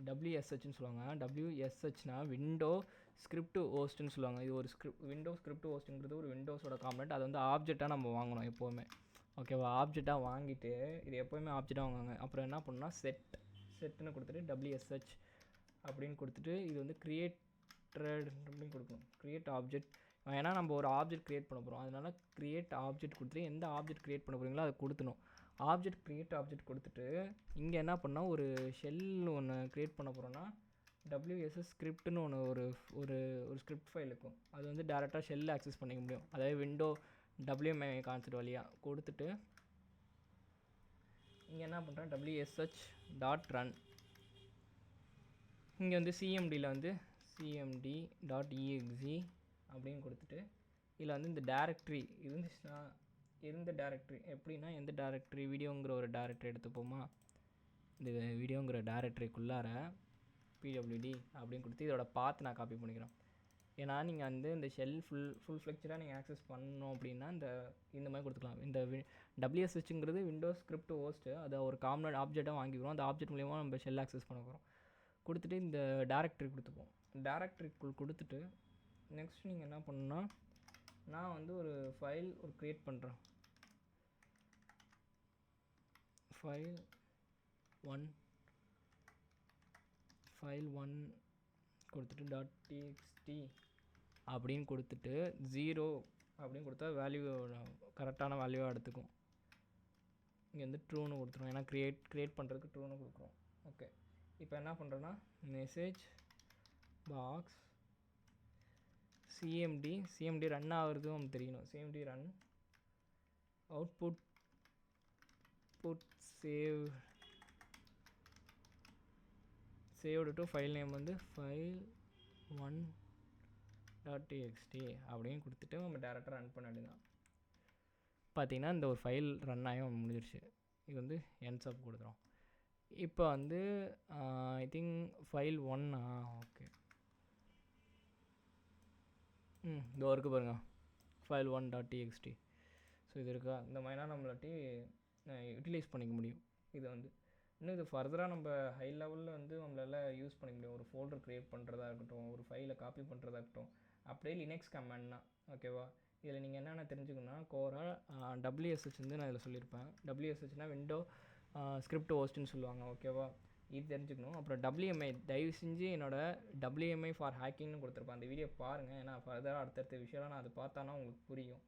WSHன்னு சொல்லுவாங்க. WSHனா விண்டோ ஸ்கிரிப்ட் ஹோஸ்ட்னு சொல்லுவாங்க. இது ஒரு விண்டோ ஸ்கிரிப்ட் ஹோஸ்ட்டுங்கிறது ஒரு விண்டோஸோட காம்பனண்ட். அது வந்து ஆப்ஜெக்டாக நம்ம வாங்கணும் எப்போவுமே. ஓகேவா, ஆப்ஜெக்டாக வாங்கிட்டு இது எப்போவுமே ஆப்ஜெக்டாக வாங்குவாங்க. அப்புறம் என்ன பண்ணணும்னா செட்டுன்னு கொடுத்துட்டு WSH அப்படின்னு கொடுத்துட்டு இது வந்து க்ரியேட்டட் அப்படின்னு கொடுக்கணும். Create object. ஏன்னா நம்ம ஒரு ஆப்ஜெக்ட் க்ரியேட் பண்ண போகிறோம், அதனால் க்ரியேட் ஆப்ஜெக்ட் கொடுத்துட்டு எந்த ஆப்ஜெக்ட் க்ரியேட் பண்ண போகிறீங்களோ அதை கொடுத்துணும். க்ரியேட் ஆப்ஜெக்ட் கொடுத்துட்டு இங்கே என்ன பண்ணால் ஒரு ஷெல் ஒன்று க்ரியேட் பண்ண போகிறோன்னா WSS ஸ்கிரிப்ட்னு ஒரு ஒரு ஸ்கிரிப்ட் ஃபைல் இருக்கும். அது வந்து டேரெக்டாக ஷெல்லில் ஆக்சஸ் பண்ணிக்க முடியும். அதாவது விண்டோ WMI கான்செப்ட் வழியாக கொடுத்துட்டு இங்கே என்ன பண்ணுறேன், WSH.run. இங்கே வந்து CMDயில் வந்து cmd.exe அப்படின்னு கொடுத்துட்டு இதில் வந்து இந்த டேரக்ட்ரி இருந்துச்சுன்னா எப்படின்னா எந்த டேரக்ட்ரி, வீடியோங்கிற ஒரு டேரக்ட்ரி எடுத்துப்போமா. இந்த வீடியோங்கிற டேரக்ட்ரிக்குள்ளார pwd அப்படின்னு கொடுத்து இதோட பாத் நான் காப்பி பண்ணிக்கிறேன். ஏன்னா நீங்கள் வந்து இந்த ஷெல் ஃபுல் ஃப்ளெக்சராக நீங்கள் ஆக்சஸ் பண்ணணும் அப்படின்னா இந்த மாதிரி கொடுத்துக்கலாம். இந்த WSHங்கிறது விண்டோஸ் ஸ்கிரிப்ட் ஹோஸ்ட்டு, அதை ஒரு காமன் ஆப்ஜெக்டாக வாங்கிக்கிறோம். அந்த ஆப்ஜெக்ட் மூலிமா நம்ம ஷெல் ஆக்சஸ் பண்ண போகிறோம். கொடுத்துட்டு இந்த டேரக்ட்ரி கொடுத்துப்போம். டேரக்ட்ரிக்குள் கொடுத்துட்டு நெக்ஸ்ட் நீங்கள் என்ன பண்ணணுன்னா, நான் வந்து ஒரு ஃபைல் க்ரியேட் பண்ணுறேன். ஃபைல் ஒன் கொடுத்துட்டு .txt அப்படின்னு கொடுத்துட்டு 0 அப்படின்னு கொடுத்தா வேல்யூ கரெக்டான வேல்யூவாக எடுத்துக்கும். இங்கே வந்து ட்ரூன்னு கொடுத்துரும். ஏன்னா க்ரியேட் பண்ணுறதுக்கு ட்ரூன்னு கொடுக்குறோம். ஓகே, இப்போ என்ன பண்ணுறேன்னா மெசேஜ் பாக்ஸ் CMD ரன் ஆகுறதும் நமக்கு தெரியணும். CMD run output saved to file name வந்து file1.txt அப்படின்னு கொடுத்துட்டு நம்ம டேரெக்டாக ரன் பண்ண வேண்டியதான். பார்த்திங்கன்னா இந்த ஒரு ஃபைல் ரன் ஆகி முடிஞ்சிருச்சு. இது வந்து என்ஸ்அப் கொடுத்துரும். இப்போ வந்து ஐ திங்க் ஃபைல் 1 ஓகே இந்த ஒர்க்கு பாருங்கள், file1.txt. ஸோ இது இருக்கா, இந்த மாதிரிலாம் நம்மளாட்டி யூட்டிலைஸ் பண்ணிக்க முடியும். இது வந்து இன்னும் இது ஃபர்தராக நம்ம ஹை லெவலில் வந்து நம்மளால் யூஸ் பண்ணிக்க முடியும். ஒரு ஃபோல்டர் க்ரியேட் பண்ணுறதா இருக்கட்டும், ஒரு ஃபைலை காப்பி பண்ணுறதா இருக்கட்டும், அப்படியே லினக்ஸ் கமாண்ட்னா ஓகேவா. இதில் நீங்கள் என்னென்ன தெரிஞ்சுக்கணுன்னா, கோராக WSH வந்து நான் இதில் சொல்லியிருப்பேன். WSHனா விண்டோ ஸ்கிரிப்ட் ஹோஸ்ட்டுன்னு சொல்லுவாங்க ஓகேவா, இது தெரிஞ்சுக்கணும். அப்புறம் WMI தயவு செஞ்சு என்னோடய WMI ஃபார் ஹேக்கிங்னு கொடுத்துருப்பேன். அந்த வீடியோ பாருங்கள், ஏன்னா ஃபர்தராக அடுத்தடுத்த விஷயம்லாம் நான் அது பார்த்தானா உங்களுக்கு புரியும்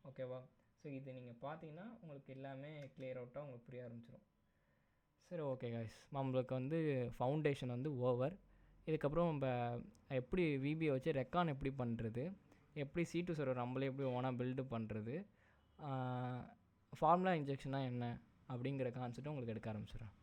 ஓகேவா. ஸோ இது நீங்கள் பார்த்தீங்கன்னா உங்களுக்கு எல்லாமே கிளியர் அவுட்டாக உங்களுக்கு புரிய ஆரம்பிச்சிடும். சரி ஓகே கைஸ், நம்மளுக்கு வந்து ஃபவுண்டேஷன் வந்து ஓவர். இதுக்கப்புறம் நம்ம எப்படி VBயை வச்சு ரெக்கான் எப்படி பண்ணுறது, எப்படி C2 சர்வர் நம்மளே எப்படி ஓனாக பில்டு பண்ணுறது, ஃபார்முலா இன்ஜெக்ஷனாக என்ன அப்படிங்கிற கான்செப்ட் உங்களுக்கு எடுக்க ஆரம்பிச்சிடுறேன்.